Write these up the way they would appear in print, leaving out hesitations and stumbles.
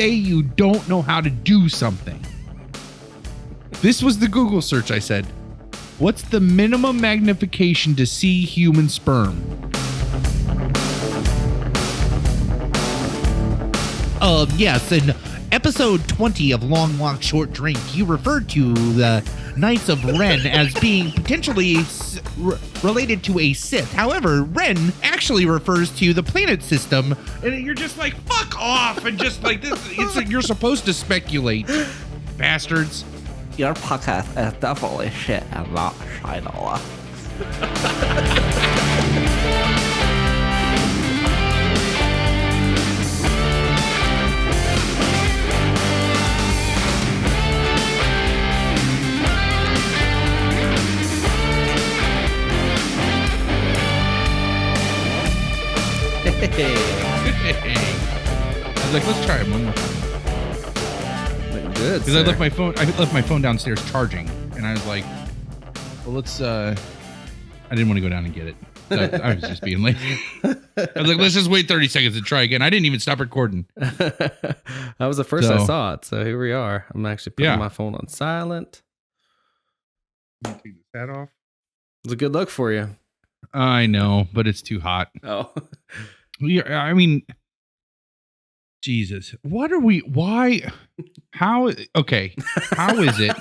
say you don't know how to do something. This was the Google search I said. What's the minimum magnification to see human sperm? Yes, in episode 20 of Long Walk Short Drink, you referred to the Knights of Ren as being potentially related to a Sith. However, Ren actually refers to the planet system, And you're just like, fuck off, and just like this. It's like you're supposed to speculate, bastards. Your podcast is definitely shit and not Shinola. I was like, let's try it one more time. Good. Because I left my phone downstairs charging, and I was like, well, let's. I didn't want to go down and get it. I was just being lazy. I was like, let's just wait 30 seconds and try again. I didn't even stop recording. That was the first I saw it, so here we are. I'm actually putting my phone on silent. Take this hat off. It's a good look for you. I know, but it's too hot. Oh. I mean, Jesus, what are we? Why? How? Okay, how is it?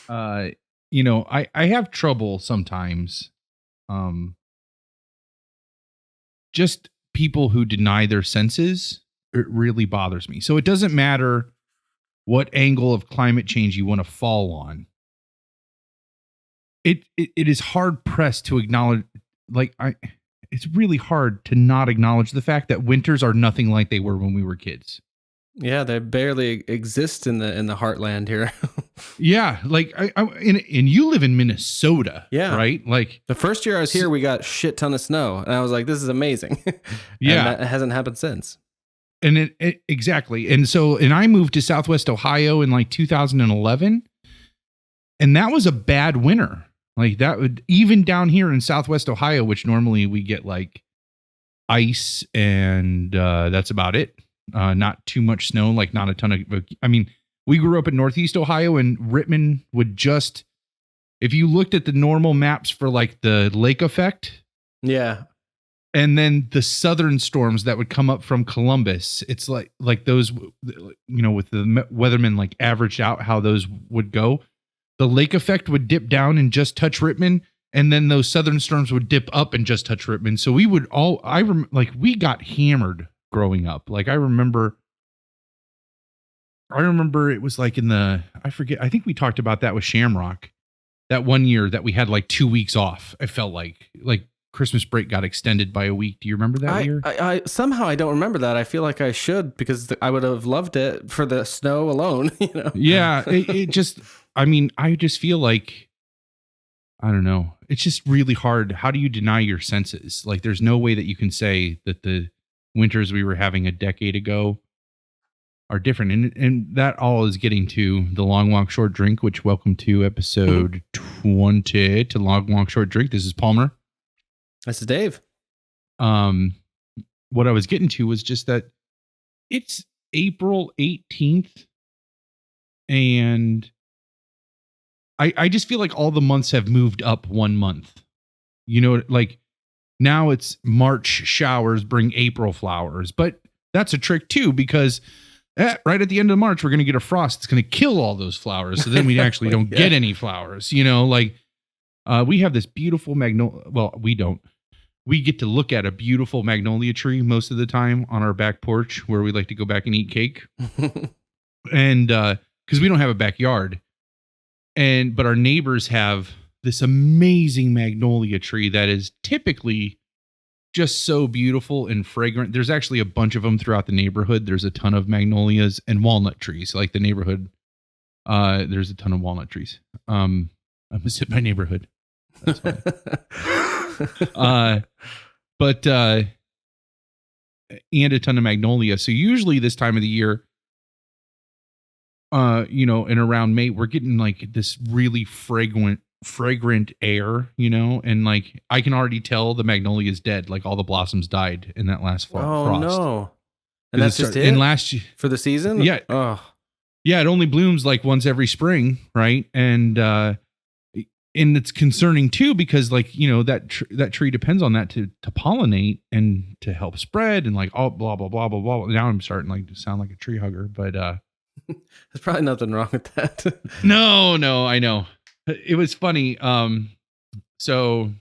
I have trouble sometimes. Just people who deny their senses, it really bothers me. So it doesn't matter what angle of climate change you want to fall on. It is hard pressed to acknowledge, it's really hard to not acknowledge the fact that winters are nothing like they were when we were kids. Yeah, they barely exist in the heartland here. Yeah, and you live in Minnesota, yeah, right? Like the first year I was here, we got shit ton of snow, and I was like, "This is amazing." Yeah, and that hasn't happened since. And exactly, and I moved to Southwest Ohio in like 2011, and that was a bad winter. Like that would, even down here in Southwest Ohio, which normally we get like ice and that's about it. Not too much snow, like not a ton of, I mean, we grew up in Northeast Ohio, and Rittman would just, if you looked at the normal maps for like the lake effect. Yeah. And then the southern storms that would come up from Columbus, it's like those, with the weathermen like averaged out how those would go. The lake effect would dip down and just touch Rittman, and then those southern storms would dip up and just touch Rittman. So we would we got hammered growing up. Like I remember it was like I think we talked about that with Shamrock, that one year that we had like 2 weeks off. I felt like Christmas break got extended by a week. Do you remember that year? I somehow I don't remember that. I feel like I should, because I would have loved it for the snow alone. Yeah, it just. I mean, I just feel like, I don't know. It's just really hard. How do you deny your senses? Like, there's no way that you can say that the winters we were having a decade ago are different. And that all is getting to the Long Walk Short Drink, which welcome to episode 20 to Long Walk Short Drink. This is Palmer. This is Dave. What I was getting to was just that it's April 18th, and I just feel like all the months have moved up 1 month. Like now it's March showers bring April flowers, but that's a trick too, because right at the end of March, we're going to get a frost. It's going to kill all those flowers. So then we actually don't get any flowers, we have this beautiful magnolia. Well, we don't. We get to look at a beautiful magnolia tree most of the time on our back porch, where we like to go back and eat cake. And because we don't have a backyard. But our neighbors have this amazing magnolia tree that is typically just so beautiful and fragrant. There's actually a bunch of them throughout the neighborhood. There's a ton of magnolias and walnut trees. Like the neighborhood, there's a ton of walnut trees. I'm gonna sit my neighborhood. That's fine. And a ton of magnolia. So usually this time of the year, and around May, we're getting like this really fragrant air, and like I can already tell the magnolia is dead. Like all the blossoms died in that last frost. No. And that's just it? In last year For the season? Yeah. Oh. Yeah, it only blooms like once every spring, right? And it's concerning too because like, you know, that tree depends on that to pollinate and to help spread and like all blah blah blah blah blah. Now I'm starting like to sound like a tree hugger, but there's probably nothing wrong with that. No, I know. It was funny. So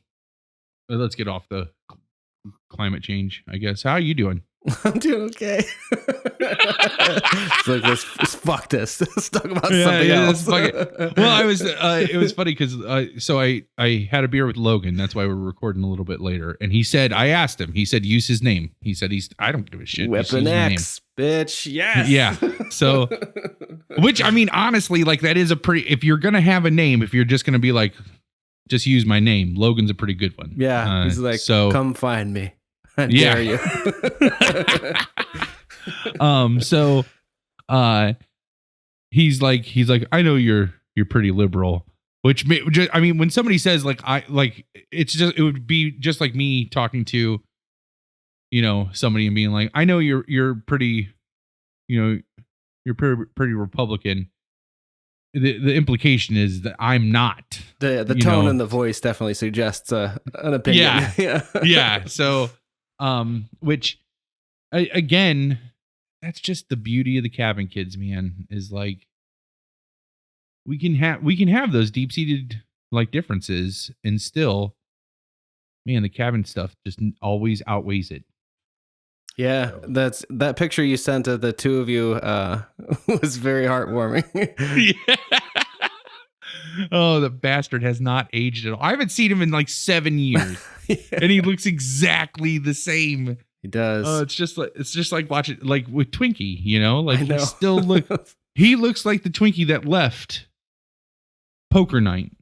let's get off the climate change, I guess. How are you doing? I'm doing okay. It's like let's fuck this. Let's talk about something else. Well, it was funny because so I had a beer with Logan. That's why we're recording a little bit later. And he said, I asked him. He said, use his name. He said I don't give a shit. Weapon X, bitch. Yes. Yeah. So, which I mean, honestly, like that is a pretty. If you're gonna have a name, if you're just gonna be like, just use my name. Logan's a pretty good one. Yeah. He's like, so come find me. I dare you. So he's like, I know you're pretty liberal, which I mean, when somebody says like, it would be just like me talking to, you know, somebody and being like, I know you're pretty, you know, you're pretty Republican. The implication is that I'm not. The tone and the voice definitely suggests an opinion. Yeah. So, which again, that's just the beauty of the Cabin Kids, man, is like we can have those deep-seated like differences and still, man, the cabin stuff just always outweighs it. Yeah, that picture you sent of the two of you was very heartwarming. Yeah. Oh, the bastard has not aged at all. I haven't seen him in like 7 years. Yeah. And he looks exactly the same. He does. It's just like watching like with Twinkie, you know? Like he still he looks like the Twinkie that left poker night.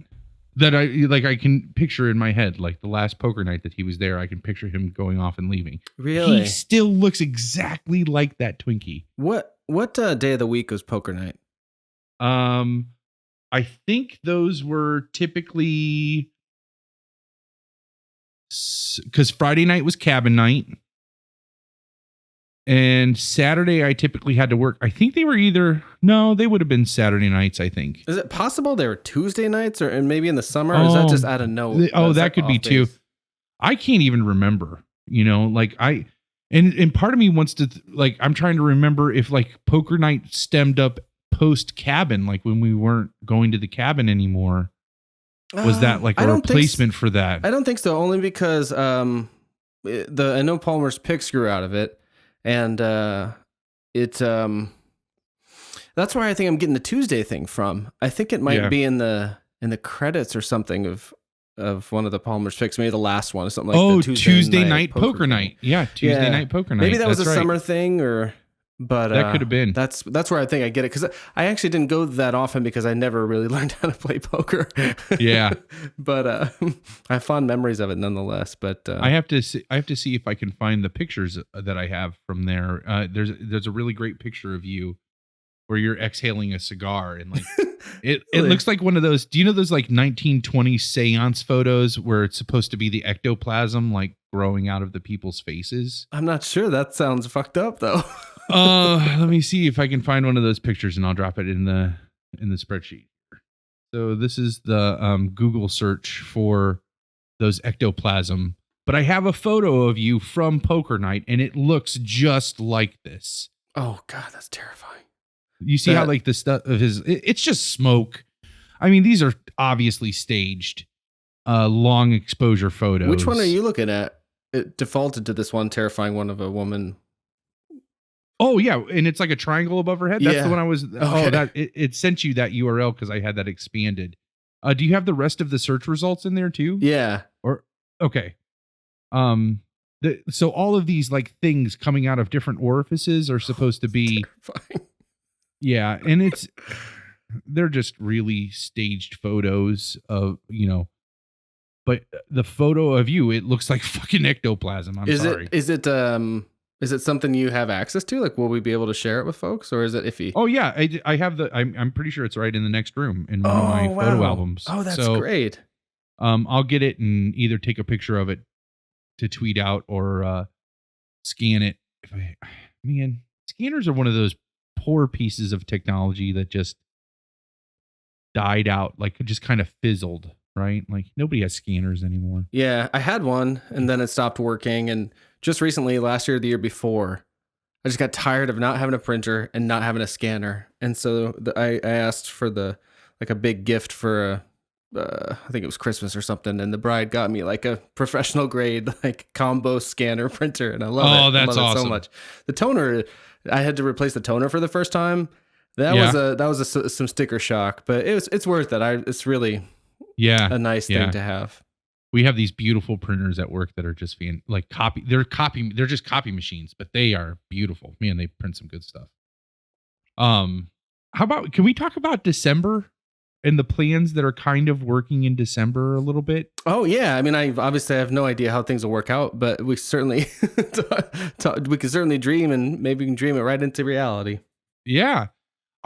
That I can picture in my head, like the last poker night that he was there, I can picture him going off and leaving. Really? He still looks exactly like that Twinkie. What day of the week was poker night? I think those were typically because Friday night was cabin night. And Saturday, I typically had to work. I think they would have been Saturday nights, I think. Is it possible they were Tuesday nights and maybe in the summer? Or is that just out of nowhere? That could be too. I can't even remember, you know, like and part of me wants to, like, I'm trying to remember if like poker night stemmed up post cabin, like when we weren't going to the cabin anymore. Was that like a replacement for that? I don't think so. Only because I know Palmer's Picks grew out of it. And that's where I think I'm getting the Tuesday thing from. I think it might be in the credits or something of one of the Palmer's Picks, maybe the last one or something like that. Tuesday night poker night. Yeah, Tuesday night poker night. Maybe that was a summer thing but that could have been. That's where I think I get it, because I actually didn't go that often because I never really learned how to play poker. Yeah, but I have fond memories of it nonetheless. But I have to see if I can find the pictures that I have from there. There's a really great picture of you where you're exhaling a cigar and like it looks like one of those. Do you know those like 1920s seance photos where it's supposed to be the ectoplasm like growing out of the people's faces? I'm not sure. That sounds fucked up though. Let me see if I can find one of those pictures and I'll drop it in the spreadsheet. So this is the Google search for those ectoplasm, but I have a photo of you from poker night and it looks just like this. Oh God, that's terrifying. You see how like the stuff of it's just smoke. I mean, these are obviously staged, long exposure photos. Which one are you looking at? It defaulted to this one terrifying one of a woman. Oh yeah, and it's like a triangle above her head. That's the one I was. Okay. Oh, that it sent you that URL because I had that expanded. Do you have the rest of the search results in there too? Yeah. Or okay. So all of these like things coming out of different orifices are supposed to be. Terrifying. Yeah, and they're just really staged photos of, you know. But the photo of you, it looks like fucking ectoplasm. I'm sorry. Is it something you have access to? Like, will we be able to share it with folks, or is it iffy? Oh yeah, I have I'm pretty sure it's right in the next room in one of my photo albums. Oh, that's great. I'll get it and either take a picture of it to tweet out or scan it. man, scanners are one of those poor pieces of technology that just died out, like it just kind of fizzled, right? Like nobody has scanners anymore. Yeah, I had one and then it stopped working. And just recently, last year, the year before, I just got tired of not having a printer and not having a scanner. And so I asked for a big gift for I think it was Christmas or something. And the bride got me like a professional grade, like combo scanner printer. And I love it. Oh, that's I love awesome. it so much. The toner, I had to replace the toner for the first time. That was some sticker shock, but it's worth it. It's really a nice thing to have. We have these beautiful printers at work that are just they're just copy machines, but they are beautiful. Man, they print some good stuff. How about, can we talk about December and the plans that are kind of working in December a little bit? Oh yeah. I mean, I obviously have no idea how things will work out, but we certainly, we can certainly dream, and maybe we can dream it right into reality. Yeah.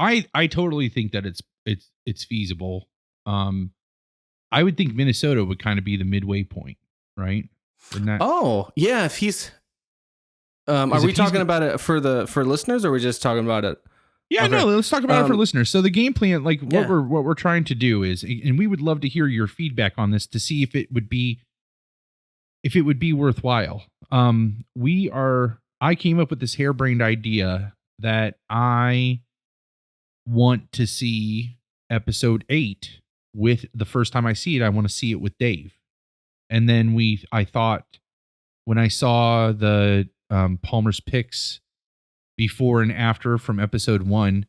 I totally think that it's feasible. I would think Minnesota would kind of be the midway point, right? Oh, yeah. If he's, are we talking about it for listeners, or are we just talking about it? Yeah, okay. No, let's talk about it for listeners. So the game plan, like what we're trying to do is, and we would love to hear your feedback on this to see if it would be worthwhile. I came up with this harebrained idea that I want to see episode 8 with the first time I see it, I want to see it with Dave. And then I thought when I saw the Palmer's picks before and after from episode 1,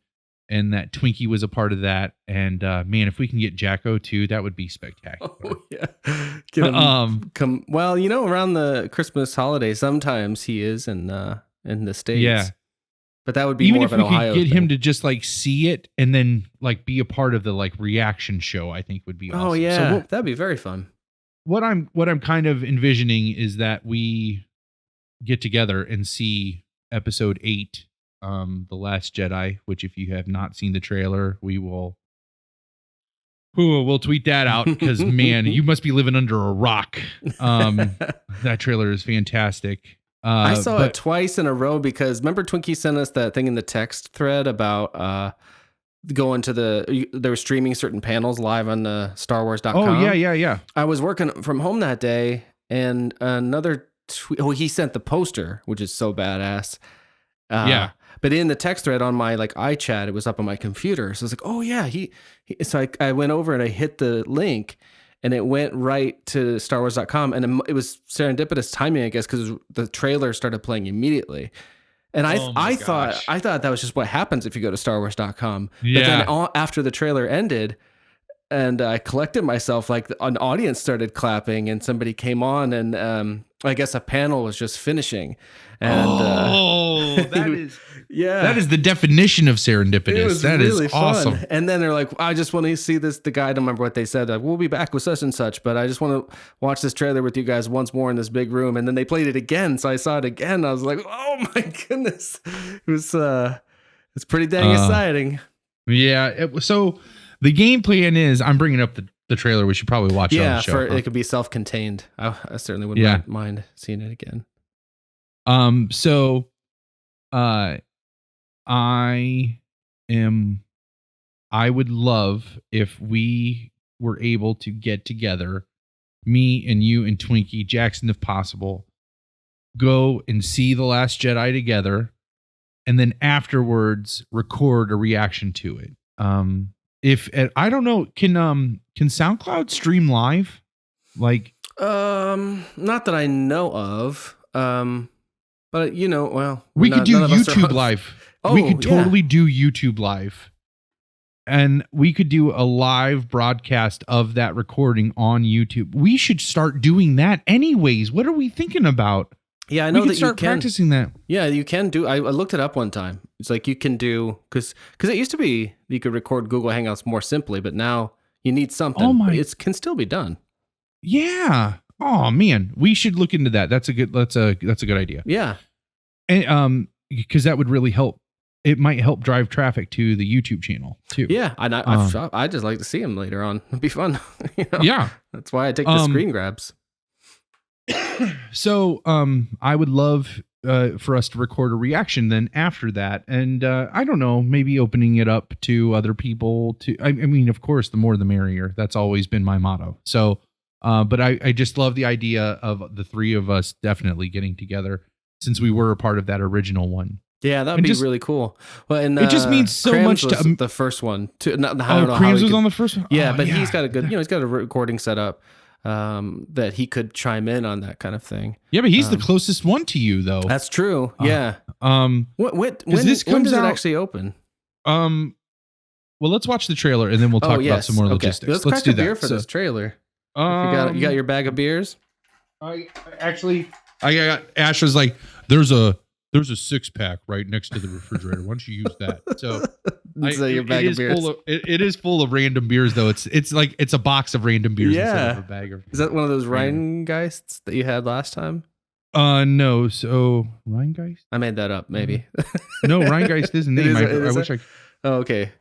and that Twinkie was a part of that. And man, if we can get Jacko too, that would be spectacular. Oh, yeah. Get him, well, around the Christmas holiday, sometimes he is in the States. Yeah. But that would be even more of an Ohio thing. Even if we could get him to just like see it and then like be a part of the like reaction show, I think would be awesome. Oh yeah, that'd be very fun. What I'm kind of envisioning is that we get together and see episode 8, The Last Jedi, which if you have not seen the trailer, we'll tweet that out, because man, you must be living under a rock. That trailer is fantastic. I saw it twice in a row, because remember Twinkie sent us that thing in the text thread about going to they were streaming certain panels live on the StarWars.com. Oh yeah. I was working from home that day, and another he sent the poster, which is so badass. Yeah. But in the text thread on my like iChat, it was up on my computer. So I was like, oh yeah, so I went over and I hit the link, and it went right to StarWars.com, and it was serendipitous timing, I guess, because the trailer started playing immediately. And I thought that was just what happens if you go to StarWars.com. Yeah. But then after the trailer ended, and I collected myself, like an audience started clapping, and somebody came on, and I guess a panel was just finishing. And that is the definition of serendipitous. That really is awesome. Fun. And then they're like, I just want to see this. The guy, I don't remember what they said. Like, we'll be back with such and such, but I just want to watch this trailer with you guys once more in this big room. And then they played it again, so I saw it again. I was like, oh my goodness, it was it's pretty dang exciting. Yeah. So the game plan is, I'm bringing up the trailer. We should probably watch it on the show. It could be self-contained. I certainly wouldn't mind seeing it again. So, I would love if we were able to get together, me and you and Twinkie, Jackson, if possible, go and see The Last Jedi together, and then afterwards record a reaction to it. I don't know, can SoundCloud stream live? Like, not that I know of. But we could do YouTube live. We could totally do YouTube live, and we could do a live broadcast of that recording on YouTube. We should start doing that anyways. What are we thinking about? Yeah, I know that you can practicing that. Yeah, you can do. I looked it up one time. It's like you can do, because it used to be you could record Google Hangouts more simply, but now you need something. It can still be done. Yeah. Oh man, we should look into that. That's a good idea. Yeah. And because that would really help. It might help drive traffic to the YouTube channel too. Yeah, I just like to see him later on. It'd be fun. Yeah, that's why I take the screen grabs. So I would love for us to record a reaction then after that. And I don't know, maybe opening it up to other people to, I mean, of course, the more the merrier. That's always been my motto. So, but I just love the idea of the three of us definitely getting together since we were a part of that original one. Yeah, that would be really cool. Well, and it just means so Krams much to the first one. I don't know Krams was on the first one. Yeah, but he's got a good, he's got a recording set up that he could chime in on that kind of thing. Yeah, but he's the closest one to you, though. That's true. Yeah. When does it actually open? Well, let's watch the trailer and then we'll talk about some more logistics. Let's crack do a beer that. for this trailer. You got your bag of beers? I got Ash was like, there's a 6-pack right next to the refrigerator. Why don't you use that? So, your bag of beers. It is full of random beers, though. It's like it's a box of random beers instead of a bag of. Is that one of those Rheingeist that you had last time? No. So Rheingeist? I made that up, maybe. No, Rheingeist is a name. I wish I. Oh, okay.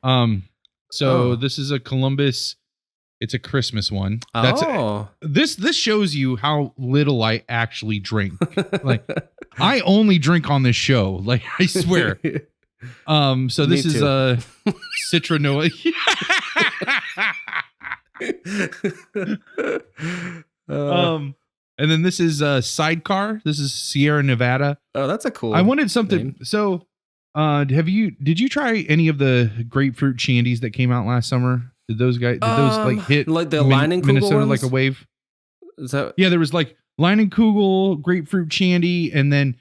This is a Columbus. It's a Christmas one. This shows you how little I actually drink. Like I only drink on this show. Like I swear. So this is a Citrinola. And then this is a Sidecar. This is Sierra Nevada. Oh, that's a cool. I wanted something. name. So, did you try any of the grapefruit shandies that came out last summer? Did those like hit like the Leinenkugel Minnesota ones? like a wave? Is that? Yeah, there was like Leinenkugel, grapefruit shandy, and then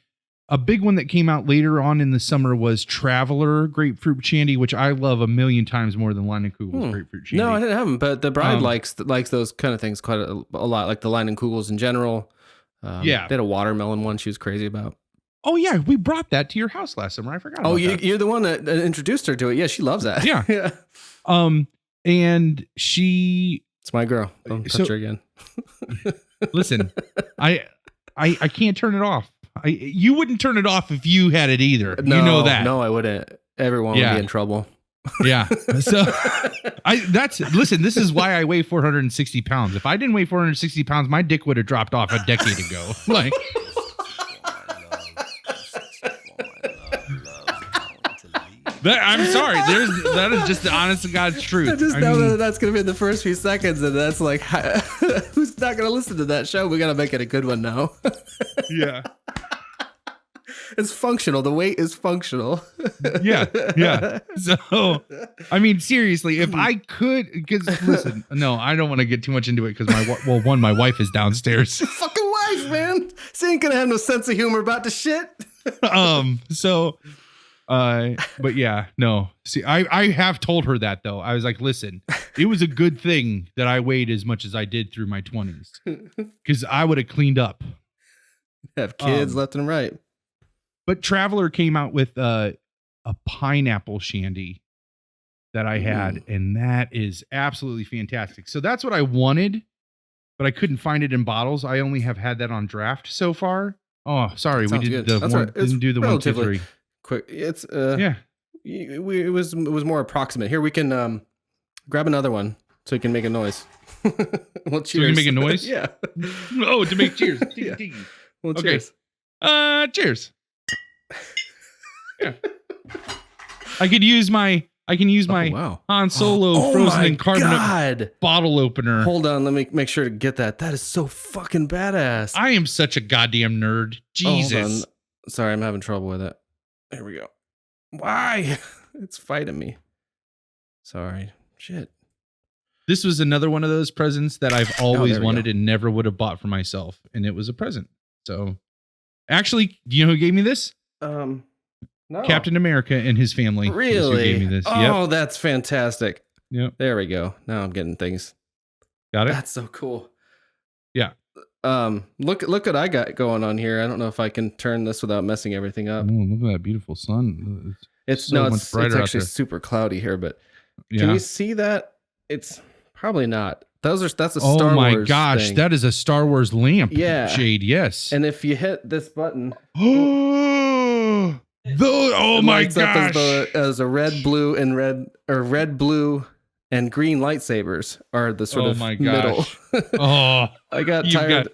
a big one that came out later on in the summer was Traveler grapefruit shandy, which I love a million times more than Leinenkugel's grapefruit shandy. No, I didn't have them, but the bride likes those kind of things quite a lot, like the Leinenkugels in general. They had a watermelon one she was crazy about. Oh yeah, we brought that to your house last summer. I forgot. Oh, you're the one that introduced her to it. Yeah, she loves that. Yeah, yeah. And she. It's my girl. Don't touch her again. Listen, I can't turn it off. You wouldn't turn it off if you had it either. No, you know that. No, I wouldn't. Everyone would be in trouble. Yeah. So listen, this is why I weigh 460 pounds. If I didn't weigh 460 pounds, my dick would have dropped off a decade ago. Like. I'm sorry. That is just the honest to God's truth. I just know that that's going to be in the first few seconds, and that's like, who's not going to listen to that show? We got to make it a good one now. Yeah. It's functional. The weight is functional. Yeah. So, I mean, seriously, if I could, because listen, no, I don't want to get too much into it because my wife is downstairs. Fucking wife, man. She ain't gonna have no sense of humor about the shit. But yeah, no. See, I have told her that though. I was like, listen, it was a good thing that I weighed as much as I did through my 20s because I would have cleaned up. Have kids left and right. But Traveler came out with a pineapple shandy that I had, and that is absolutely fantastic. So that's what I wanted, but I couldn't find it in bottles. I only have had that on draft so far. Oh, sorry, we did didn't do the 1, 2, 3. Quick, it's it was more approximate. Here we can grab another one so you can make a noise. Well, cheers. So we can make a noise. Yeah. Oh, to make cheers. Yeah. Well, cheers. Okay. Cheers. Yeah. I can use my Han Solo frozen in carbonate bottle opener. Hold on, let me make sure to get that. That is so fucking badass. I am such a goddamn nerd. Jesus. Sorry, I'm having trouble with it. There we go. Why? It's fighting me. Sorry. Shit. This was another one of those presents that I've always wanted and never would have bought for myself. And it was a present. So actually, do you know who gave me this? No. Captain America and his family. Really? Gave me this. Oh, that's fantastic. Yep. There we go. Now I'm getting things. Got it? That's so cool. Yeah. Look what I got going on here. I don't know if I can turn this without messing everything up. Oh, look at that beautiful sun. It's actually super cloudy here, but can you see that? It's probably not. That's a Star Wars. Oh my gosh, that is a Star Wars lamp. Yeah. Shade, yes. And if you hit this button, oh my gosh, up as a red, blue, and red, or red, blue, and green lightsabers are the sort of my middle. gosh. Oh, I got you've tired.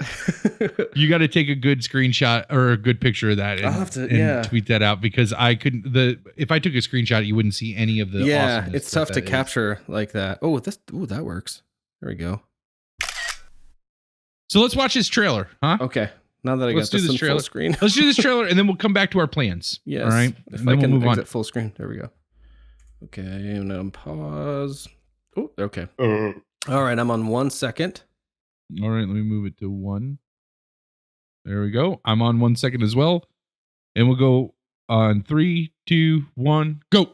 you got to take a good screenshot or a good picture of that and, I'll have to, and tweet that out, because I couldn't. If I took a screenshot, you wouldn't see any of the. Yeah, awesomeness it's tough to that is. capture like that. Oh, that works. There we go. So let's watch this trailer, huh? Okay, now that I Let's got do this this in trailer. full screen. Let's do this trailer, and then we'll come back to our plans. Yes. All right. If And I then can we'll move exit on. full screen. There we go. Okay, and then pause. Oh, okay. All right, I'm on 1 second. All right, let me move it to 1. There we go. I'm on 1 second as well, and we'll go on 3, 2, 1, go.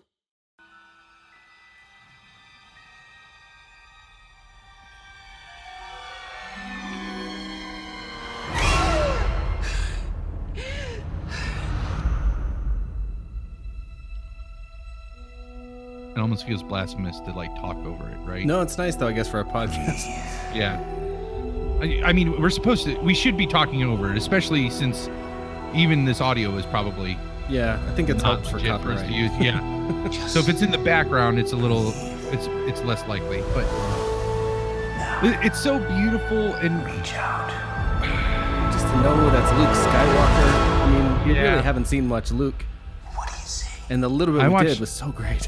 It almost feels blasphemous to like talk over it, right? No, it's nice though, I guess, for a podcast. Yeah. I mean, we should be talking over it, especially since even this audio is probably Yeah, I think it's not hard for legit for us to copyright. use. Yeah. So if it's in the background, it's a little, it's less likely. But it's so beautiful and Just to know that's Luke Skywalker. I mean, you Yeah. really haven't seen much Luke. And the little bit we did was so great.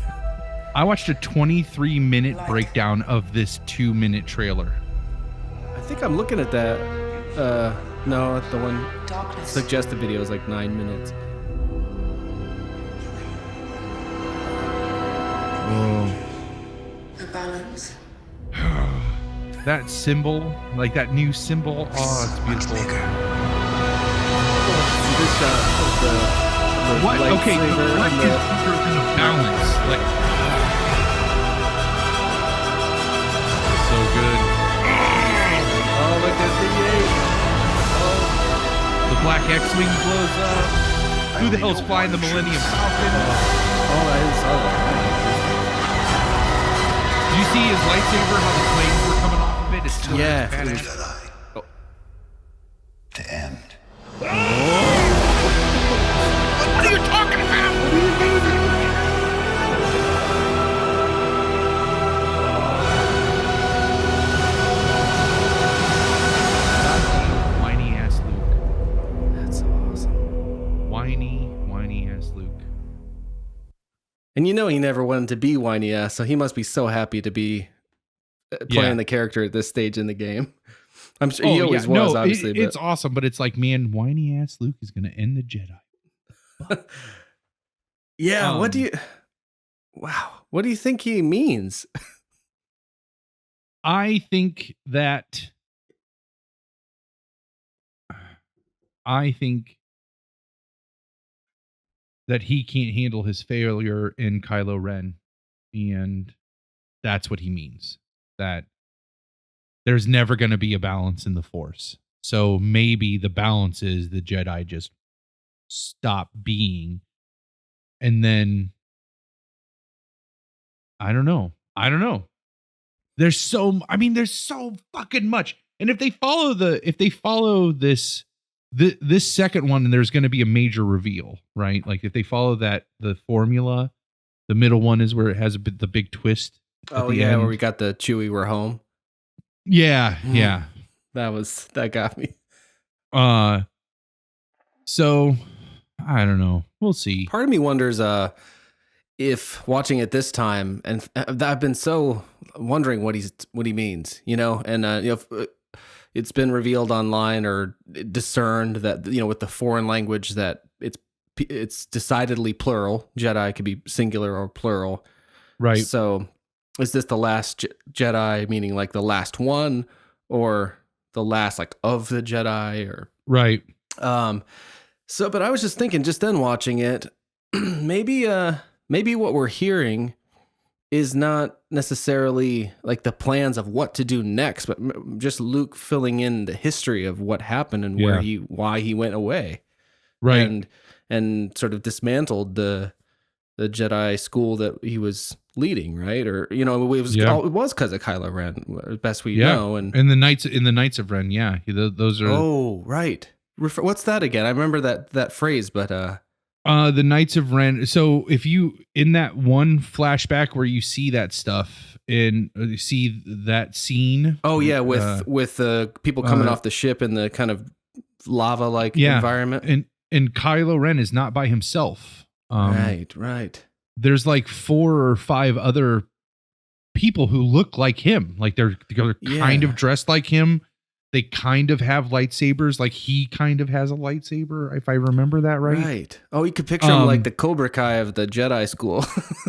I watched a 23-minute breakdown of this 2-minute trailer. I think I'm looking at that. No, the one suggested video is like 9 minutes. The balance. That symbol, like that new symbol, oh, it's beautiful. See this shot of the What? Okay, lightsaber what and is the balance? Like, so good. Oh, look at the The black X-wing blows up. Who the hell's flying the Millennium Falcon? Oh, I saw that. Did you see his lightsaber? How the flames were coming off of it? It's still Yeah. badass. To end. What are you talking about? Whiny ass Luke. That's awesome. Whiny ass Luke. And you know he never wanted to be whiny ass, so he must be so happy to be playing the character at this stage in the game. I'm sure he always was, obviously. It's awesome, but it's like, man, whiny ass Luke is going to end the Jedi. Yeah, what do you think he means? I think that he can't handle his failure in Kylo Ren, and that's what he means. That there's never going to be a balance in the Force. So maybe the balance is the Jedi just stop being, and then I don't know. There's so fucking much. And if they follow this second one, and there's going to be a major reveal, right? Like if they follow the formula, the middle one is where it has the big twist. Oh the yeah, end. where we got the Chewie, we're home. Yeah. That got me. So I don't know. We'll see. Part of me wonders if watching it this time, and I've been so wondering what he means, and it's been revealed online or discerned that with the foreign language that it's decidedly plural. Jedi could be singular or plural, Right. So is this the last Jedi, meaning like the last one, or the last like of the Jedi, or Right. So, but I was just thinking, just then watching it, maybe what we're hearing is not necessarily like the plans of what to do next, but just Luke filling in the history of what happened and why he went away, Right. and sort of dismantled the Jedi school that he was leading, right? Or it was because of Kylo Ren, best we know, and the Knights of Ren, yeah, those are. Oh, right. What's that again? I remember that phrase, but The Knights of Ren. So if you in that one flashback where you see that stuff and you see that scene. Oh yeah, with people coming off the ship in the kind of lava like environment. And Kylo Ren is not by himself. Right. There's like 4 or 5 other people who look like him. Like they're kind of dressed like him. They kind of have lightsabers. Like he kind of has a lightsaber, if I remember that right. Right. Oh, you could picture him like the Cobra Kai of the Jedi school.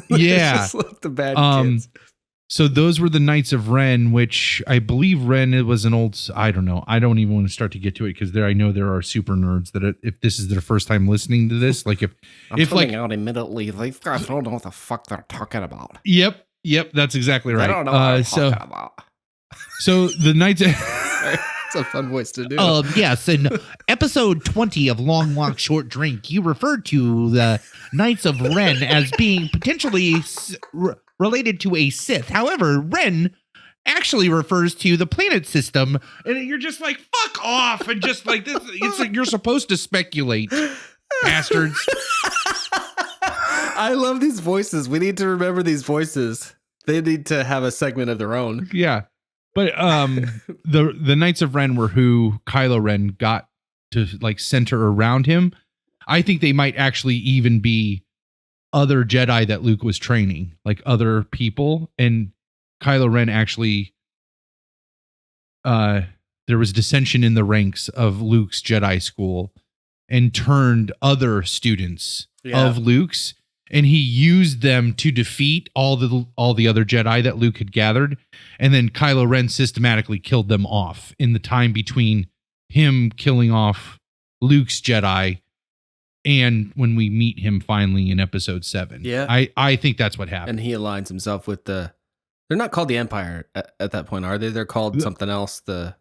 Yeah. Just like the bad kids. So those were the Knights of Ren, which I believe Ren, it was an old, I don't know. I don't even want to start to get to it because I know there are super nerds that if this is their first time listening to this, like if coming out immediately, these guys don't know what the fuck they're talking about. Yep. That's exactly right. I don't know what they're talking about. So the Knights It's a fun voice to do. Yes, in episode 20 of Long Walk Short Drink, you referred to the Knights of Ren as being potentially related to a Sith. However, Ren actually refers to the planet system, and you're just like, fuck off, and just like this. It's like you're supposed to speculate, bastards. I love these voices. We need to remember these voices. They need to have a segment of their own. Yeah. But the Knights of Ren were who Kylo Ren got to like center around him. I think they might actually even be other Jedi that Luke was training, like other people. And Kylo Ren actually, there was dissension in the ranks of Luke's Jedi school and turned other students of Luke's. And he used them to defeat all the other Jedi that Luke had gathered. And then Kylo Ren systematically killed them off in the time between him killing off Luke's Jedi and when we meet him finally in episode 7. Yeah. I think that's what happened. And he aligns himself with they're not called the Empire at that point, are they? They're called something else. Yeah.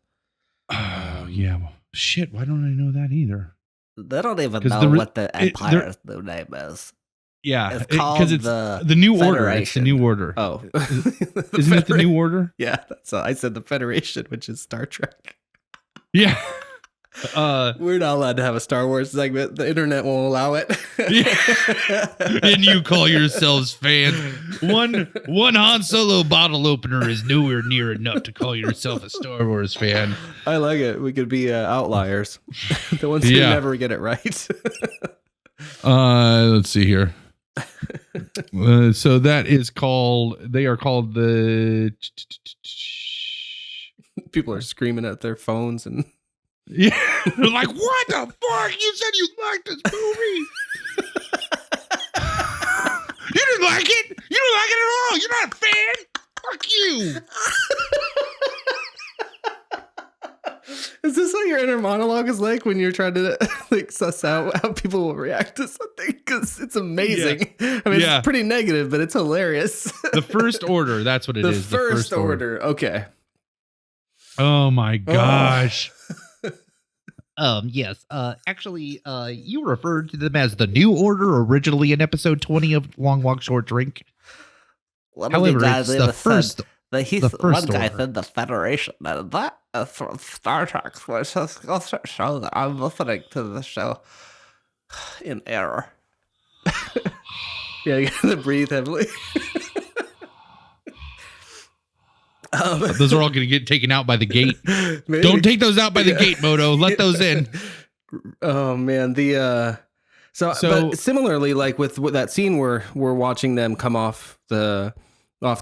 Well, shit. Why don't I know that either? They don't even know what the Empire's new name is. Yeah, because it's the New Order. It's the New Order. Oh, isn't it the New Order? Yeah, that's I said the Federation, which is Star Trek. Yeah, we're not allowed to have a Star Wars segment. The internet won't allow it. Yeah. And you call yourselves fans? One Han Solo bottle opener is nowhere near enough to call yourself a Star Wars fan. I like it. We could be outliers, the ones who never get it right. Let's see here. So that is called. They are called the. People are screaming at their phones and. Yeah, they're like, "What the fuck? You said you liked this movie. You didn't like it. You didn't like it at all. You're not a fan. Fuck you." Is this what your inner monologue is like when you're trying to like suss out how people will react to something? Because it's amazing. Yeah. I mean, it's pretty negative, but it's hilarious. The First Order. That's what it is. The First Order. Okay. Oh my gosh. Yes. Actually, you referred to them as the New Order originally in episode 20 of Long Walk Short Drink. However, it's the first. One guy said the Federation, and that from Star Trek, which just goes to show that I'm listening to the show in error. Yeah, you gotta breathe heavily. Those are all going to get taken out by the gate. Maybe. Don't take those out by the gate, Moto. Let those in. Oh man, so but similarly, like with that scene where we're watching them come off the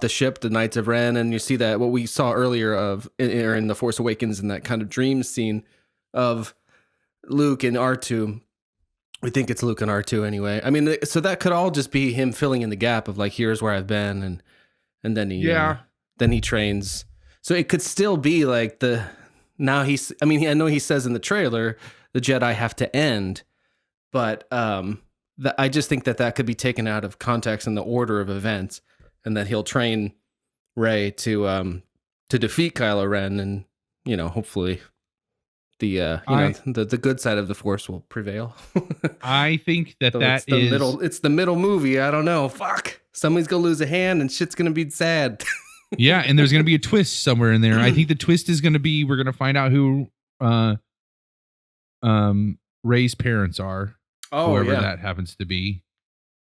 ship, the Knights of Ren, and you see that what we saw earlier in The Force Awakens, in that kind of dream scene of Luke and R2. We think it's Luke and R2 anyway. I mean, so that could all just be him filling in the gap of like, here's where I've been, and then he trains. So it could still be like I know he says in the trailer the Jedi have to end, but I just think that could be taken out of context in the order of events. And that he'll train Rey to defeat Kylo Ren, and hopefully the good side of the Force will prevail. I think that so it's the middle movie. I don't know. Fuck, somebody's gonna lose a hand, and shit's gonna be sad. Yeah, and there's gonna be a twist somewhere in there. I think the twist is gonna be we're gonna find out who Rey's parents are. Oh, whoever yeah. that happens to be.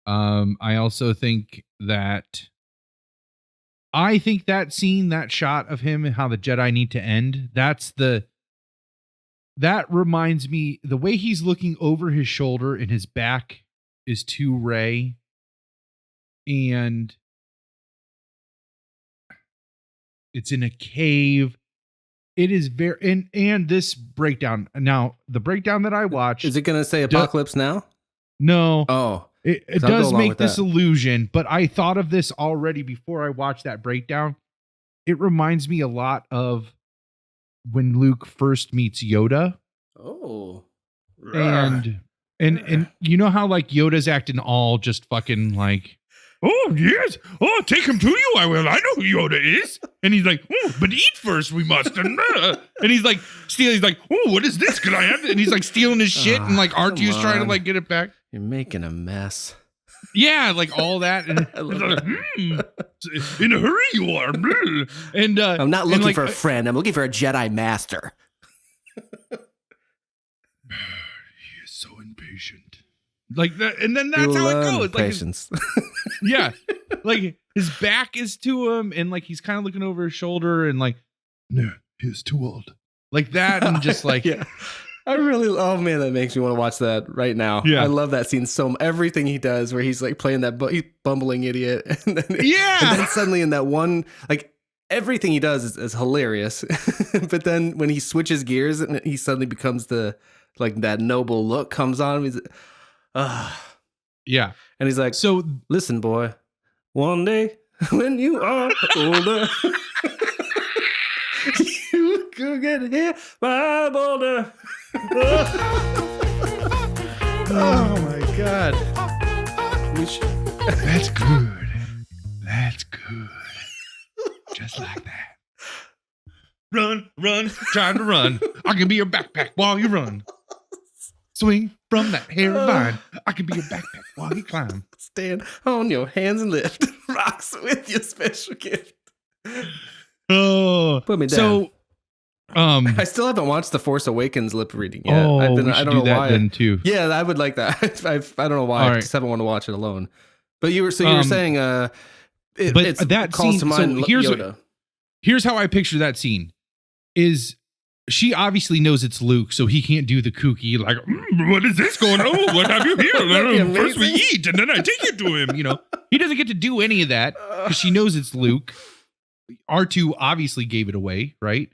I also think that that scene, that shot of him and how the Jedi need to end, that reminds me, the way he's looking over his shoulder and his back is to Rey, and it's in a cave. It is very, and this breakdown. Now, the breakdown that I watched, Is it going to say Apocalypse Now? No. Oh. It So I'll go does along make with this that. illusion, but I thought of this already before I watched that breakdown. It reminds me a lot of when Luke first meets Yoda. Oh. And you know how like Yoda's acting all just fucking like, oh yes, oh take him to you, I will. I know who Yoda is. And he's like, oh, but eat first we must. And he's like stealing. He's like, oh, what is this? Can I have it? And he's like stealing his shit, and like R2's trying to like get it back. You're making a mess. Yeah, like all that, and I love like, in a hurry you are. And I'm not looking like, for a friend. I'm looking for a Jedi Master. He is so impatient. Like that, and then that's how Learn it goes. Like patience. yeah, like his back is to him, and like he's kind of looking over his shoulder, and like, no, he's too old. Like that, and just like, yeah. I really, oh man, that makes me want to watch that right now. Yeah. I love that scene. So everything he does, where he's like playing that he's bumbling idiot, and then, yeah, and then suddenly in that one, like everything he does is hilarious. But then when he switches gears and he suddenly becomes like that noble look comes on. He's, yeah, and he's like, so listen, boy, one day when you are older, you could get hit by a boulder. Oh my god. that's good. That's good. Just like that. Run, time to run. I can be your backpack while you run. Swing from that hairy vine. I can be your backpack while you climb. Stand on your hands and lift rocks with your special gift. Oh, Put me down. So, I still haven't watched The Force Awakens lip reading yet. oh, I we don't should know do that why. then too. Yeah, I would like that. I don't know why. All I right. just haven't wanted to watch it alone. But you were saying but it's that calls scene, to mind so here's Yoda. Here's how I picture that scene. Is she obviously knows it's Luke, so he can't do the kooky like, what is this going on? What have you here? That'd be First we amazing. eat, and then I take you to him. You know, he doesn't get to do any of that because she knows it's Luke. R2 obviously gave it away, right?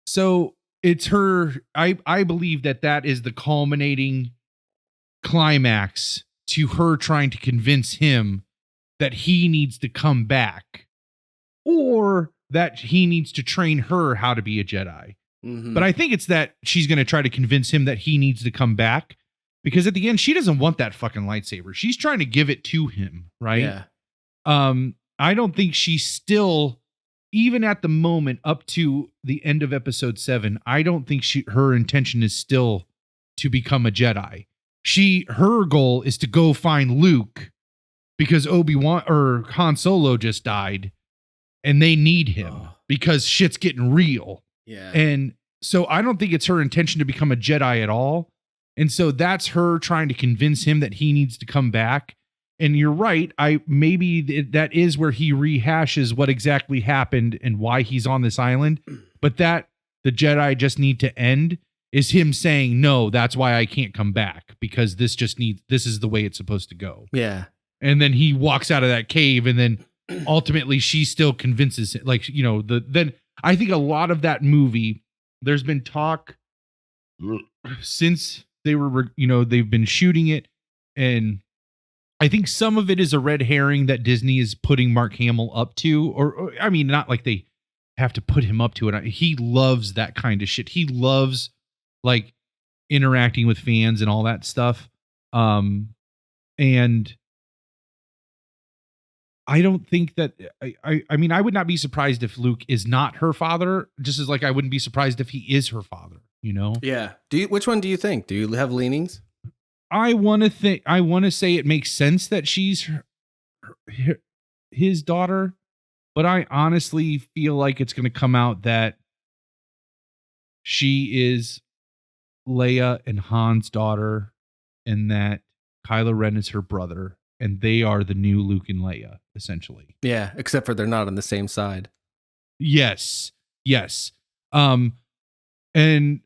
So it's her. I believe that is the culminating climax to her trying to convince him that he needs to come back, or that he needs to train her how to be a Jedi. Mhm. But I think it's that she's going to try to convince him that he needs to come back, because at the end she doesn't want that fucking lightsaber. She's trying to give it to him, right? Yeah. I don't think she's still, even at the moment up to the end of episode 7, I don't think her intention is still to become a Jedi. Her goal is to go find Luke because Obi-Wan or Han Solo just died and they need him because shit's getting real. Yeah. And so I don't think it's her intention to become a Jedi at all. And so that's her trying to convince him that he needs to come back. And you're right. That is where he rehashes what exactly happened and why he's on this island. But that the Jedi just need to end is him saying, no, that's why I can't come back, because this is the way it's supposed to go. Yeah. And then he walks out of that cave, and then ultimately she still convinces him, like, you know, then I think a lot of that movie, there's been talk since they've been shooting it, and I think some of it is a red herring that Disney is putting Mark Hamill up to, or I mean, not like they have to put him up to it. He loves that kind of shit. He loves like interacting with fans and all that stuff. And I don't think that I mean, I would not be surprised if Luke is not her father, just as like I wouldn't be surprised if he is her father, you know? Yeah. Which one do you think? Do you have leanings? I want to say it makes sense that she's his daughter, but I honestly feel like it's going to come out that she is Leia and Han's daughter, and that Kylo Ren is her brother, and they are the new Luke and Leia, essentially. Yeah, except for they're not on the same side. Yes. And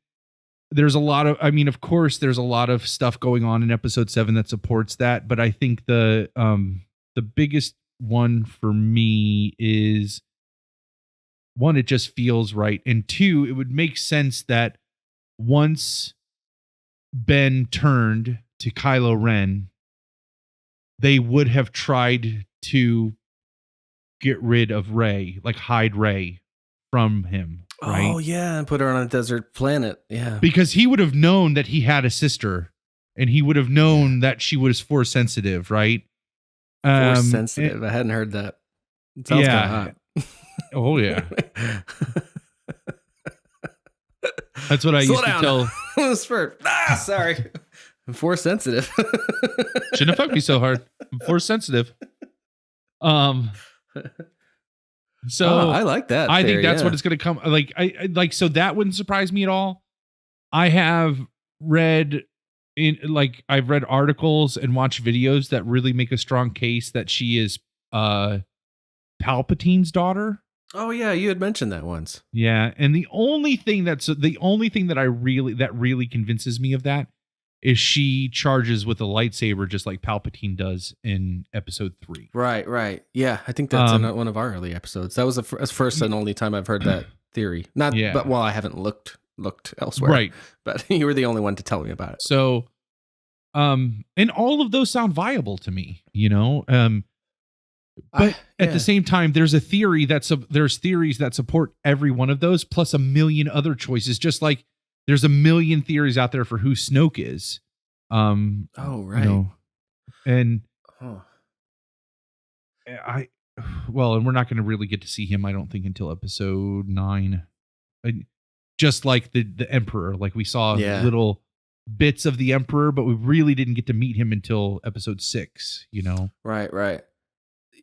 there's a lot of, I mean, of course, there's a lot of stuff going on in episode 7 that supports that. But I think the biggest one for me is, one, it just feels right. And two, it would make sense that once Ben turned to Kylo Ren, they would have tried to get rid of Rey, like hide Rey from him. Right? Oh yeah, and put her on a desert planet. Yeah, because he would have known that he had a sister, and he would have known that she was Force sensitive, right? Force sensitive. I hadn't heard that. It sounds kind of hot. Oh yeah. That's what I used to tell. Sorry, I'm Force sensitive. Shouldn't have fucked me so hard. I'm Force sensitive. So I like that. I think that's what it's going to come. Like, I like, so that wouldn't surprise me at all. I have read I've read articles and watched videos that really make a strong case that she is Palpatine's daughter. Oh yeah, you had mentioned that once. Yeah, and the only thing that really convinces me of that is she charges with a lightsaber just like Palpatine does in episode 3. Right. Yeah, I think that's in one of our early episodes. That was the first and only time I've heard that theory. But I haven't looked elsewhere. Right. But you were the only one to tell me about it. So, and all of those sound viable to me, you know. But at the same time, there's theories that support every one of those, plus a million other choices, just like there's a million theories out there for who Snoke is. Oh, right. You know, and and we're not going to really get to see him, I don't think, until episode 9. Just like the Emperor, like we saw little bits of the Emperor, but we really didn't get to meet him until episode 6, you know? Right.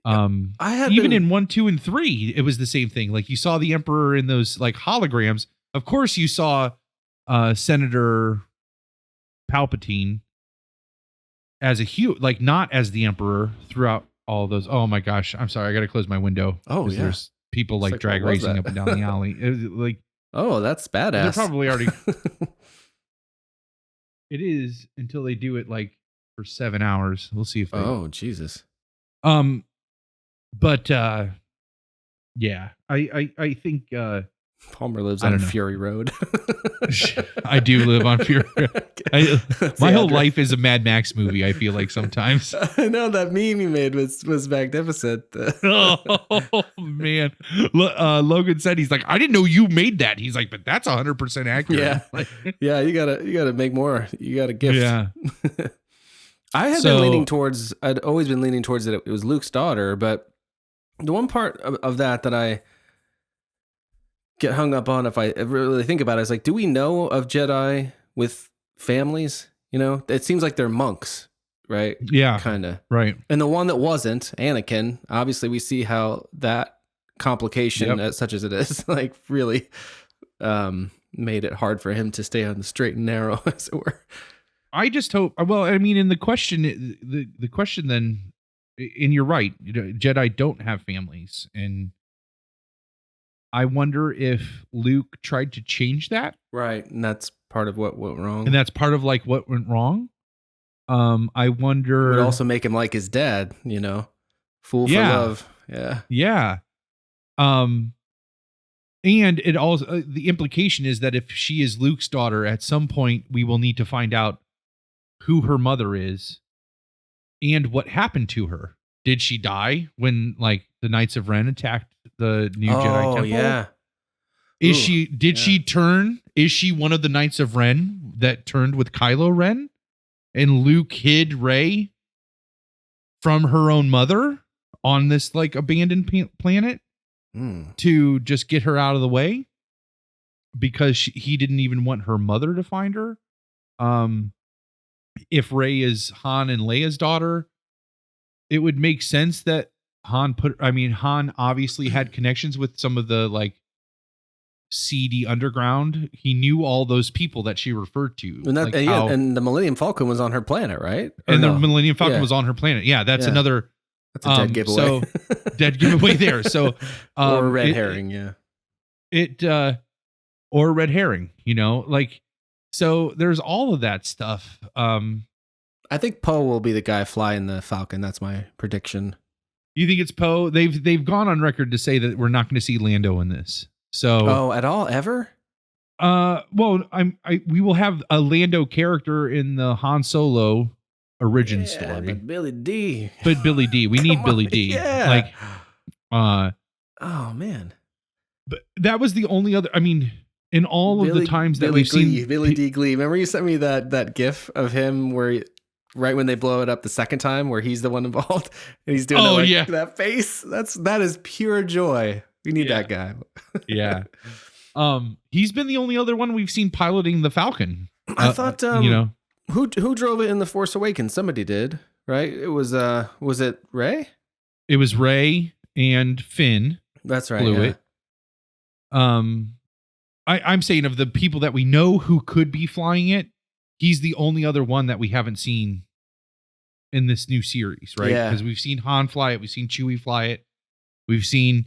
I had even in 1, 2, and 3, it was the same thing. Like you saw the Emperor in those like holograms. Of course, you saw Senator Palpatine as like not as the Emperor throughout all those. Oh my gosh, I'm sorry, I got to close my window. Oh yeah, there's people like drag racing up and down the alley. Like, oh, that's badass. They're probably already. It is until they do it like for 7 hours. We'll see if they. Oh Jesus. But yeah, I think Palmer lives on Fury Road. I do live on Fury Road. My whole life is a Mad Max movie, I feel like sometimes. I know that meme you made was magnificent. Oh man. Logan said, he's like, I didn't know you made that. He's like, but that's 100% accurate. Yeah. Like, yeah, you gotta make more. You gotta gift. Yeah. I'd always been leaning towards that it was Luke's daughter, but the one part of that I get hung up on, if I really think about it, is like, do we know of Jedi with families? You know, it seems like they're monks, right? Yeah. Kind of. Right. And the one that wasn't, Anakin, obviously we see how that complication, such as it is, like really made it hard for him to stay on the straight and narrow, as it were. I just hope, well, I mean, in the question then, and you're right, you know, Jedi don't have families. And I wonder if Luke tried to change that. Right. And that's part of what went wrong. And that's part of like what went wrong. I wonder. It would also make him like his dad, you know, fool for love. Yeah. Yeah. And it also, the implication is that if she is Luke's daughter, at some point we will need to find out who her mother is and what happened to her. Did she die when like the Knights of Ren attacked the new Jedi Temple? Yeah. Did she turn? Is she one of the Knights of Ren that turned with Kylo Ren? And Luke hid Rey from her own mother on this like abandoned planet to just get her out of the way because he didn't even want her mother to find her. If Rey is Han and Leia's daughter, it would make sense that Han obviously had connections with some of the like seedy underground. He knew all those people that she referred to. And, that, like and, yeah, how- and the Millennium Falcon was on her planet, right? Or and no? the Millennium Falcon Yeah. was on her planet. Yeah, that's Yeah. another That's a dead giveaway. So dead giveaway there. So or red herring, yeah. Or red herring, you know, like, so there's all of that stuff. I think Poe will be the guy flying the Falcon. That's my prediction. You think it's Poe? They've gone on record to say that we're not going to see Lando in this. So Oh, at all? Ever? well, we will have a Lando character in the Han Solo origin story. But Billy D. But Billy D. We need Come Billy on, D. yeah. Like Oh man. but that was the only other, I mean, in all of the times that Billy we've Glee, seen Billy D. Glee. Remember you sent me that GIF of him where right when they blow it up the second time where he's the one involved and he's doing that face. That is pure joy. We need that guy. Yeah. He's been the only other one we've seen piloting the Falcon. I thought you know, who drove it in The Force Awakens? Somebody did, right? It was it Rey? it was Rey and Finn That's right. flew Yeah. it. I'm saying of the people that we know who could be flying it, he's the only other one that we haven't seen in this new series, right? Yeah. Because we've seen Han fly it, we've seen Chewie fly it, we've seen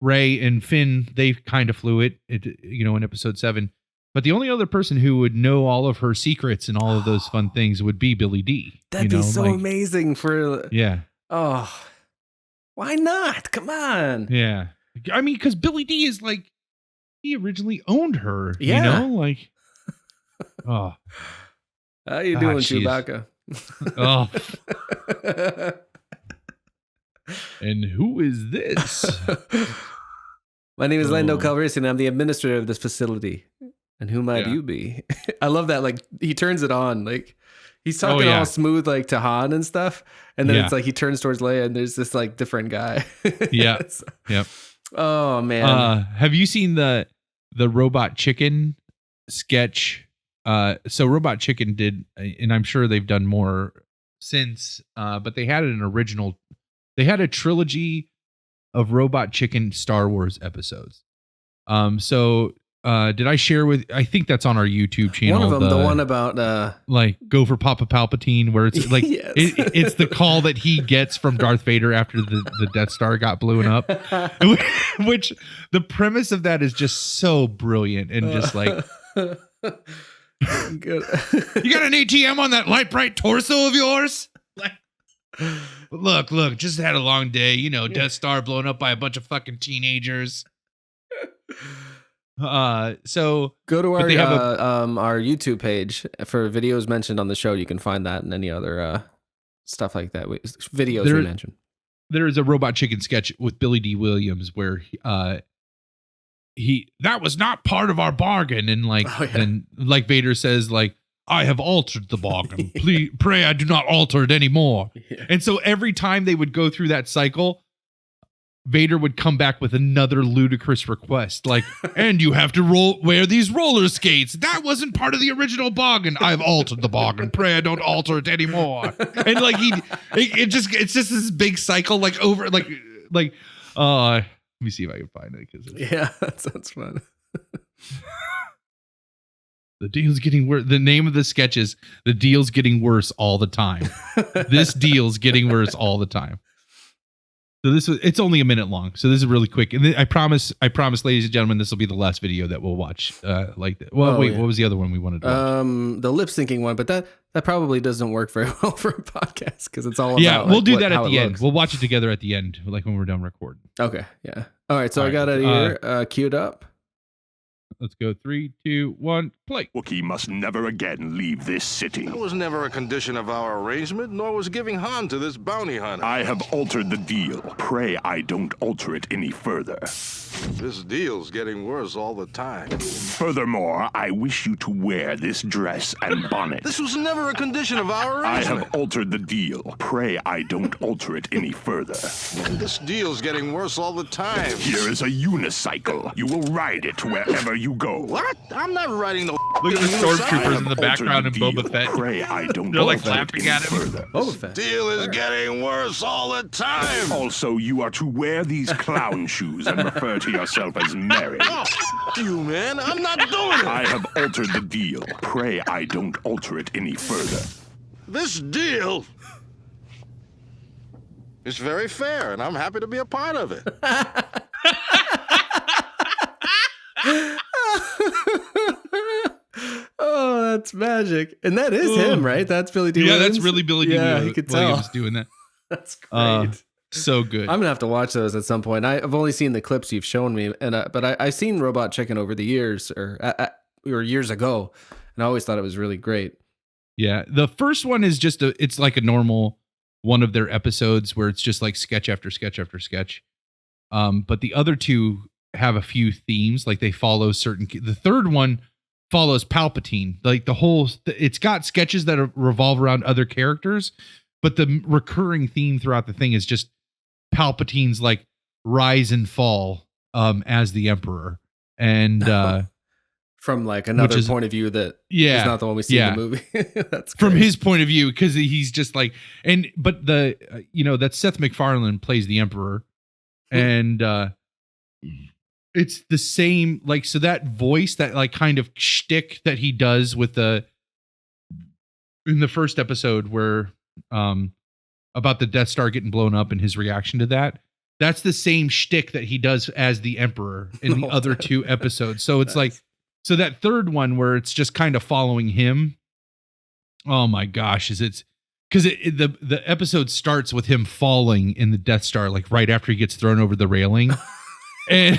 Rey and Finn, they kind of flew it, you know, in episode 7. But the only other person who would know all of her secrets and all of those fun things would be Billy D. That'd be so amazing for Yeah. Oh. Why not? Come on. Yeah. I mean, because Billy D is like, he originally owned her, Yeah. you know? Like, oh. How you God, doing, she is- Chewbacca? Oh. And who is this? My name is Lando Oh. Calrissian. I'm the administrator of this facility. And who might Yeah. you be? I love that. Like he turns it on. Like he's talking yeah. all smooth, like to Han and stuff. And then Yeah. it's like he turns towards Leia, and there's this like different guy. Yeah. It's- Yep. Oh man. Have you seen the Robot Chicken sketch? So Robot Chicken did, and I'm sure they've done more since, but they had they had a trilogy of Robot Chicken Star Wars episodes. So did I share with, I think that's on our YouTube channel. One of them, the one about like Go for Papa Palpatine, where it's like Yes. it's the call that he gets from Darth Vader after the Death Star got blown up, which the premise of that is just so brilliant and just like, Good. you got an ATM on that light bright torso of yours? Like, look, just had a long day, you know, Death Star blown up by a bunch of fucking teenagers. So Go to But our they have our YouTube page for videos mentioned on the show. You can find that and any other stuff like that. Videos we mentioned. there is a Robot Chicken sketch with Billy D. Williams where he that was not part of our bargain, and like then like Vader says like, I have altered the bargain. Please pray I do not alter it anymore. Yeah. And so every time they would go through that cycle, Vader would come back with another ludicrous request, like, and you have to wear these roller skates. That wasn't part of the original bargain. I've altered the bargain. Pray I don't alter it anymore. And like it's just this big cycle, like over, like, let me see if I can find it. Yeah, that sounds fun. The deal's getting worse. The name of the sketch is The Deal's Getting Worse All the Time. This deal's getting worse all the time. So it's only a minute long. So this is really quick. And I promise, ladies and gentlemen, this will be the last video that we'll watch. Like that. Well, wait, what was the other one we wanted to watch? The lip syncing one, but that probably doesn't work very well for a podcast because it's all about. Yeah, we'll like, do that at how the it end. looks. We'll watch it together at the end, like when we're done recording. Okay, yeah. All right, so All I got right, it here queued up. Let's go 3, 2, 1, play. Wookiee must never again leave this city. That was never a condition of our arrangement, nor was giving Han to this bounty hunter. I have altered the deal. Pray I don't alter it any further. This deal's getting worse all the time. Furthermore, I wish you to wear this dress and bonnet. This was never a condition of our I arrangement. have altered the deal. Pray I don't alter it any further. This deal's getting worse all the time. Here is a unicycle. You will ride it wherever you you go. What? I'm not riding the. Look at the stormtroopers in the Altered background and deal. Boba Fett. Pray I don't They're like alter it clapping any at him. further. Boba Fett. Deal is getting worse all the time. Also, you are to wear these clown shoes and refer to yourself as Mary. Oh, f- you, man. I'm not doing it. I have altered the deal. Pray I don't alter it any further. This deal is very fair, and I'm happy to be a part of it. Oh, that's magic. And that is him, right? That's Billy D. Yeah, Williams? that's really Billy D. Yeah, he could tell. Williams doing that. That's great. So good. I'm gonna have to watch those at some point. I've only seen the clips you've shown me, and but I've seen Robot Chicken over the years, or years ago, and I always thought it was really great. Yeah, the first one is just it's like a normal one of their episodes where it's just like sketch after sketch after sketch. But the other two have a few themes, like they follow certain. The third one follows Palpatine, like the whole. It's got sketches that revolve around other characters, but the recurring theme throughout the thing is just Palpatine's like rise and fall as the Emperor, and from like another is, point of view that yeah, is not the one we see in the movie. That's from great. his point of view, because he's just like, but the that Seth MacFarlane plays the Emperor, and it's the same, like, so that voice, that like kind of shtick that he does with in the first episode where about the Death Star getting blown up and his reaction to that's the same shtick that he does as the Emperor in the other two episodes. So it's like, so that third one where it's just kind of following him. Oh my gosh, because the episode starts with him falling in the Death Star, like right after he gets thrown over the railing. and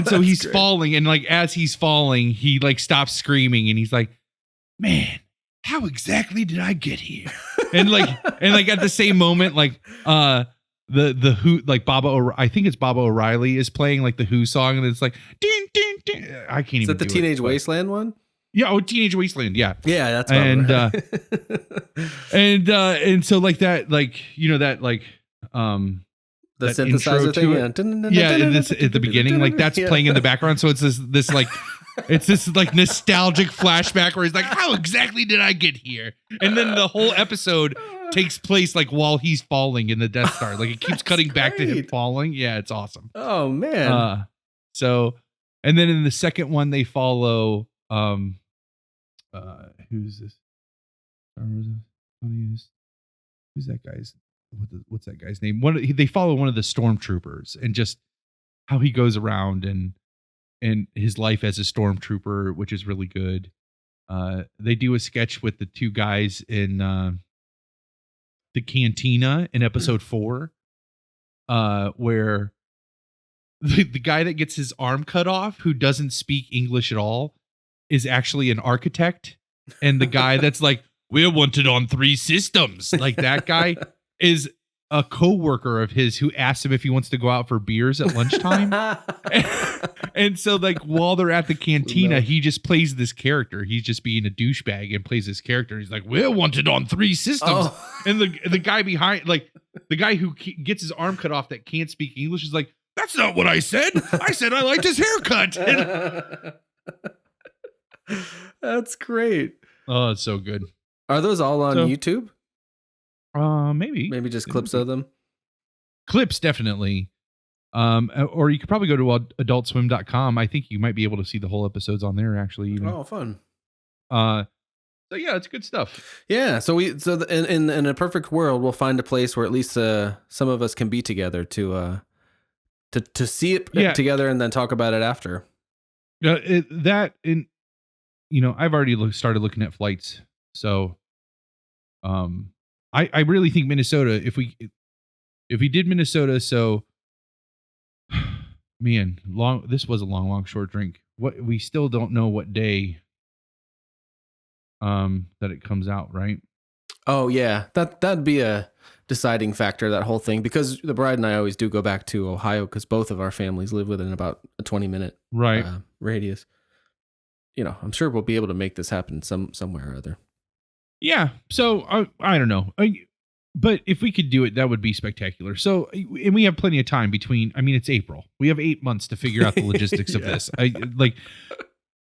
so he's falling, and like as he's falling, he like stops screaming and he's like, man, how exactly did I get here? and like at the same moment, like the Who, like I think it's Baba O'Reilly is playing like the Who song, and it's like ding ding ding. I can't even. Is that the Teenage Wasteland one? Yeah, Teenage Wasteland, yeah. Yeah, that's and and so like that, like that like the that synthesizer thing, at the beginning, like that's playing in the background. So it's this like it's this like nostalgic flashback where he's like, how exactly did I get here? And then the whole episode takes place like while he's falling in the Death Star. Like it keeps cutting back to him falling. Yeah, it's awesome. Oh man. So, and then in the second one they follow who's this? Who's that guy's? What's that guy's name? They follow one of the stormtroopers and just how he goes around and his life as a stormtrooper, which is really good. They do a sketch with the two guys in the cantina in episode 4, where the guy that gets his arm cut off, who doesn't speak English at all, is actually an architect, and the guy that's like, we're wanted on 3 systems, like that guy is a co-worker of his who asked him if he wants to go out for beers at lunchtime. And so like while they're at the cantina, he just plays this character. He's just being a douchebag and plays this character. He's like, we're wanted on 3 systems. And the guy behind, like the guy who gets his arm cut off that can't speak English is like, that's not what I said. I said I liked his haircut. That's great. Oh, it's so good. Are those all on YouTube? Maybe just clips of them. Clips, definitely. Or you could probably go to adultswim.com. I think you might be able to see the whole episodes on there actually. Even. Oh, fun. So yeah, it's good stuff. Yeah. So in a perfect world, we'll find a place where at least some of us can be together to see it together and then talk about it after. I've already started looking at flights. So, I really think Minnesota, if we did Minnesota, so man, this was a long short drink. What we still don't know what day that it comes out, right? Oh yeah. That'd be a deciding factor, that whole thing, because the bride and I always do go back to Ohio because both of our families live within about a 20-minute radius. I'm sure we'll be able to make this happen somewhere or other. Yeah. So I don't know. But if we could do it, that would be spectacular. So, and we have plenty of time between. I mean, it's April. We have 8 months to figure out the logistics of this.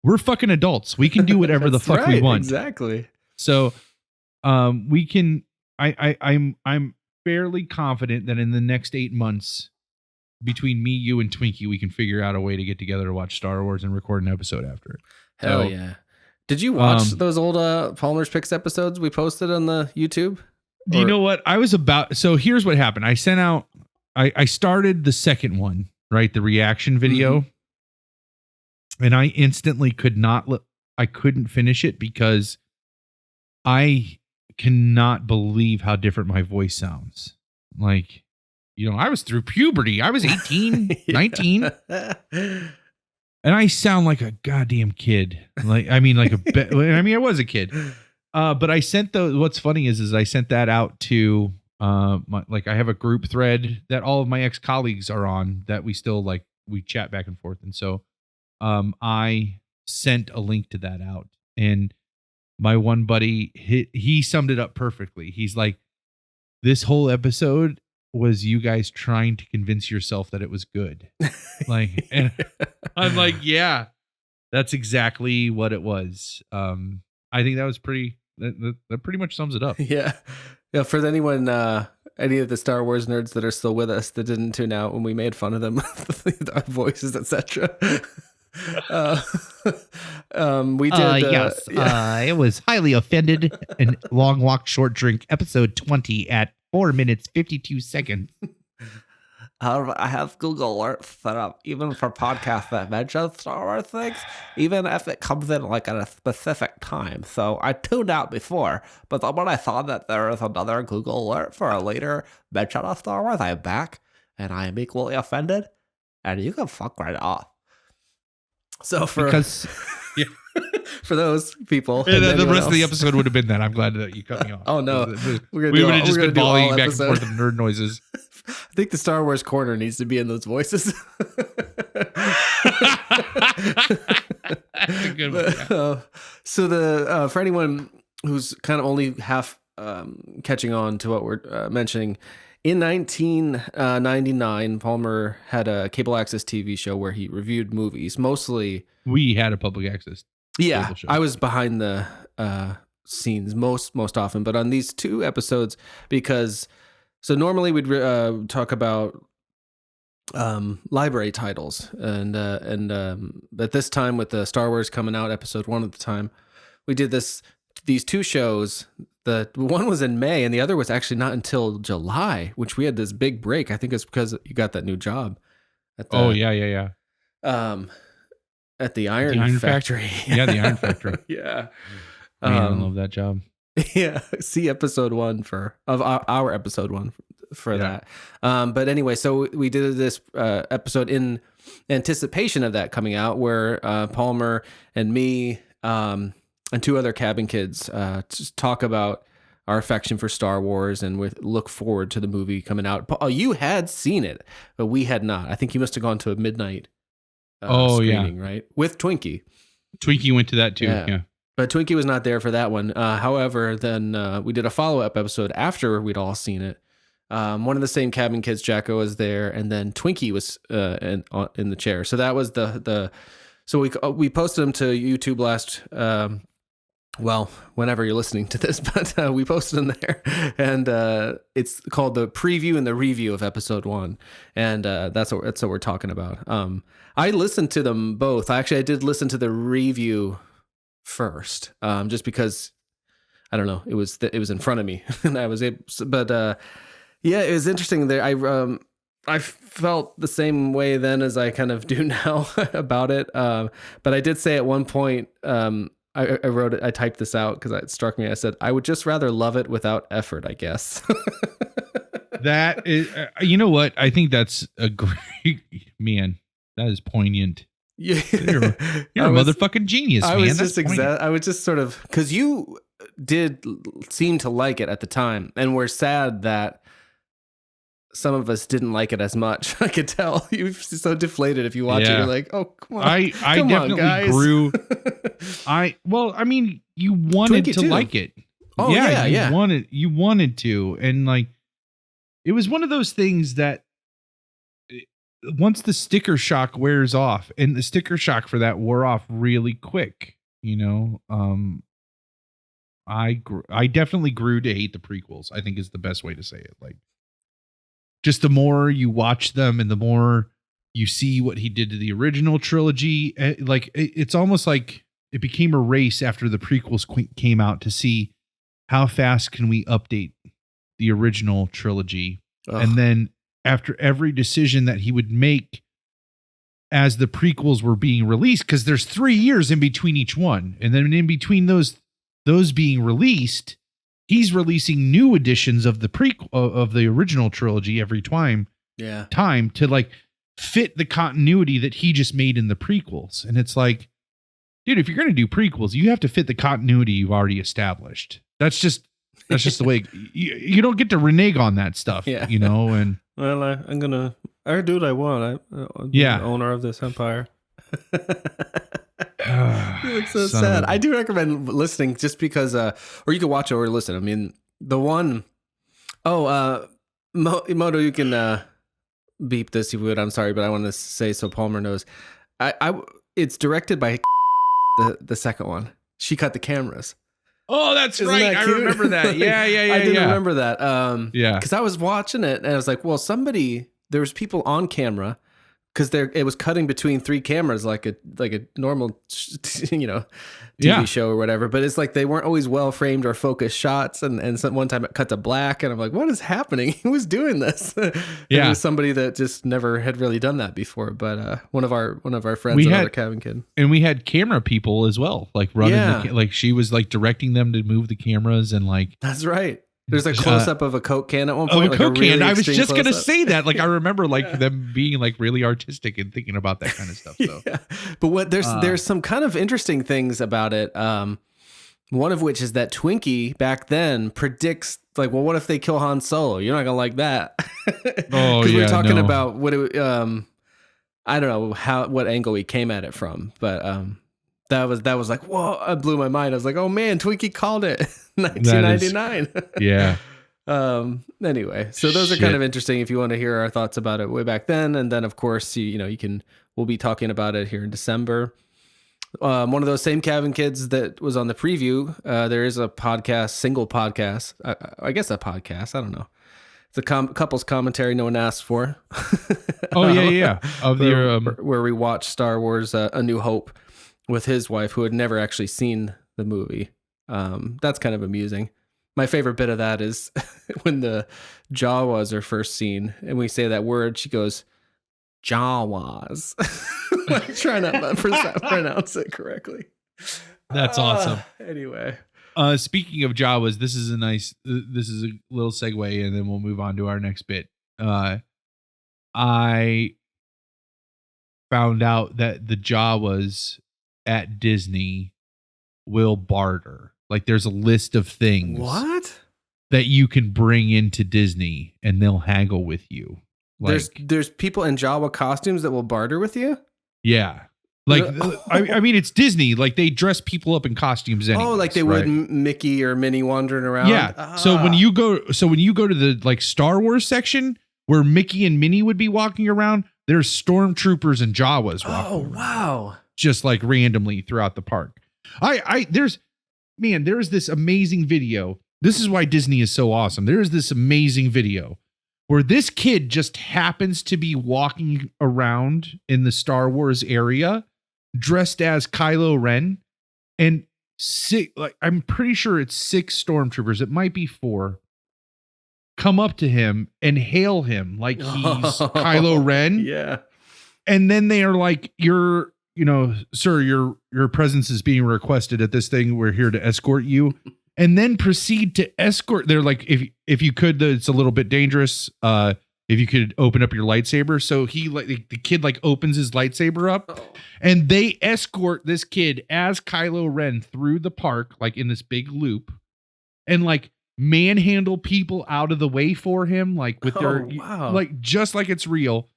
We're fucking adults. We can do whatever the fuck we want. Exactly. So, we can. I'm fairly confident that in the next 8 months, between me, you, and Twinkie, we can figure out a way to get together to watch Star Wars and record an episode after it. Hell yeah! Did you watch those old Palmer's Picks episodes we posted on the YouTube? You know what? So here's what happened. I sent out, I started the second one, right? The reaction video. And I instantly I couldn't finish it because I cannot believe how different my voice sounds. Like, I was through puberty. I was 18, 19. And I sound like a goddamn kid. I was a kid. But I sent what's funny is I sent that out to I have a group thread that all of my ex-colleagues are on that we still we chat back and forth. And so I sent a link to that out, and my one buddy, he summed it up perfectly. He's like, this whole episode was you guys trying to convince yourself that it was good. And I'm like, yeah, that's exactly what it was. I think that was that pretty much sums it up. Yeah. For anyone, any of the Star Wars nerds that are still with us that didn't tune out when we made fun of them, our voices, etc. We did. Yes. It was highly offended in Long Walk Short Drink episode 20 at 4 minutes 52 seconds. However, I have Google Alerts set up even for podcasts that mention Star Wars things, even if it comes in at a specific time. So I tuned out before, but then when I saw that there was another Google Alert for a later mention of Star Wars, I'm back, and I am equally offended, and you can fuck right off. So for those people, the rest of the episode would have been that. I'm glad that you cut me off. Oh no, we would have just been volleying back and forth of nerd noises. I think the Star Wars corner needs to be in those voices. That's a good one. Yeah. So for anyone who's kind of only half catching on to what we're mentioning, in 1999, Palmer had a cable access TV show where he reviewed movies. Mostly, we had a public access. Yeah, I was behind the scenes most often, but on these 2 episodes, because so normally we'd talk about library titles, and but this time with the Star Wars coming out, episode 1 at the time, we did these 2 shows. The one was in May, and the other was actually not until July, which we had this big break. I think it's because you got that new job. At the, yeah. At the Iron Factory. Yeah, the Iron Factory. Yeah. Man, I love that job. Yeah. See episode 1 of our episode 1 for that. But anyway, so we did this episode in anticipation of that coming out, where Palmer and me and 2 other cabin kids just talk about our affection for Star Wars, and we look forward to the movie coming out. Oh, you had seen it, but we had not. I think you must have gone to a midnight screening, right? With Twinkie. Twinkie went to that too, yeah. But Twinkie was not there for that one. However, then we did a follow-up episode after we'd all seen it. One of the same cabin kids, Jacko, was there, and then Twinkie was in the chair. So that was so we posted them to YouTube last, whenever you're listening to this, but we posted them there, and it's called the preview and the review of episode 1, and that's what we're talking about. I listened to them both. I did listen to the review first, just because I don't know, it was in front of me, and I was able. But yeah, it was interesting there. I felt the same way then as I kind of do now about it. But I did say at one point, I wrote it, I typed this out because it struck me. I said, I would just rather love it without effort, I guess. That is, you know what? I think that's a great, man, that is poignant. Yeah. You're a motherfucking genius, man. I was just sort of, because you did seem to like it at the time, and we're sad that some of us didn't like it as much. I could tell you're so deflated if you watch it. You're like, oh, come on. I definitely grew. You wanted Twinkie to too. Like it. Oh yeah, you wanted to, and like it was one of those things that once the sticker shock wears off, and the sticker shock for that wore off really quick, I definitely grew to hate the prequels, I think is the best way to say it. Like, just the more you watch them and the more you see what he did to the original trilogy, like it's almost like it became a race after the prequels came out to see how fast can we update the original trilogy. Ugh. And then after every decision that he would make as the prequels were being released, because there's 3 years in between each one, and then in between those being released, he's releasing new editions of the of the original trilogy every time to like fit the continuity that he just made in the prequels. And it's like, dude, if you're going to do prequels, you have to fit the continuity you've already established. That's just the way you don't get to renege on that stuff, and well, I do what I want. I'm the owner of this empire. You look so sad. I do recommend listening just because, or you can watch it or listen. I mean, the one, Moto, you can beep this if you would. I'm sorry, but I want to say so Palmer knows. It's directed by the second one. She cut the cameras. Oh, that's Isn't right. That I remember that. Yeah. I didn't remember that. Because I was watching it and I was like, well, there was people on camera because it was cutting between 3 cameras like a normal, TV show or whatever. But it's like they weren't always well framed or focused shots. And one time it cut to black, and I'm like, what is happening? Who was doing this? It was somebody that just never had really done that before. But one of our friends, another cabin kid, and we had camera people as well, like running. Like she was like directing them to move the cameras, and like that's right. There's a close up of a Coke can at one point. Coke can. I was just gonna say that. Like I remember like them being like really artistic and thinking about that kind of stuff. So. But there's some kind of interesting things about it. One of which is that Twinkie back then predicts like, well, what if they kill Han Solo? You're not gonna like that. Because we were talking about what it. I don't know what angle he came at it from, but that was like, whoa! It blew my mind. I was like, oh man, Twinkie called it. 1999. Yeah. Anyway, so those are kind of interesting if you want to hear our thoughts about it way back then. And then of course, we'll be talking about it here in December. One of those same cabin kids that was on the preview. There is a podcast, single podcast. I guess a podcast. I don't know. It's a couples commentary no one asked for. Oh yeah. Of where we watched Star Wars: A New Hope with his wife, who had never actually seen the movie. That's kind of amusing. My favorite bit of that is when the Jawas are first seen and we say that word, she goes, Jawas. Like trying to pronounce it correctly. That's awesome. Anyway. Speaking of Jawas, this is a little segue, and then we'll move on to our next bit. I found out that the Jawas at Disney will barter. Like there's a list of things that you can bring into Disney and they'll haggle with you. Like, there's people in Jawa costumes that will barter with you? Yeah. Like I mean it's Disney, like they dress people up in costumes anyways. Oh, like they would Mickey or Minnie wandering around. Yeah. So when you go to the like Star Wars section where Mickey and Minnie would be walking around, there's stormtroopers and Jawas walking around. Wow. Just like randomly throughout the park. There's this amazing video. This is why Disney is so awesome. There's this amazing video where this kid just happens to be walking around in the Star Wars area dressed as Kylo Ren, and I'm pretty sure it's 6 stormtroopers. It might be 4. Come up to him and hail him like he's Kylo Ren. Yeah. And then they are like, sir, your presence is being requested at this thing. We're here to escort you. And then proceed to escort. They're like, if you could, it's a little bit dangerous. If you could open up your lightsaber. So he the kid like opens his lightsaber up, and they escort this kid as Kylo Ren through the park, like in this big loop, and like manhandle people out of the way for him, like with like just like it's real.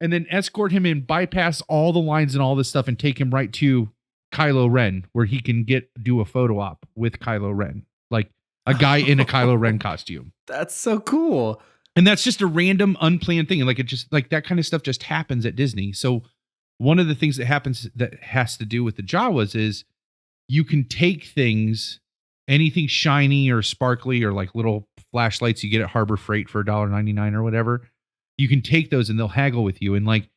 And then escort him and bypass all the lines and all this stuff and take him right to Kylo Ren, where he can do a photo op with Kylo Ren. Like a guy in a Kylo Ren costume. That's so cool. And that's just a random unplanned thing. And like, it just like that kind of stuff just happens at Disney. So one of the things that happens that has to do with the Jawas is you can take things, anything shiny or sparkly or like little flashlights you get at Harbor Freight for $1.99 or whatever. You can take those and they'll haggle with you. And like,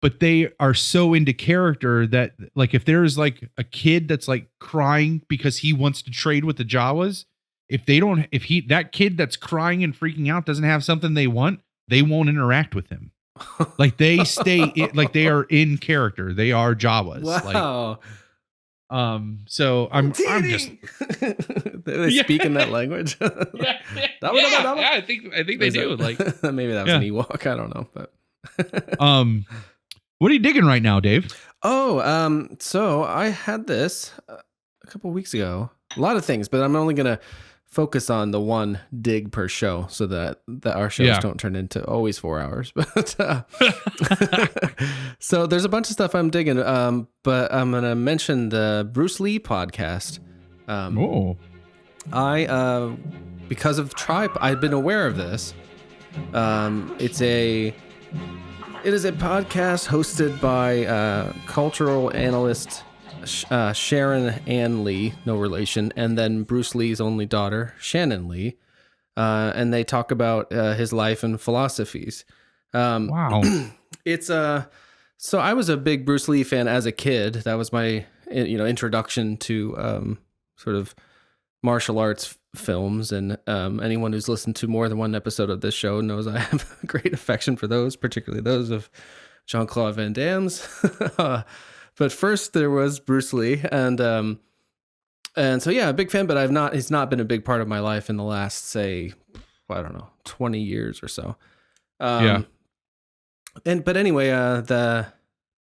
but they are so into character that like, if there's like a kid that's like crying because he wants to trade with the Jawas, if that kid that's crying and freaking out doesn't have something they want, they won't interact with him. Like they like they are in character. They are Jawas. Wow. Like, so I'm just they speak in that language. yeah, I think they do. Like maybe that was an Ewok. I don't know, but what are you digging right now, Dave? Oh, so I had this a couple weeks ago. A lot of things, but I'm only gonna focus on the one dig per show so that our shows don't turn into always 4 hours. But so there's a bunch of stuff I'm digging. But I'm gonna mention the Bruce Lee podcast. I because of I'd been aware of this. It is a podcast hosted by cultural analyst Sharon Ann Lee, no relation, and then Bruce Lee's only daughter, Shannon Lee, and they talk about his life and philosophies. Wow. It's so I was a big Bruce Lee fan as a kid. That was my introduction to sort of martial arts films, and anyone who's listened to more than one episode of this show knows I have a great affection for those, particularly those of Jean-Claude Van Damme's. But first there was Bruce Lee, and so yeah, a big fan, but he's not been a big part of my life in the last, say, I don't know, 20 years or so. But anyway, the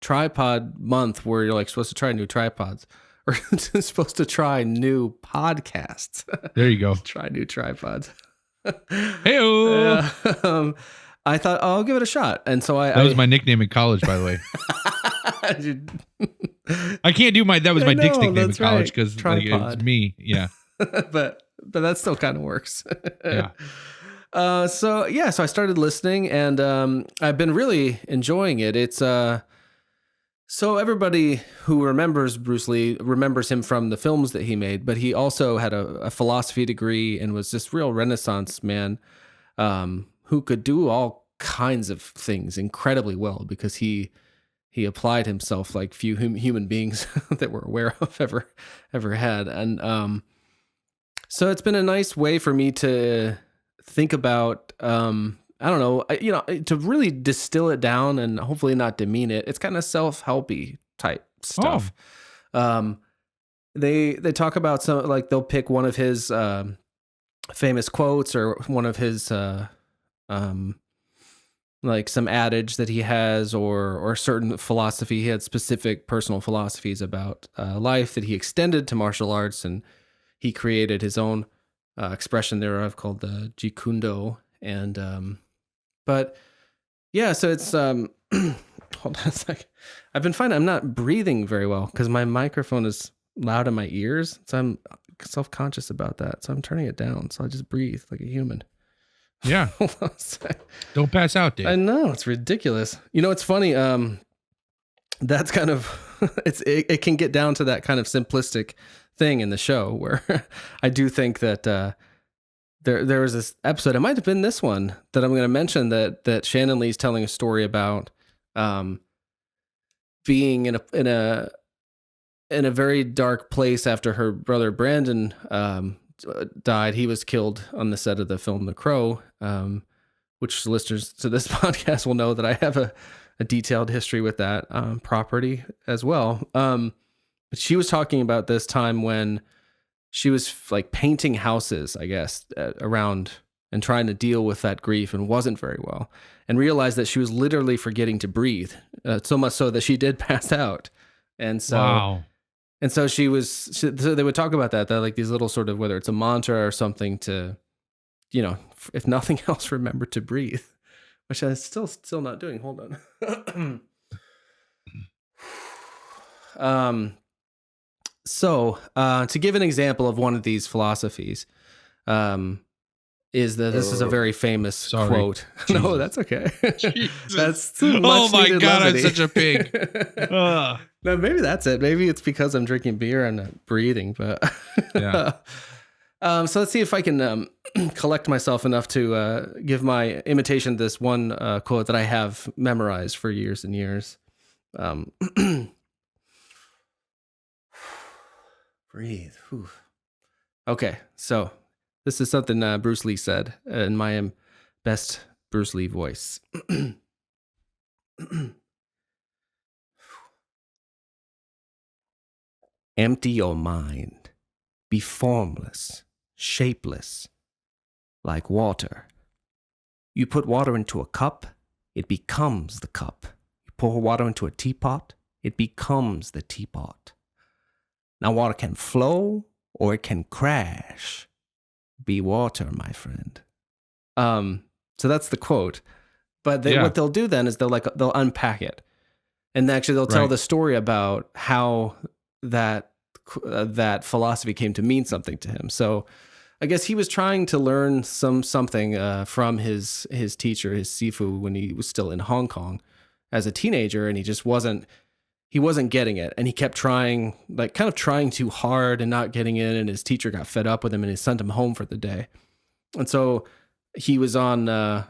tripod month where you're like supposed to try new tripods or supposed to try new podcasts. There you go. Try new tripods. Hey-o. I thought, I'll give it a shot. And so that was my nickname in college, by the way. I can't do that was my Dick's nickname in college because like, it's me. Yeah. but that still kind of works. Yeah. So I started listening, and I've been really enjoying it. It's so everybody who remembers Bruce Lee remembers him from the films that he made, but he also had a philosophy degree and was this real Renaissance man who could do all kinds of things incredibly well because he applied himself like few human beings that we're aware of ever had. And so it's been a nice way for me to think about, I don't know, to really distill it down and hopefully not demean it. It's kind of self-helpy type stuff. They talk about some, like they'll pick one of his famous quotes or one of his like some adage that he has or certain philosophy. He had specific personal philosophies about life that he extended to martial arts, and he created his own expression thereof called the Jikundo. And but yeah, so it's hold on a sec. I've been finding I'm not breathing very well because my microphone is loud in my ears, so I'm self-conscious about that. So I'm turning it down, so I just breathe like a human. Yeah. Hold on a sec. Don't pass out, Dave. I know, it's ridiculous. It's funny. That's kind of it can get down to that kind of simplistic thing in the show where I do think that there was this episode. It might have been this one that I'm going to mention that Shannon Lee's telling a story about being in a very dark place after her brother Brandon died. He was killed on the set of the film The Crow, which listeners to this podcast will know that I have a detailed history with that property as well. But she was talking about this time when she was like painting houses, I guess, around and trying to deal with that grief and wasn't very well, and realized that she was literally forgetting to breathe, so much so that she did pass out. And so, wow. And so so they would talk about that like these little sort of, whether it's a mantra or something to, if nothing else, remember to breathe, which I'm still not doing. Hold on. So to give an example of one of these philosophies, is that this is a very famous Sorry. quote. No, that's okay. That's Oh my much-needed God, levity. I'm such a pig. Ugh. No, maybe that's it. Maybe it's because I'm drinking beer and not breathing. But Yeah. so let's see if I can collect myself enough to give my imitation of this one quote that I have memorized for years and years. Breathe. Whew. Okay, so this is something Bruce Lee said in my best Bruce Lee voice. Empty your mind. Be formless, shapeless, like water. You put water into a cup, it becomes the cup. You pour water into a teapot, it becomes the teapot. Now water can flow or it can crash. Be water, my friend. So that's the quote. But what they'll do then is they'll unpack it. And actually they'll tell the story about how that philosophy came to mean something to him. So I guess he was trying to learn something from his teacher, his Sifu, when he was still in Hong Kong as a teenager, and he just wasn't getting it. And he kept trying too hard and not getting it, and his teacher got fed up with him and he sent him home for the day. And so he was on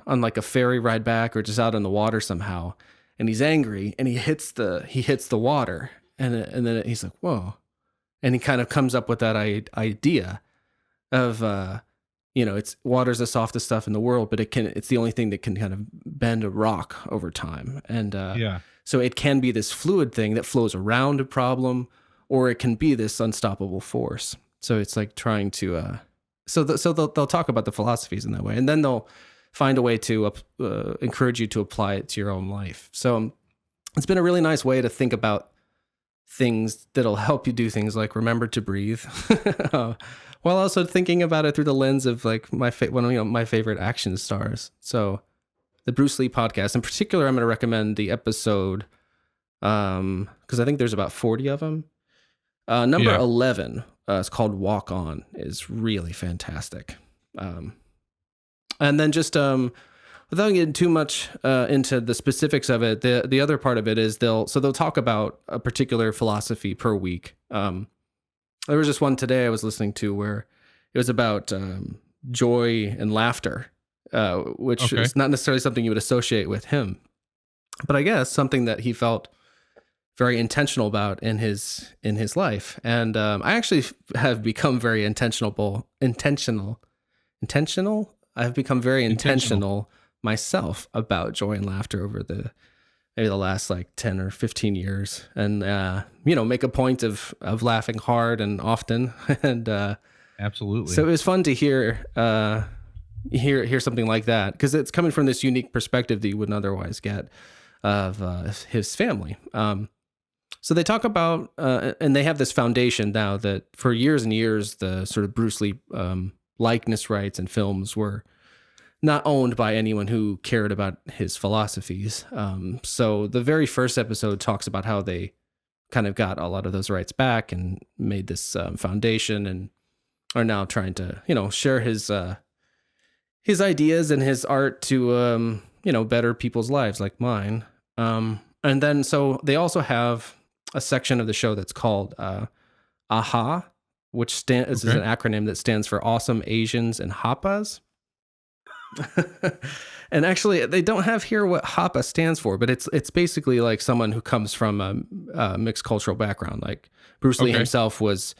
like a ferry ride back or just out on the water somehow, and he's angry and he hits the water, and then he's like, whoa. And he kind of comes up with that idea of, it's water's the softest stuff in the world, but it's the only thing that can kind of bend a rock over time. And so it can be this fluid thing that flows around a problem, or it can be this unstoppable force. So it's like trying to, so they'll talk about the philosophies in that way, and then they'll find a way to encourage you to apply it to your own life. So it's been a really nice way to think about things that'll help you do things like remember to breathe, while also thinking about it through the lens of like one of my favorite action stars. So the Bruce Lee podcast in particular, I'm going to recommend the episode, because I think there's about 40 of them. Number 11, it's called Walk On, is really fantastic. And then just without getting too much into the specifics of it, the other part of it is they'll talk about a particular philosophy per week. There was just one today I was listening to where it was about joy and laughter, which is not necessarily something you would associate with him, but I guess something that he felt very intentional about in his life. And I actually have become very intentional. I've become very intentional myself about joy and laughter over maybe the last like 10 or 15 years, and make a point of laughing hard and often. And Absolutely. So it was fun to hear something like that, because it's coming from this unique perspective that you wouldn't otherwise get of his family. So they talk about and they have this foundation now that for years and years the sort of Bruce Lee likeness rights and films were not owned by anyone who cared about his philosophies. So the very first episode talks about how they kind of got a lot of those rights back and made this foundation, and are now trying to, share his ideas and his art to, better people's lives like mine. And then, so they also have a section of the show that's called AHA, which is an acronym that stands for Awesome Asians and Hapas. And actually, they don't have here what Hapa stands for, but it's basically like someone who comes from a mixed cultural background. Like Bruce Lee himself was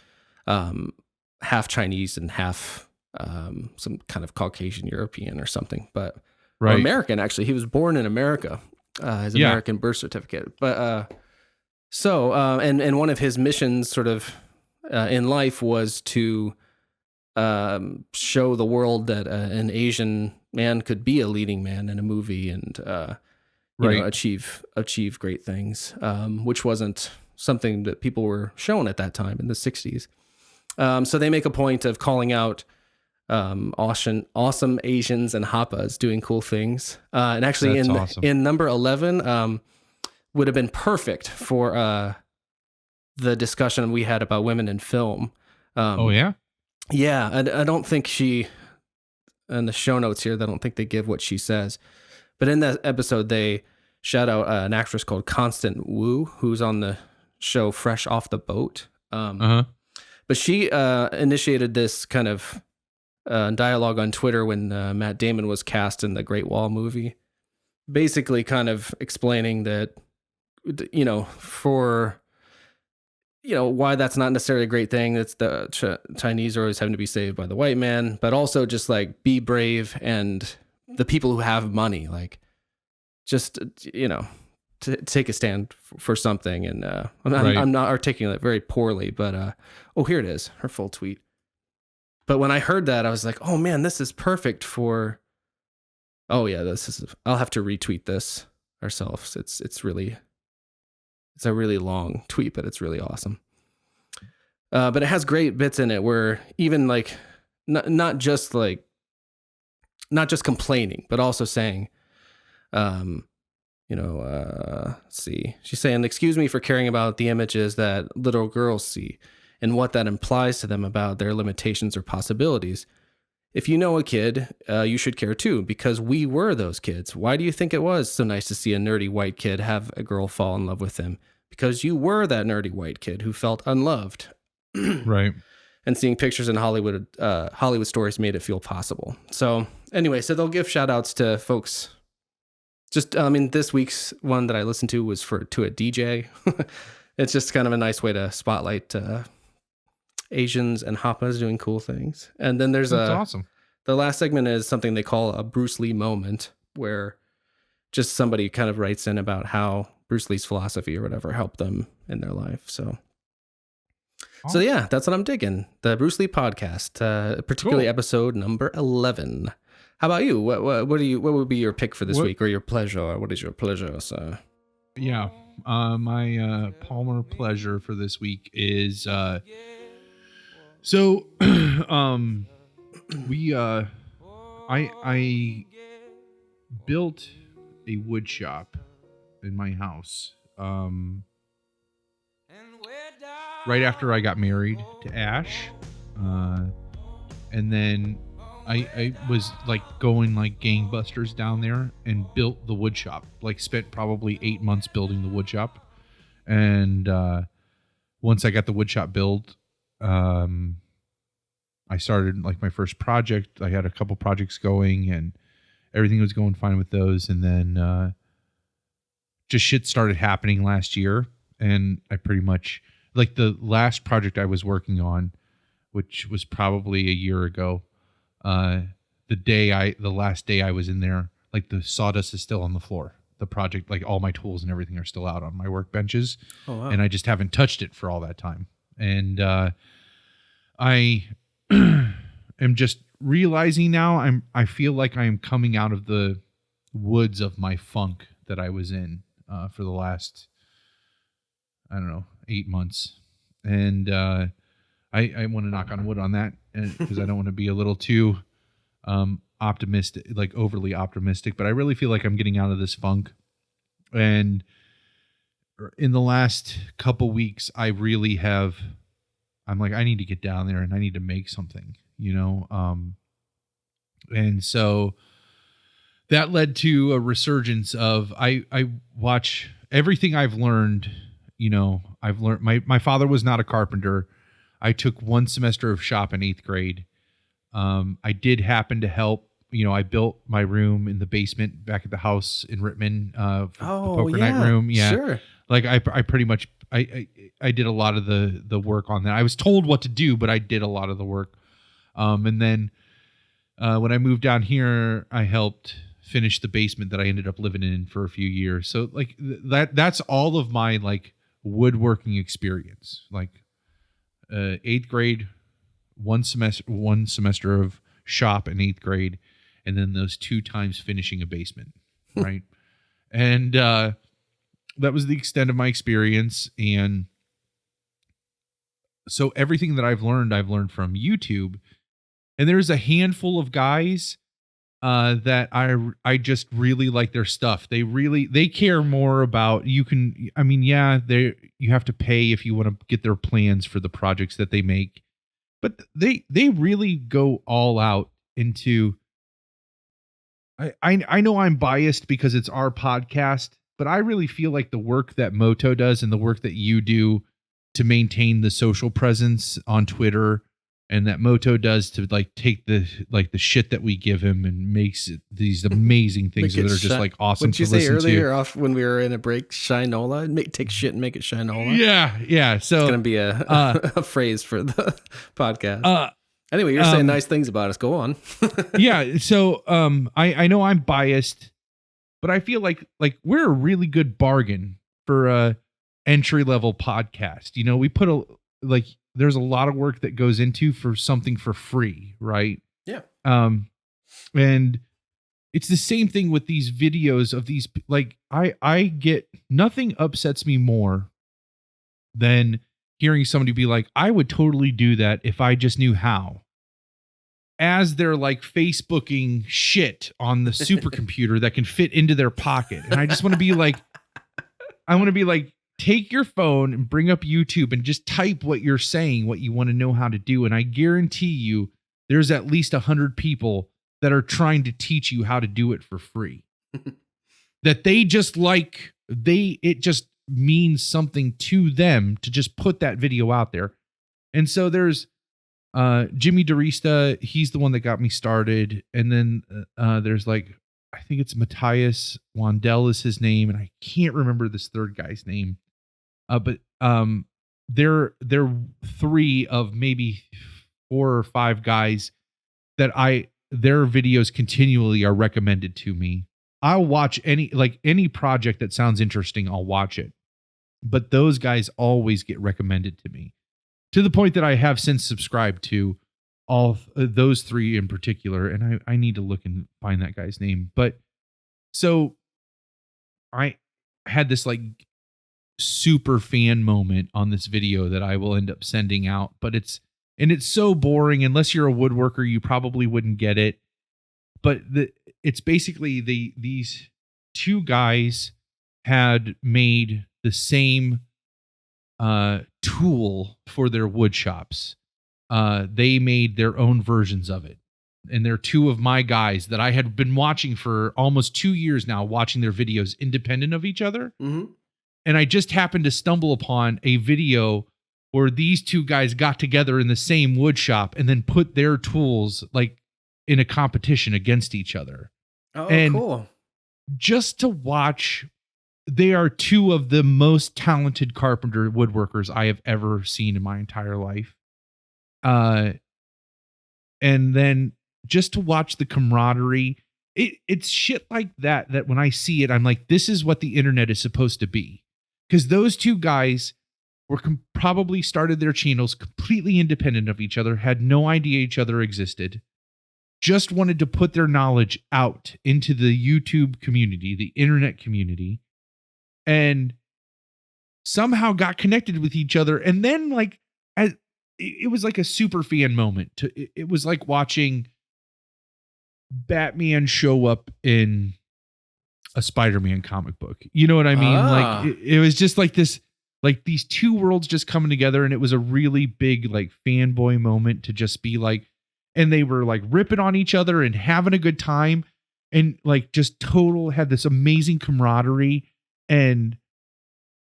half Chinese and half some kind of Caucasian European or something, but or American. Actually, he was born in America, his American birth certificate. But and one of his missions, sort of in life, was to show the world that an Asian man could be a leading man in a movie and achieve great things, which wasn't something that people were shown at that time in the 60s. So they make a point of calling out awesome Asians and Hapas doing cool things. And actually in number 11 would have been perfect for the discussion we had about women in film. Yeah, I don't think she, in the show notes here, I don't think they give what she says. But in that episode, they shout out an actress called Constant Wu, who's on the show Fresh Off the Boat. Uh-huh. But she initiated this kind of dialogue on Twitter when Matt Damon was cast in the Great Wall movie, basically kind of explaining that, for, why that's not necessarily a great thing. It's the Chinese are always having to be saved by the white man, but also just like be brave, and the people who have money, like just, to take a stand for something. And I'm not articulating it very poorly, but here it is, her full tweet. But when I heard that, I was like, oh man, this is perfect for, I'll have to retweet this ourselves. It's a really long tweet, but it's really awesome. But it has great bits in it where even like, not just complaining, but also saying, let's see, she's saying, excuse me for caring about the images that little girls see and what that implies to them about their limitations or possibilities. If you know a kid, you should care too, because we were those kids. Why do you think it was so nice to see a nerdy white kid have a girl fall in love with him? Because you were that nerdy white kid who felt unloved. Right. And seeing pictures in Hollywood stories made it feel possible. So anyway, so they'll give shout outs to folks. Just, this week's one that I listened to was to a DJ. It's just kind of a nice way to spotlight Asians and Happas doing cool things. And then there's That's awesome. The last segment is something they call a Bruce Lee moment, where just somebody kind of writes in about how Bruce Lee's philosophy or whatever helped them in their life. So yeah, that's what I'm digging. The Bruce Lee podcast, particularly episode number 11. How about you? What would be your pick for this week, or your pleasure? What is your pleasure, sir? Yeah. My Palmer pleasure for this week is I built a wood shop in my house right after I got married to Ash, and then I was like going like gangbusters down there and built the wood shop. Like spent probably 8 months building the wood shop, and once I got the wood shop built, I started like my first project. I had a couple projects going, and everything was going fine with those. And then just shit started happening last year, and I pretty much like the last project I was working on, which was probably a year ago. The last day I was in there, like the sawdust is still on the floor. The project, like all my tools and everything are still out on my workbenches. Oh, wow. And I just haven't touched it for all that time. And I am just realizing now I feel like I am coming out of the woods of my funk that I was in for the last, 8 months. And I want to knock on wood on that because I don't want to be a little too optimistic, like overly optimistic, but I really feel like I'm getting out of this funk. And in the last couple weeks, I'm like, I need to get down there and I need to make something, and so that led to a resurgence of, I watch everything I've learned. I've learned my father was not a carpenter. I took 1 semester of shop in 8th grade. I did happen to help. I built my room in the basement back at the house in Rittman for the poker night room. Yeah, sure. Like I pretty much I did a lot of the work on that. I was told what to do, but I did a lot of the work. And then when I moved down here, I helped finish the basement that I ended up living in for a few years. So like that's all of my like woodworking experience. Like 8th grade, one semester of shop in 8th grade, and then those 2 times finishing a basement, right? And that was the extent of my experience. And so everything that I've learned from YouTube. And there's a handful of guys that I just really like their stuff. They care more about, you have to pay if you want to get their plans for the projects that they make. but they really go all out into. I know I'm biased because it's our podcast, but I really feel like the work that Moto does and the work that you do to maintain the social presence on Twitter, and that Moto does to like take the shit that we give him and makes it these amazing things that are just like awesome What'd to you say listen earlier to. off when we were in a break? Shinola, take shit and make it Shinola. Yeah. So It's gonna be a phrase for the podcast. Anyway, you're saying nice things about us. Go on. Yeah. So I know I'm biased, but I feel like we're a really good bargain for a entry level podcast. You know, we put there's a lot of work that goes into for something for free, right? Yeah. And it's the same thing with these videos of these, like, I get, nothing upsets me more than hearing somebody be like, I would totally do that if I just knew how. As they're like Facebooking shit on the supercomputer that can fit into their pocket. And I just want to be like, take your phone and bring up YouTube and just type what you're saying, what you want to know how to do. And I guarantee you there's at least 100 people that are trying to teach you how to do it for free. That they just like, it just means something to them to just put that video out there. And so there's Jimmy DeRista, he's the one that got me started. And then there's like, I think it's Matthias Wandel is his name, and I can't remember this third guy's name. But they're three of maybe 4 or 5 guys that their videos continually are recommended to me. I'll watch any project that sounds interesting, I'll watch it. But those guys always get recommended to me, to the point that I have since subscribed to all those 3 in particular. And I need to look and find that guy's name. But so I had this like super fan moment on this video that I will end up sending out, but it's so boring. Unless you're a woodworker, you probably wouldn't get it. But it's basically these 2 guys had made the same tool for their wood shops. They made their own versions of it. And they're 2 of my guys that I had been watching for almost 2 years now, watching their videos independent of each other. Mm-hmm. And I just happened to stumble upon a video where these 2 guys got together in the same wood shop and then put their tools like in a competition against each other. Oh, and cool. Just to watch, they are 2 of the most talented carpenter woodworkers I have ever seen in my entire life. And then just to watch the camaraderie, it's shit like that when I see it, I'm like, this is what the internet is supposed to be. Because those 2 guys were probably started their channels completely independent of each other, had no idea each other existed, just wanted to put their knowledge out into the YouTube community, the internet community, and somehow got connected with each other. And then like, it was like a super fan moment. It was like watching Batman show up in a Spider-Man comic book. You know what I mean? Like it was just like this, like these 2 worlds just coming together. And it was a really big like fanboy moment to just be like, and they were like ripping on each other and having a good time. And like just had this amazing camaraderie. And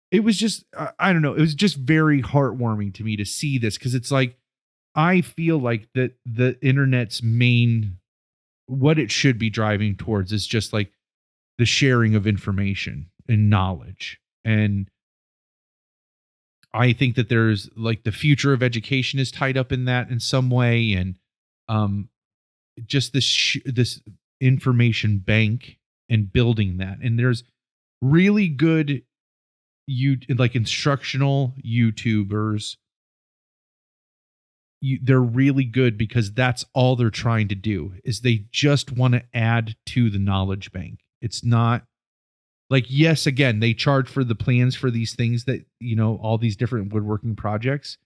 it was just, I don't know. It was just very heartwarming to me to see this. Cause it's like, I feel like that the internet's main, what it should be driving towards is just like the sharing of information and knowledge. And I think that there's like the future of education is tied up in that in some way. And just this information bank and building that. And there's really good like instructional YouTubers. They're really good because that's all they're trying to do is they just want to add to the knowledge bank. It's not like, yes, again, they charge for the plans for these things that, you know, all these different woodworking projects,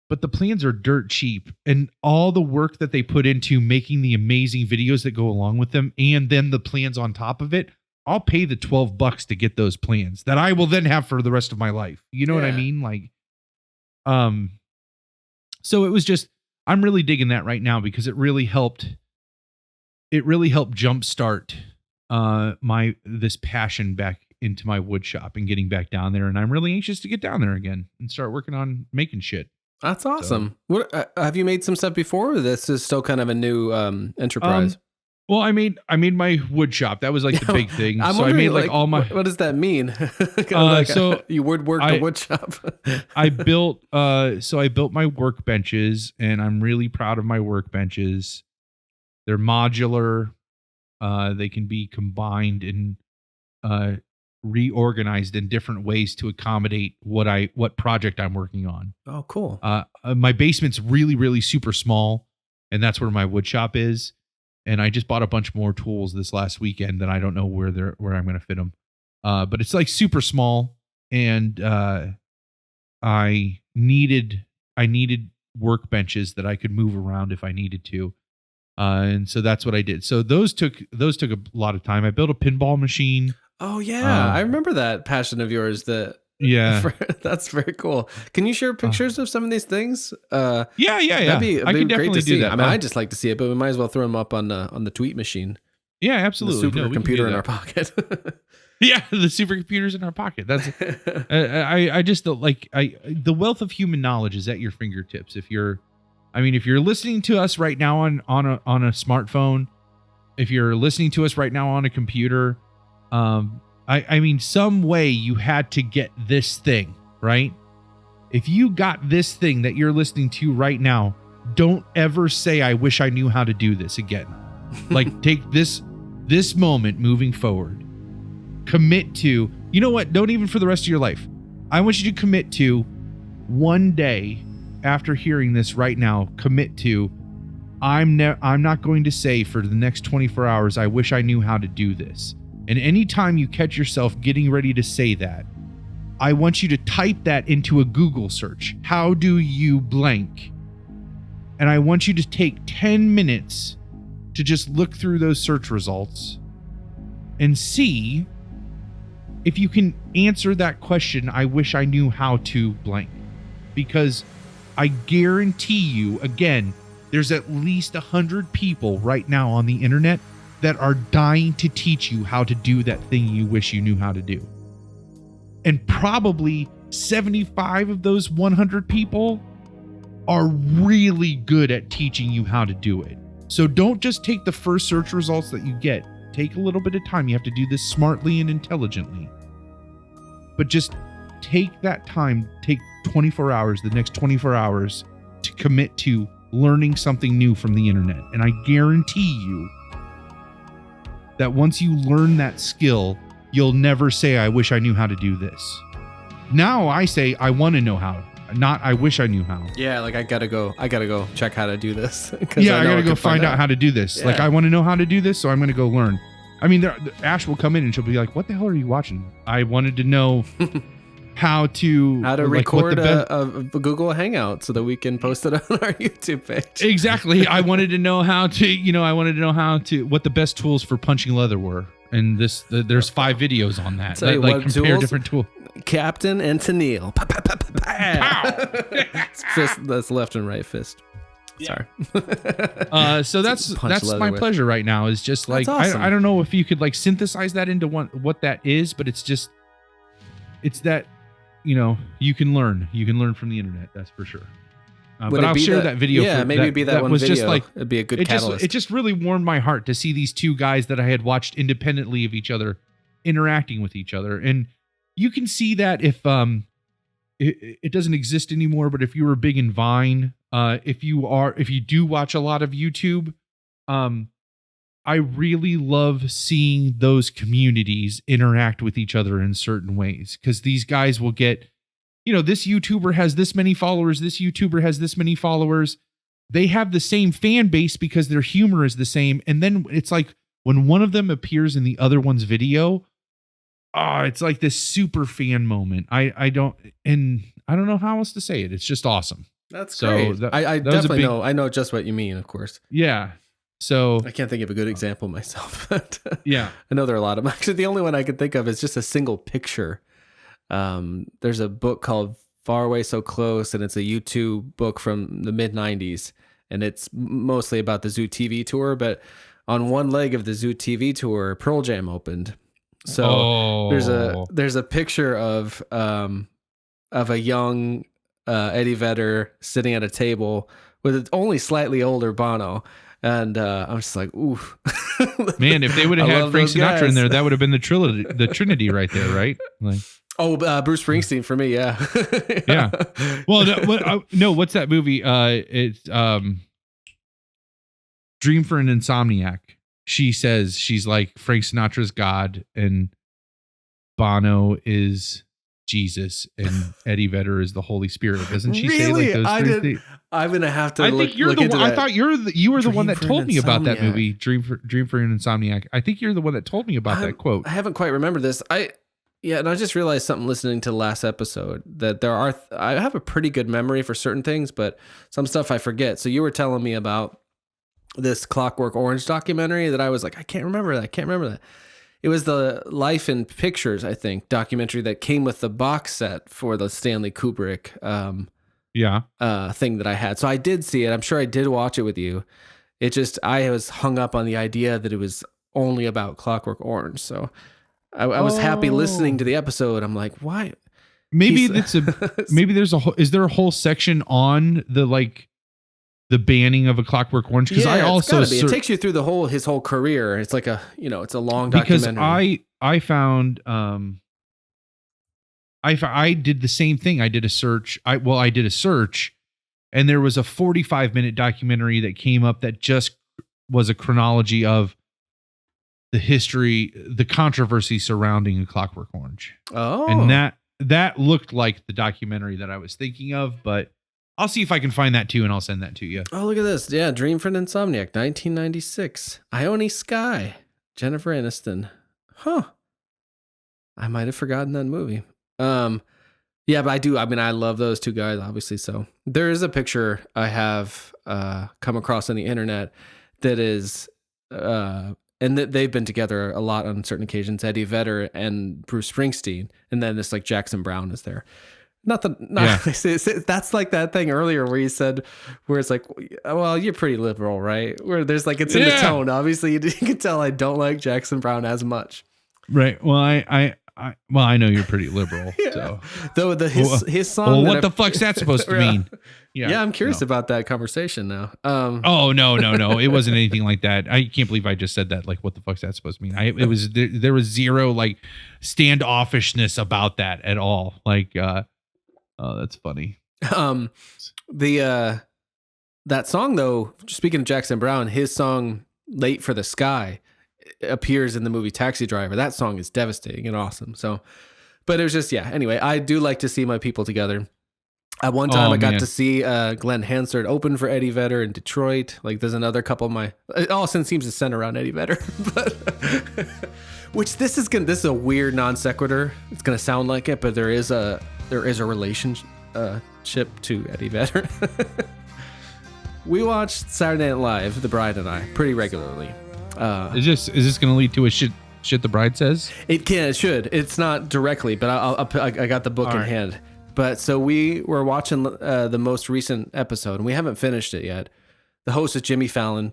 but the plans are dirt cheap, and all the work that they put into making the amazing videos that go along with them, and then the plans on top of it, I'll pay the $12 to get those plans that I will then have for the rest of my life. You know what I mean? Like, So it was just, I'm really digging that right now because it really helped jumpstart this passion back into my wood shop and getting back down there. And I'm really anxious to get down there again and start working on making shit. That's awesome. What have you made some stuff before? Or this is still kind of a new enterprise. Well, I made my wood shop. That was like the big thing. So I made like all my. What does that mean? So you would work a wood shop. I built my workbenches, and I'm really proud of my workbenches. They're modular. They can be combined and reorganized in different ways to accommodate what project I'm working on. Oh, cool. My basement's really, really super small, and that's where my wood shop is. And I just bought a bunch more tools this last weekend that I don't know where I'm going to fit them. But it's like super small, and I needed workbenches that I could move around if I needed to. And so that's what I did. So those took a lot of time. I built a pinball machine. Oh yeah, I remember that passion of yours. Yeah, that's very cool. Can you share pictures of some of these things? Yeah. That'd be I can definitely do that. I mean, I just like to see it, but we might as well throw them up on the tweet machine. Yeah, absolutely. The supercomputer in our pocket. Yeah, the supercomputer's in our pocket. That's I just like the wealth of human knowledge is at your fingertips. If you're listening to us right now on a smartphone, if you're listening to us right now on a computer, I mean, some way you had to get this thing, right? If you got this thing that you're listening to right now, don't ever say, I wish I knew how to do this again. Like, take this moment moving forward. Commit to, you know what? Don't even for the rest of your life. I want you to commit to one day after hearing this right now, commit to, I'm not going to say for the next 24 hours, I wish I knew how to do this. And anytime you catch yourself getting ready to say that, I want you to type that into a Google search. How do you blank? And I want you to take 10 minutes to just look through those search results and see if you can answer that question, I wish I knew how to blank. Because I guarantee you, again, there's at least 100 people right now on the internet that are dying to teach you how to do that thing you wish you knew how to do. And probably 75 of those 100 people are really good at teaching you how to do it. So don't just take the first search results that you get. Take a little bit of time. You have to do this smartly and intelligently. But just take that time, take 24 hours, the next 24 hours, to commit to learning something new from the internet. And I guarantee you that once you learn that skill, you'll never say, I wish I knew how to do this. Now I say, I want to know how, not I wish I knew how. Yeah, like I gotta go check how to do this. Yeah, I gotta go find out how to do this. Yeah. Like, I want to know how to do this, so I'm going to go learn. I mean, Ash will come in and she'll be like, what the hell are you watching? I wanted to know how to record a Google Hangout so that we can post it on our YouTube page. Exactly. I wanted to know what the best tools for punching leather were. And there's 5 videos on that. Like compare tools? Different tools. Captain and Tennille. Fist, that's left and right fist. Yeah. Sorry. So that's my pleasure right now, is just like, awesome. I don't know if you could like synthesize that into what that is, but it's that, you can learn from the internet. That's for sure. But I'll share that video. Yeah, maybe it'd be that one was video. Just like, it'd be a good catalyst. It just really warmed my heart to see these two guys that I had watched independently of each other interacting with each other. And you can see that if it doesn't exist anymore, but if you were big in Vine, if you do watch a lot of YouTube, I really love seeing those communities interact with each other in certain ways, because these guys will get, this YouTuber has this many followers, this YouTuber has this many followers. They have the same fan base because their humor is the same. And then it's like when one of them appears in the other one's video, it's like this super fan moment. I don't know how else to say it. It's just awesome. That's great. I definitely know. I know just what you mean, of course. Yeah. So I can't think of a good example myself. But yeah. I know there are a lot of them. Actually, the only one I could think of is just a single picture. There's a book called Far Away So Close, and it's a U2 book from the mid 90s, and it's mostly about the Zoo TV tour, but on one leg of the Zoo TV tour, Pearl Jam opened. So there's a picture of a young Eddie Vedder sitting at a table with an only slightly older Bono. And I'm just like, ooh. Man, if they would have I had love Frank those Sinatra in guys. there, that would have been the Trinity right there, right? Like, Bruce Springsteen for me, yeah. yeah. Well, no, what's that movie? It's Dream for an Insomniac. She says she's like Frank Sinatra's God and Bono is Jesus and Eddie Vedder is the Holy Spirit. Doesn't she say like those three things? I'm gonna have to. I think you're the one. I thought you were the one that Dream for told an me about that Insomniac. movie, Dream for an Insomniac. I think you're the one that told me about that quote. I haven't quite remembered this. And I just realized something listening to the last episode that I have a pretty good memory for certain things, but some stuff I forget. So you were telling me about this Clockwork Orange documentary that I was like, I can't remember that. It was the Life in Pictures, I think, documentary that came with the box set for the Stanley Kubrick thing that I had. So I did see it. I'm sure I did watch it with you. It just, I was hung up on the idea that it was only about Clockwork Orange. So I was happy listening to the episode. I'm like, why? Maybe is there a whole section on the banning of A Clockwork Orange? Because I also it takes you through his whole career. It's like it's a long documentary. Because I found I did the same thing. I did a search. I did a search, and there was a 45-minute documentary that came up that just was a chronology of the history, the controversy surrounding A Clockwork Orange. Oh, and that looked like the documentary that I was thinking of, but I'll see if I can find that too, and I'll send that to you. Oh, look at this. Yeah, Dream for an Insomniac, 1996. Ione Skye, Jennifer Aniston. Huh. I might have forgotten that movie. Yeah, but I do. I mean, I love those two guys, obviously. So there is a picture I have come across on the internet that is, and that they've been together a lot on certain occasions, Eddie Vedder and Bruce Springsteen. And then this like Jackson Brown is there. That's like that thing earlier where you said, where it's like, well, you're pretty liberal, right? Where there's like, it's in the tone. Obviously, you can tell I don't like Jackson Brown as much. Right. Well, I know you're pretty liberal. Yeah. So though his song. Well, what the fuck's that supposed to mean? Yeah, I'm curious about that conversation now. Oh no, it wasn't anything like that. I can't believe I just said that. Like, what the fuck's that supposed to mean? It was there was zero like standoffishness about that at all. Like, oh, that's funny. That song though, speaking of Jackson Brown, his song "Late for the Sky" appears in the movie Taxi Driver. That song is devastating and awesome. So, but it was just, anyway, I do like to see my people together. At one time I got to see Glenn Hansard open for Eddie Vedder in Detroit. Like there's another couple of it all seems to center around Eddie Vedder, but which this is a weird non sequitur. It's going to sound like it, but there is a relationship to Eddie Vedder. We watched Saturday Night Live, the bride and I, pretty regularly. Is this going to lead to a shit the bride says? It should. It's not directly, but I got the book in hand. But so we were watching the most recent episode, and we haven't finished it yet. The host is Jimmy Fallon.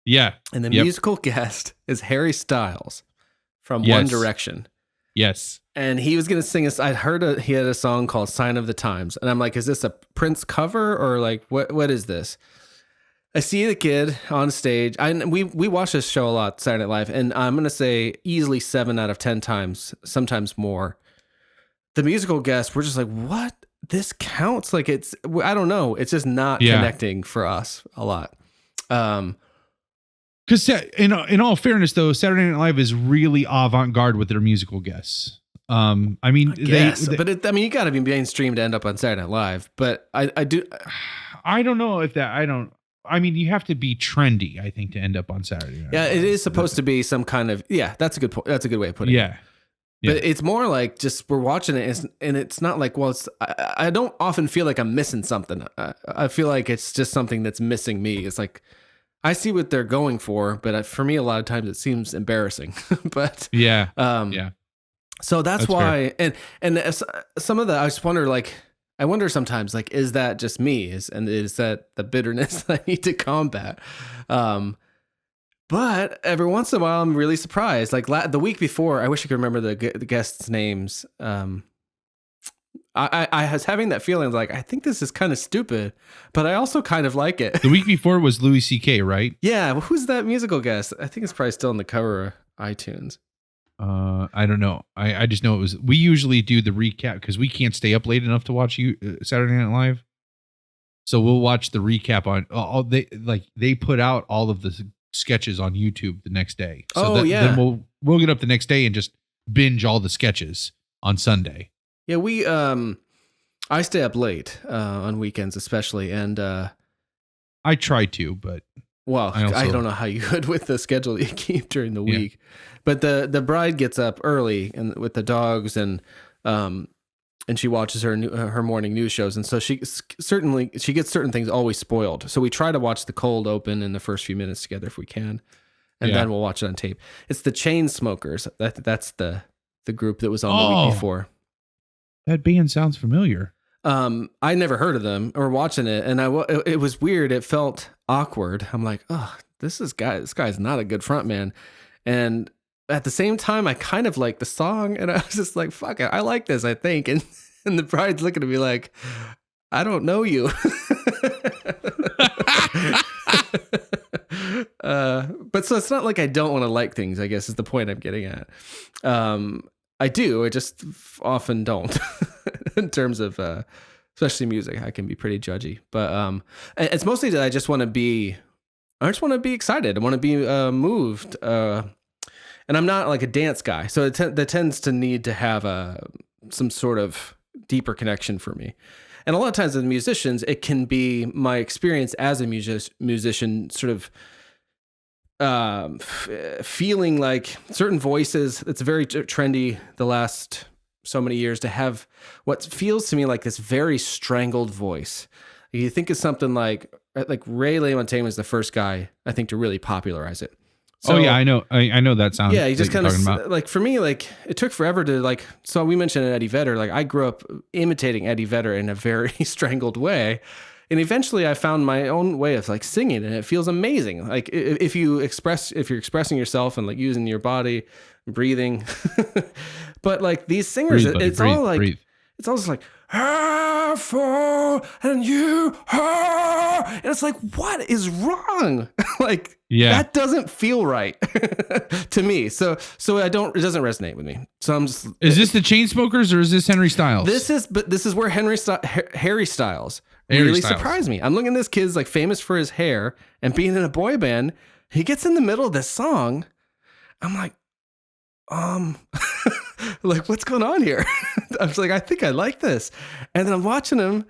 Yeah. And the musical guest is Harry Styles from One Direction. Yes. And he was going to sing I heard he had a song called Sign of the Times. And I'm like, is this a Prince cover or like, what is this? I see the kid on stage. We watch this show a lot, Saturday Night Live, and I'm going to say easily 7 out of 10 times, sometimes more. The musical guest, we're just like, what? This counts? Like I don't know. It's just not connecting for us a lot. Because in all fairness, though, Saturday Night Live is really avant-garde with their musical guests. I mean, but you got to be mainstream to end up on Saturday Night Live. But I don't know if that. I mean, you have to be trendy, I think, to end up on Saturday Night Live. Yeah, it is supposed to be some kind of that's a good point. That's a good way of putting it. Yeah. But it's more like just we're watching it, and it's not like, well, I don't often feel like I'm missing something. I feel like it's just something that's missing me. It's like I see what they're going for, but for me, a lot of times it seems embarrassing. But yeah. So that's why, fair. and some of the, I just wonder, like, I wonder sometimes, like, is that just me? Is that the bitterness that I need to combat? But every once in a while, I'm really surprised. Like the week before, I wish I could remember the guests' names. I was having that feeling like, I think this is kind of stupid, but I also kind of like it. The week before was Louis C.K., right? Yeah. Well, who's that musical guest? I think it's probably still on the cover of iTunes. I don't know. I just know it was. We usually do the recap because we can't stay up late enough to watch Saturday Night Live. So we'll watch the recap on all. They put out all of the sketches on YouTube the next day. So then we'll get up the next day and just binge all the sketches on Sunday. Yeah, I stay up late on weekends especially, and I try to, but I don't know how you could with the schedule you keep during the week. But the bride gets up early and with the dogs, and she watches her morning news shows, and so she gets certain things always spoiled. So we try to watch the cold open in the first few minutes together if we can, and then we'll watch it on tape. It's the Chainsmokers. That's the group that was on the week before. That band sounds familiar. I never heard of them or watching it, and it was weird. It felt awkward. I'm like, oh, this guy's not a good front man. And at the same time, I kind of like the song, and I was just like, fuck it, I like this, I think. And the bride's looking at me like, I don't know you. But so it's not like I don't want to like things, I guess is the point I'm getting at. I do. I just often don't in terms of, especially music. I can be pretty judgy, but it's mostly that I just want to be excited. I want to be moved. And I'm not like a dance guy. So that tends to need to have some sort of deeper connection for me. And a lot of times with musicians, it can be my experience as a musician sort of feeling like certain voices. It's very trendy the last so many years to have what feels to me like this very strangled voice. You think of something like Ray LaMontagne was the first guy, I think, to really popularize it. So, I know that sound. Yeah, you just kind of like, for me, like it took forever to like. So we mentioned Eddie Vedder. Like I grew up imitating Eddie Vedder in a very strangled way. And eventually I found my own way of like singing, and it feels amazing. Like if you're expressing yourself and like using your body, breathing. But like these singers, it's all just like, and you, and it's like, what is wrong? Like, that doesn't feel right to me. So it doesn't resonate with me. So I'm just, is this the Chainsmokers or is this Henry Styles? This is where Harry Styles really surprised me. I'm looking at this kid's like famous for his hair and being in a boy band. He gets in the middle of this song. I'm like, like, what's going on here? I was like, I think I like this. And then I'm watching him,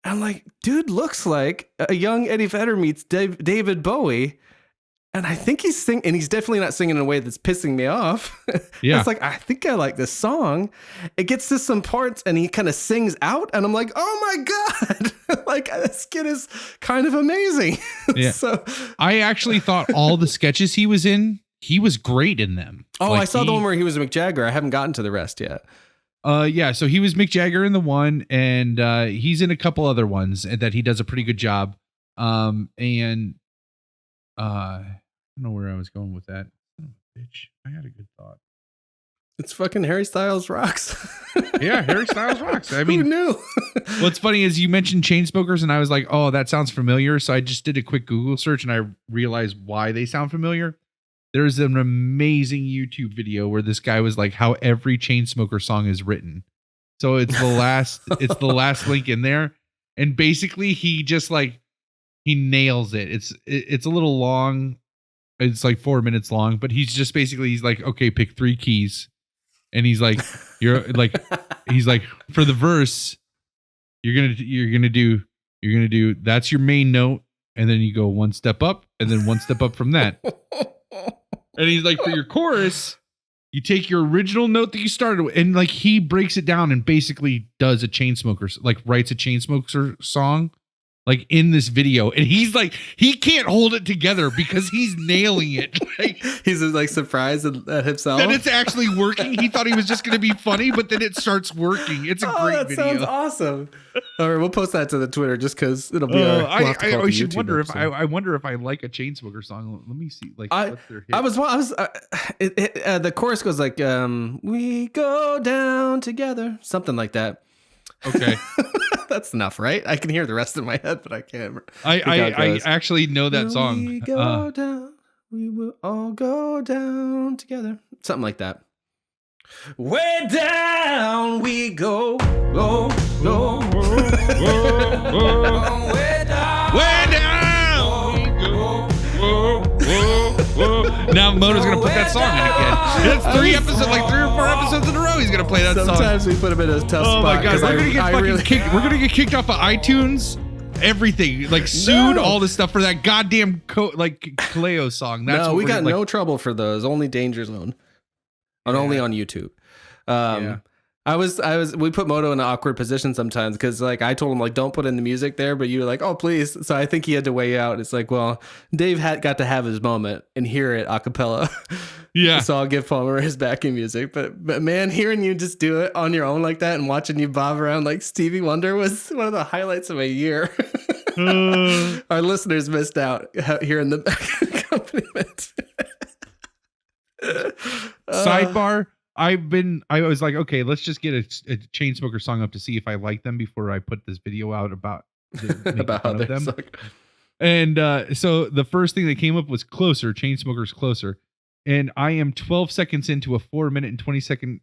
and I'm like, dude looks like a young Eddie Vedder meets David Bowie. And I think he's singing, and he's definitely not singing in a way that's pissing me off. Yeah. It's like, I think I like this song. It gets to some parts, and he kind of sings out, and I'm like, oh my God. Like, this kid is kind of amazing. Yeah. So I actually thought all the sketches he was in, he was great in them. Oh, like I saw the one where he was Mick Jagger. I haven't gotten to the rest yet. So he was Mick Jagger in the one, and he's in a couple other ones that he does a pretty good job. I don't know where I was going with that. Oh, bitch, I had a good thought. It's fucking Harry Styles rocks. Yeah, Harry Styles rocks. I mean, who knew? What's funny is you mentioned Chainsmokers, and I was like, oh, that sounds familiar. So I just did a quick Google search, and I realized why they sound familiar. There's an amazing YouTube video where this guy was like, how every Chainsmoker song is written. So it's the last link in there, and basically he just like he nails it. It's a little long. It's like 4 minutes long, but he's like, okay, pick 3 keys. And he's like, he's like, for the verse, you're gonna do, that's your main note. And then you go one step up and then one step up from that. And he's like, for your chorus, you take your original note that you started with, and like he breaks it down and basically does a Chainsmokers, like writes a Chainsmokers song like in this video, and he's like, he can't hold it together because he's nailing it. Like, He's like surprised at himself. and it's actually working. He thought he was just going to be funny, but then it starts working. It's a great that video. sounds awesome. All right, we'll post that to the Twitter just because it'll be. We'll have to call it I the should YouTube wonder if episode. I wonder if I like a Chainsmoker song. Let me see. Like, what's their hit? I was the chorus goes like, "We go down together," something like that. Okay. That's enough, right? I can hear the rest in my head, but I can't. I actually know that song. We go down. We will all go down together. Something like that. Way down we go, go, go. Way down. Way down. Now Moto's gonna put that song in again. It's 3 or 4 episodes in a row. He's gonna play that song. Sometimes we put him in a tough Oh spot. my god, 'cause we're gonna get I fucking really- kicked. We're gonna get kicked off of iTunes. Everything, like sued, all this stuff for that goddamn Kaleo song. That's No, what we we're got gonna, like, no trouble for those. Only Danger Zone. And only on YouTube. Yeah. We put Moto in an awkward position sometimes because like I told him like don't put in the music there, but you were like, oh please. So I think he had to weigh out. It's like, well, Dave got to have his moment and hear it a cappella. Yeah. So I'll give Palmer his backing music. But man, hearing you just do it on your own like that and watching you bob around like Stevie Wonder was one of the highlights of a year. Our listeners missed out hearing the accompaniment. Sidebar. I was like, okay, let's just get a Chainsmoker song up to see if I like them before I put this video out about About how fun they of them. suck. And so the first thing that came up was Closer, Chainsmoker's Closer. And I am 12 seconds into a 4-minute and 20-second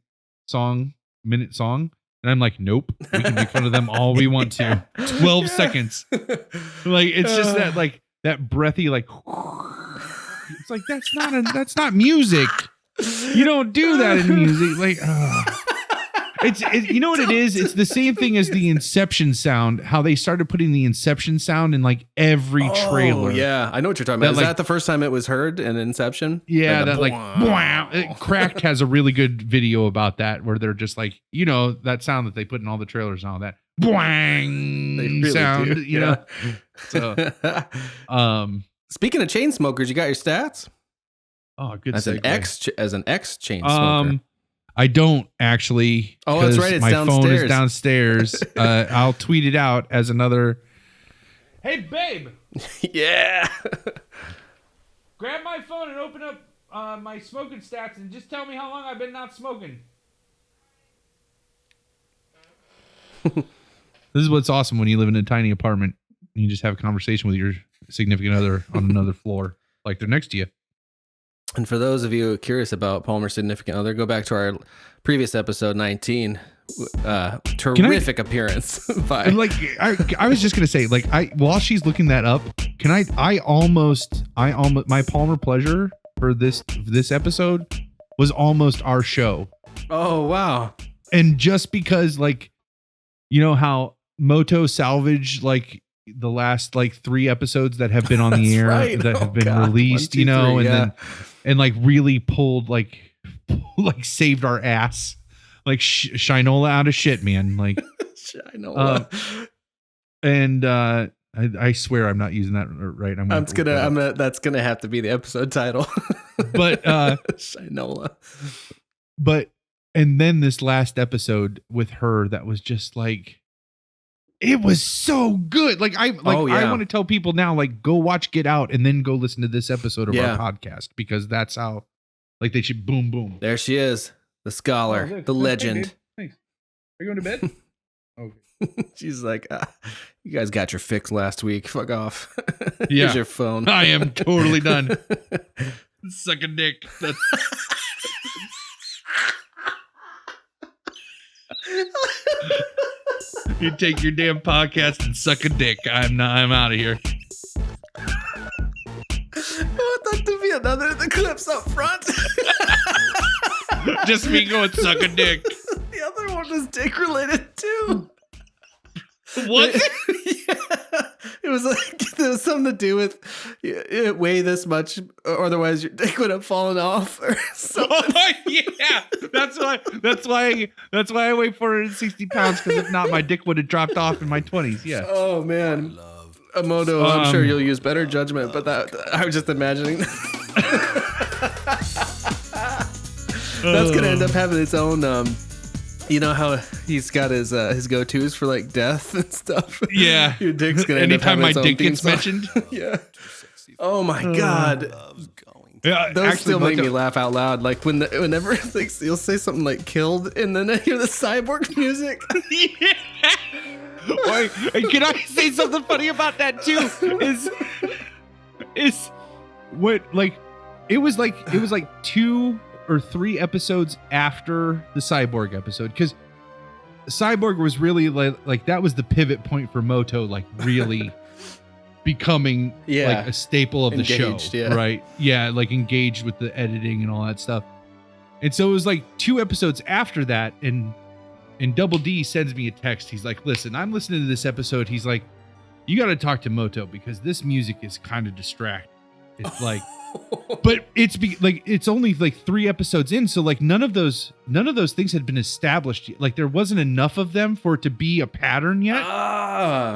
minute song. And I'm like, nope, we can make fun of them all we want to. 12 seconds. Like, it's just that breathy, like, it's like, that's not music. You don't do that in music. Like, it's you know what it is? It's the same thing as the Inception sound, how they started putting the Inception sound in like every trailer. Yeah, I know what you're talking about. Is that the first time it was heard in Inception? Yeah, Like that like Cracked has a really good video about that where they're just like, you know, that sound that they put in all the trailers and all that boing They really sound, do, you know. So speaking of chain smokers, you got your stats? Oh, good as segue. an ex chain smoker. I don't actually. Oh, that's right. It's my downstairs. phone is downstairs. I'll tweet it out as another. Hey, babe. Yeah. Grab my phone and open up my smoking stats and just tell me how long I've been not smoking. This is what's awesome when you live in a tiny apartment and you just have a conversation with your significant other on another floor, like they're next to you. And for those of you curious about Palmer's significant other, go back to our previous episode 19. Terrific appearance by like I was just gonna say, like, while she's looking that up, can I almost my Palmer pleasure for this episode was almost our show. Oh wow. And just because, like, you know how Moto salvaged like the last like 3 episodes that have been on the air, right. that have been released, 1, 2, 3, and then and like really pulled like saved our ass, like Shinola out of shit, man. Like Shinola. And I swear I'm not using that right. That's gonna have to be the episode title. But Shinola. But and then this last episode with her, that was just like, it was so good. Like I want to tell people now, like, go watch Get Out and then go listen to this episode of our podcast, because that's how, like, they should boom boom. There she is, the scholar, the legend. Thanks. Are you going to bed? Okay. She's like, you guys got your fix last week. Fuck off. Yeah. Here's your phone. I am totally done. Suck a dick. That's you take your damn podcast and suck a dick. I'm out of here. I want that to be another of the clips up front. Just me going suck a dick. The other one was dick related too. What? Yeah. It was like there was something to do with it weigh this much, or otherwise your dick would have fallen off or something. Oh, yeah, that's why I weigh 460 pounds, because if not, my dick would have dropped off in my 20s. Yeah. Oh man. Love Moto, I'm sure you'll use better judgment, but I was just imagining. That's gonna end up having its own. You know how he's got his go-tos for like death and stuff. Yeah, your dick's gonna end up anytime having my its own dick theme gets song. mentioned. Yeah. Oh my god. Yeah, Those actually, still make Moto- me laugh out loud. Like whenever like, you'll say something like "killed" and then I hear the cyborg music. Yeah. Wait, can I say something funny about that too? Is what like it was like 2 or 3 episodes after the cyborg episode, because cyborg was really like that was the pivot point for Moto, like really becoming like a staple of the Engaged, show, yeah. right? Yeah, like engaged with the editing and all that stuff. And so it was like 2 episodes after that, and Double D sends me a text. He's like, "Listen, I'm listening to this episode." He's like, "You got to talk to Moto because this music is kind of distracting." It's like, but it's only like 3 episodes in, so like none of those things had been established yet. Like there wasn't enough of them for it to be a pattern yet.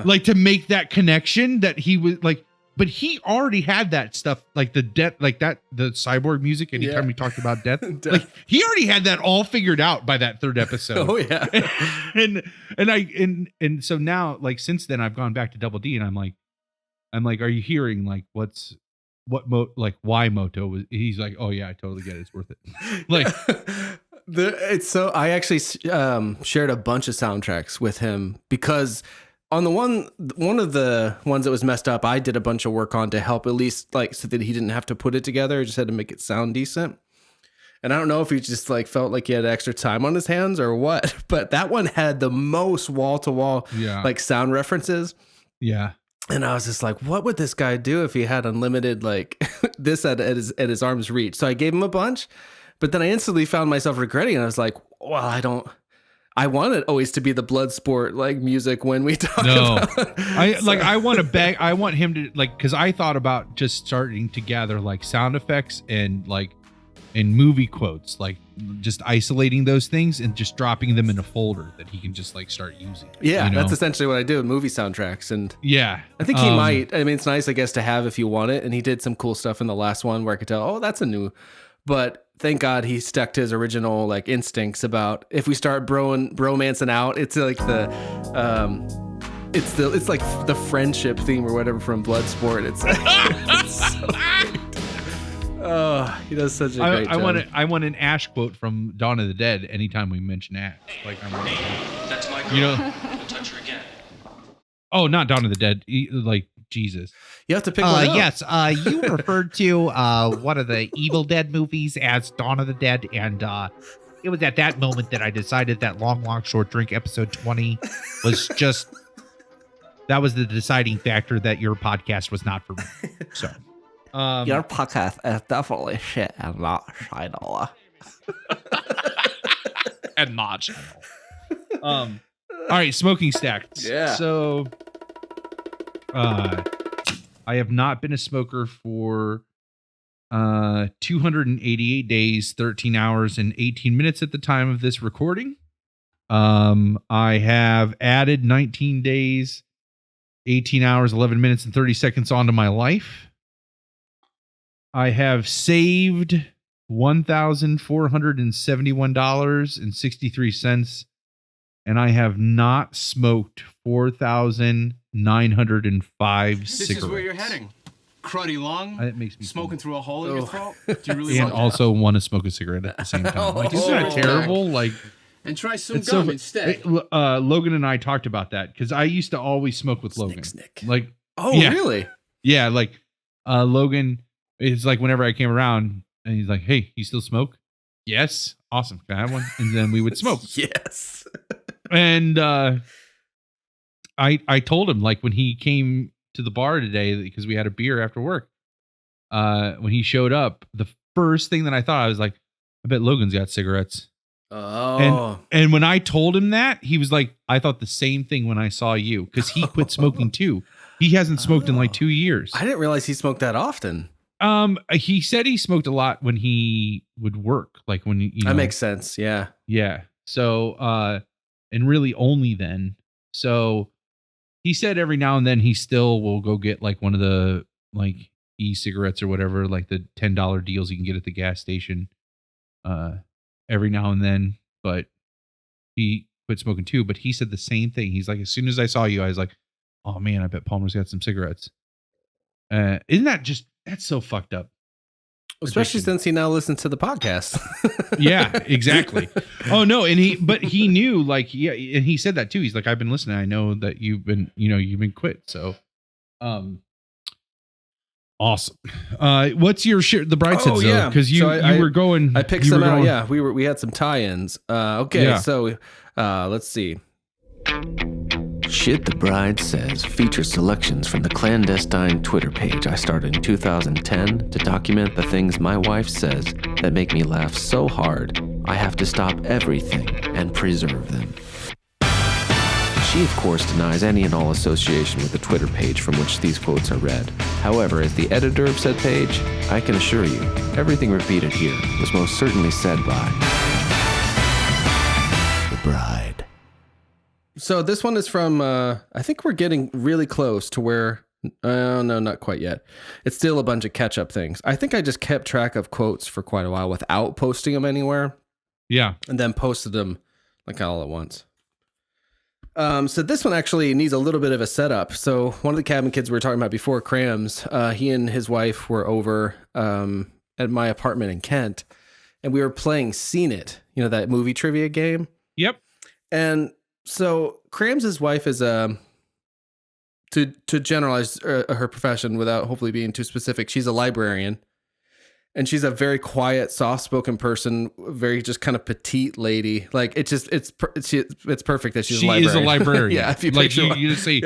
Like to make that connection that he was like, but he already had that stuff, like the death, like that, the cyborg music. Anytime we talked about death, like he already had that all figured out by that 3rd episode. Oh yeah. and so now, like since then, I've gone back to Double D, and I'm like, are you hearing like why Moto was? He's like, "Oh yeah, I totally get it. It's worth it." Like it's so. I actually shared a bunch of soundtracks with him because on the one of the ones that was messed up, I did a bunch of work on to help at least like so that he didn't have to put it together. I just had to make it sound decent. And I don't know if he just like felt like he had extra time on his hands or what, but that one had the most wall to wall like sound references. Yeah. And I was just like, what would this guy do if he had unlimited like this at his arm's reach? So I gave him a bunch, but then I instantly found myself regretting it. I was like, well, I want it always to be the blood sport like music when we talk about I want him to like, because I thought about just starting to gather like sound effects and movie quotes, like just isolating those things and just dropping them in a folder that he can just like start using. Yeah, you know? that's essentially what I do with movie soundtracks. And yeah, I think he might. I mean, it's nice, I guess, to have if you want it. And he did some cool stuff in the last one where I could tell, oh, that's a new. But thank God he stuck to his original like instincts about if we start bromancing out, it's like it's like the friendship theme or whatever from Bloodsport. It's so great. Oh, he does such a great job. I want an Ash quote from Dawn of the Dead anytime we mention Ash. Like That's my girl. You know, Don't touch her again. Oh, not Dawn of the Dead. Like Jesus. You have to pick one up. Yes, you referred to one of the Evil Dead movies as Dawn of the Dead, and it was at that moment that I decided that Long Walk Short Drink episode 20 was just that was the deciding factor that your podcast was not for me. So your podcast is definitely shit and not Shinola. And not Shinola. All right, smoking stacks. Yeah. So I have not been a smoker for 288 days, 13 hours, and 18 minutes at the time of this recording. I have added 19 days, 18 hours, 11 minutes, and 30 seconds onto my life. I have saved $1,471.63, and I have not smoked 4,905 cigarettes. This is where you're heading. Cruddy lung, That makes me smoking through a hole in your throat. Do you really and want also want to smoke a cigarette at the same time. Like, isn't that terrible? Like, that? And try some it's gum so, instead. Logan and I talked about that because I used to always smoke with Logan. Snick. Like, Oh, yeah. really? Yeah, like Logan is like whenever I came around and he's like, "Hey, you still smoke?" Yes. Awesome. Can I have one? And then we would smoke. Yes. And I told him, like, when he came to the bar today, because we had a beer after work, when he showed up, the first thing that I thought, I was like, I bet Logan's got cigarettes. Oh. And when I told him that, he was like, I thought the same thing when I saw you, because he quit smoking too. He hasn't smoked in like 2 years. I didn't realize he smoked that often. He said he smoked a lot when he would work, like when you know. That makes sense. Yeah. Yeah. So, and really only then. So he said every now and then he still will go get like one of the like e-cigarettes or whatever, like the $10 deals you can get at the gas station every now and then, but he quit smoking too. But he said the same thing. He's like, as soon as I saw you, I was like, oh man, I bet Palmer's got some cigarettes. Isn't that just, that's so fucked up. Especially since he now listens to the podcast. Yeah, exactly. Oh no, and he knew, like, yeah, and he said that too. He's like, I've been listening. I know that you've been quit. So, awesome. What's your share? The bride said so, because you were going. I picked some out. Yeah, we had some tie-ins. Okay, Yeah. so let's see. Shit the Bride Says features selections from the clandestine Twitter page I started in 2010 to document the things my wife says that make me laugh so hard I have to stop everything and preserve them. She, of course, denies any and all association with the Twitter page from which these quotes are read. However, as the editor of said page, I can assure you, everything repeated here was most certainly said by the bride. So this one is from, I think we're getting really close to where, no, not quite yet. It's still a bunch of catch-up things. I think I just kept track of quotes for quite a while without posting them anywhere. Yeah. And then posted them like all at once. So this one actually needs a little bit of a setup. So one of the cabin kids we were talking about before, Crams, he and his wife were over at my apartment in Kent, and we were playing Seen It, that movie trivia game. Yep. And so Crams' wife is to generalize her profession without hopefully being too specific, she's a librarian, and she's a very quiet, soft-spoken person, very just kind of petite lady. Like it's perfect that she's a librarian. She is a librarian. Yeah, if you like picture you just say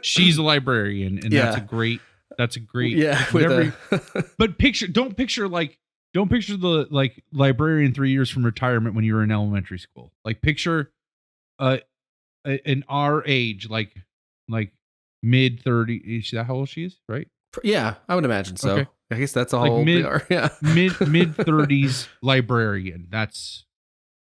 she's a librarian, and Yeah. that's a great. Yeah, But don't picture the like librarian 3 years from retirement when you were in elementary school. Like picture in our age, like mid 30. Is that how old she is? Right? Yeah, I would imagine so. Okay. I guess that's all Like old mid- they are. Yeah, mid 30s librarian. That's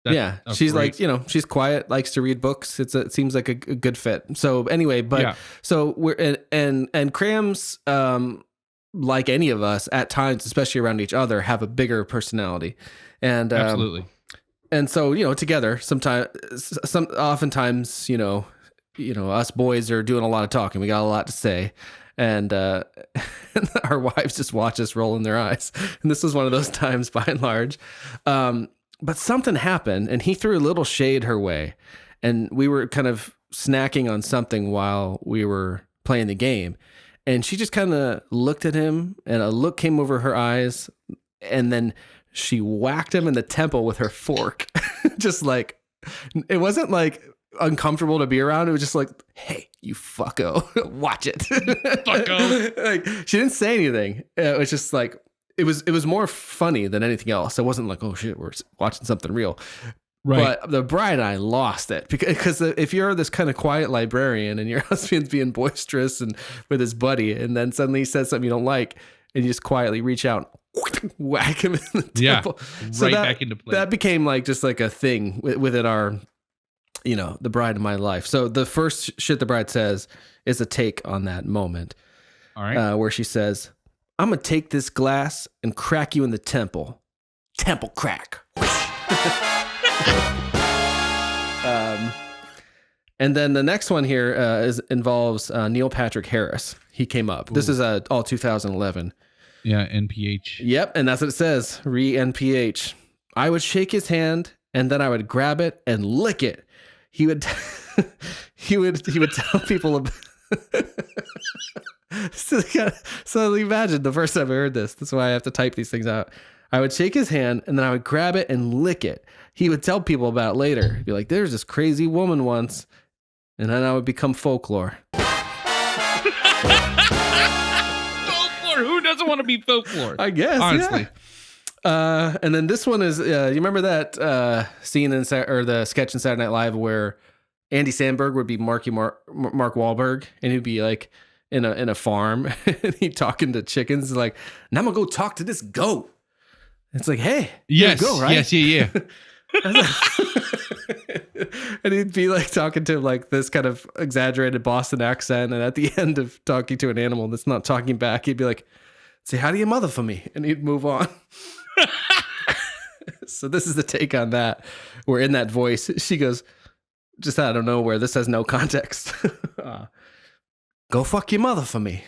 yeah. a She's great- like, she's quiet, likes to read books. It seems like a good fit. So anyway, but Yeah. so we're and Crams, like any of us at times, especially around each other, have a bigger personality, and absolutely. And so, together, oftentimes, us boys are doing a lot of talking. We got a lot to say. And our wives just watch us rolling their eyes. And this was one of those times by and large. But something happened, and he threw a little shade her way. And we were kind of snacking on something while we were playing the game. And she just kind of looked at him, and a look came over her eyes. And then she whacked him in the temple with her fork. Just like, it wasn't like uncomfortable to be around. It was just like, hey, you fucko, watch it. Fucko. Like, she didn't say anything. It was just like, it was more funny than anything else. It wasn't like, oh shit, we're watching something real. Right. But the bride and I lost it because if you're this kind of quiet librarian and your husband's being boisterous and with his buddy, and then suddenly he says something you don't like, and you just quietly reach out, whack him in the temple. So back into play. That became like just like a thing within our, the bride of my life. So the first shit the bride says is a take on that moment. All right. Where she says, I'm going to take this glass and crack you in the temple. Temple crack. And then the next one here involves Neil Patrick Harris. He came up. Ooh. This is all 2011. Yeah, NPH. Yep, and that's what it says. Re-NPH. I would shake his hand, and then I would grab it and lick it. He would he would tell people about so imagine the first time I heard this. That's why I have to type these things out. I would shake his hand, and then I would grab it and lick it. He would tell people about it later. He'd be like, there's this crazy woman once, and then I would become folklore. Who doesn't want to be folklore? I guess, honestly. Yeah. And then this one is, you remember that scene in the sketch in Saturday Night Live where Andy Samberg would be Mark Wahlberg, and he'd be like in a farm, and he'd talking to chickens like, now I'm gonna go talk to this goat. It's like, hey, yes, go, right? yes, yeah. And he'd be like talking to like this kind of exaggerated Boston accent. And at the end of talking to an animal that's not talking back, he'd be like, say hi to your mother for me. And he'd move on. So this is the take on that. Where in that voice, she goes, just out of nowhere, this has no context. Go fuck your mother for me.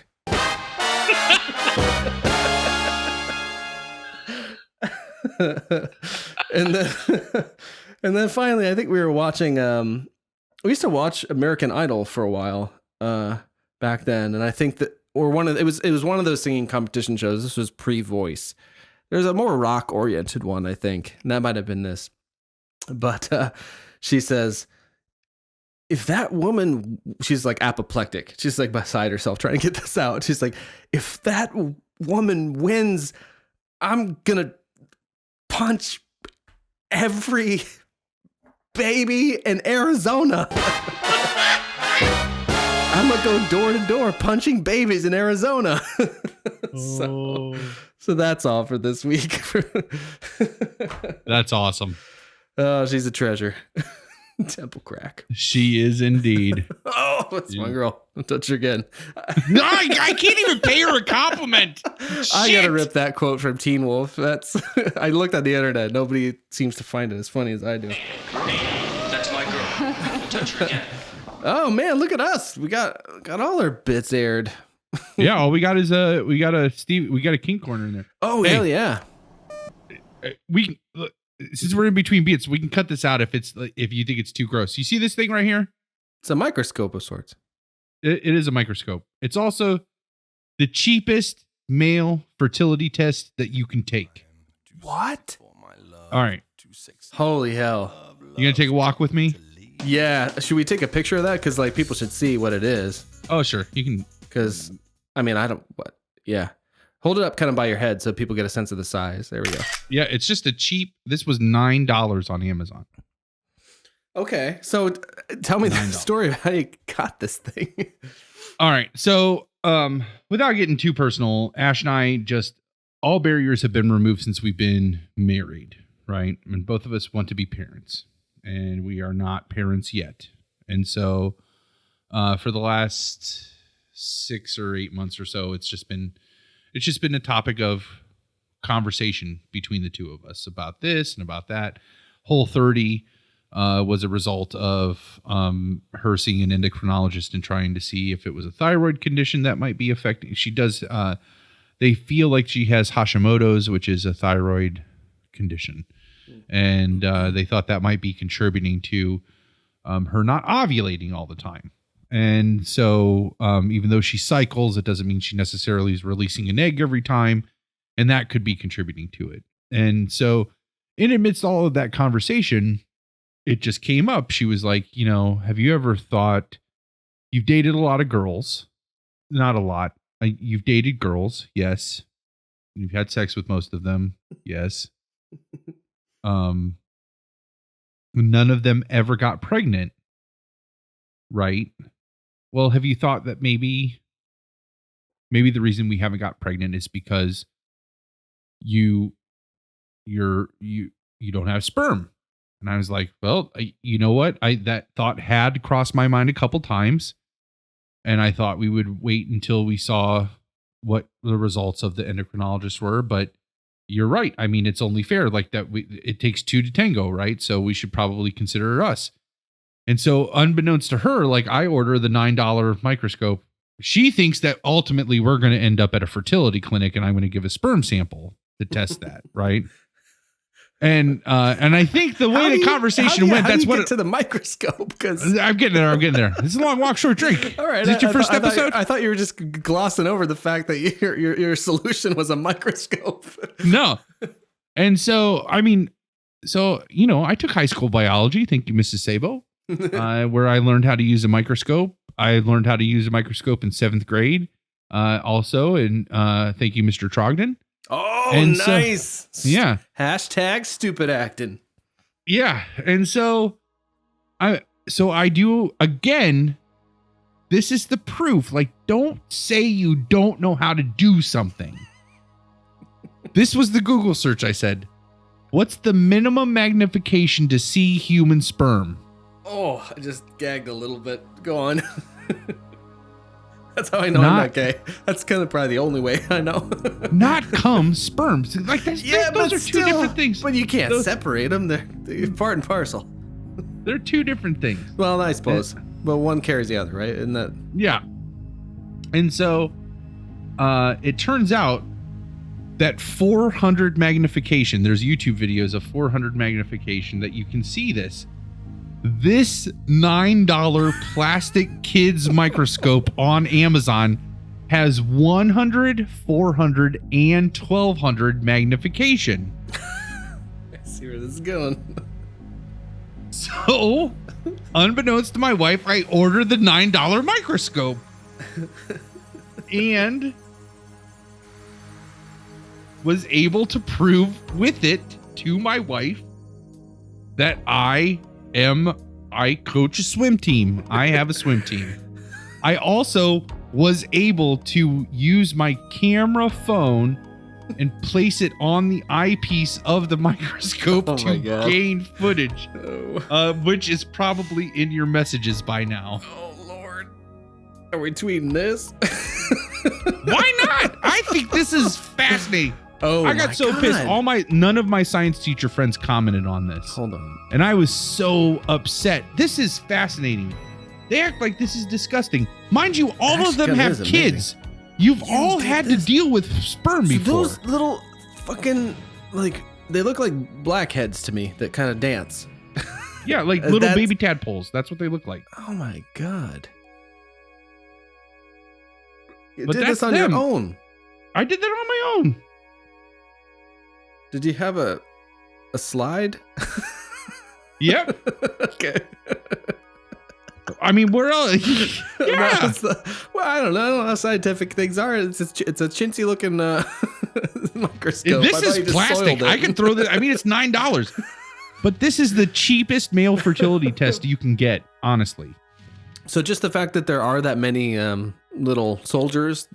And then finally, I think we were watching. We used to watch American Idol for a while back then, and I think that it was one of those singing competition shows. This was pre-Voice. There's a more rock oriented one, I think, and that might have been this. But she says, if that woman, she's like apoplectic. She's like beside herself trying to get this out. She's like, if that woman wins, I'm gonna punch every baby in Arizona. I'm gonna go door to door punching babies in Arizona. So that's all for this week. That's awesome. Oh, she's a treasure. Temple crack. She is indeed. Oh, that's my girl. Don't touch her again. No, I can't even pay her a compliment. I gotta rip that quote from Teen Wolf. That's I looked on the internet. Nobody seems to find it as funny as I do. That's my girl. Don't touch her again. Oh man, look at us. We got all our bits aired. Yeah, all we got is we got a King corner in there. Oh, hey, hell yeah. We since we're in between beats, we can cut this out if you think it's too gross. You see this thing right here? It's a microscope of sorts. It is a microscope. It's also the cheapest male fertility test that you can take. What? All right. Holy hell. You gonna take a walk with me? Yeah. Should we take a picture of that? Because like people should see what it is. Oh, sure. You can. Because I mean, yeah. Hold it up kind of by your head so people get a sense of the size. There we go. Yeah, it's just this was $9 on Amazon. Okay. So tell me the story of how you got this thing. All right. So without getting too personal, Ash and I all barriers have been removed since we've been married, right? I mean, both of us want to be parents and we are not parents yet. And so for the last 6 or 8 months or so, it's just been a topic of conversation between the two of us about this and about that. Whole30 was a result of her seeing an endocrinologist and trying to see if it was a thyroid condition that might be affecting. She does. They feel like she has Hashimoto's, which is a thyroid condition, and they thought that might be contributing to her not ovulating all the time. And so even though she cycles, it doesn't mean she necessarily is releasing an egg every time. And that could be contributing to it. And so in amidst all of that conversation, it just came up. She was like, have you ever thought you've dated a lot of girls? Not a lot. You've dated girls. Yes. You've had sex with most of them. Yes. None of them ever got pregnant. Right. Well, have you thought that maybe the reason we haven't got pregnant is because you don't have sperm? And I was like, well, you know what? That thought had crossed my mind a couple times, and I thought we would wait until we saw what the results of the endocrinologist were. But you're right. I mean, it's only fair like that. It takes two to tango, right? So we should probably consider us. And so unbeknownst to her, like I order the $9 microscope. She thinks that ultimately we're going to end up at a fertility clinic and I'm going to give a sperm sample to test that. Right. And I think the way the conversation went, that's what to the microscope. Because I'm getting there. This is a long walk, short drink. All right. Is this your first episode? I thought you were just glossing over the fact that your solution was a microscope. No. And so, I took high school biology. Thank you, Mrs. Sabo. Where I learned how to use a microscope. I learned how to use a microscope in 7th grade. Also, and thank you, Mr. Trogdon. Oh, and nice. So, yeah. Hashtag stupid acting. Yeah. And so I do again. This is the proof. Like, don't say you don't know how to do something. This was the Google search. I said, What's the minimum magnification to see human sperm? Oh, I just gagged a little bit. Go on. That's how I know I'm not gay. That's kind of probably the only way I know. Not cum, sperms. Like those are two different things. But you can't separate them. They're part and parcel. They're two different things. Well, I suppose. But one carries the other, right? Isn't that? Yeah. And so it turns out that 400 magnification, there's YouTube videos of 400 magnification that you can see this. This $9 plastic kids microscope on Amazon has 100, 400, and 1200 magnification. I see where this is going. So, unbeknownst to my wife, I ordered the $9 microscope. And was able to prove with it to my wife that I coach a swim team. I have a swim team. I also was able to use my camera phone and place it on the eyepiece of the microscope to gain footage, which is probably in your messages by now. Oh, Lord. Are we tweeting this? Why not? I think this is fascinating. Oh, I got so pissed. None of my science teacher friends commented on this. Hold on. And I was so upset. This is fascinating. They act like this is disgusting. Mind you, all of them have kids. You've all had to deal with sperm before. Those little fucking, like, they look like blackheads to me that kind of dance. Yeah, like little baby tadpoles. That's what they look like. Oh my God. You But did that's this on them. your own. I did that on my own. Did you have a slide? Yep. Okay. I mean, where else? Yeah. Well, I don't know how scientific things are. It's a chintzy looking microscope. This is plastic. I can throw this. I mean, it's $9. But this is the cheapest male fertility test you can get, honestly. So just the fact that there are that many little soldiers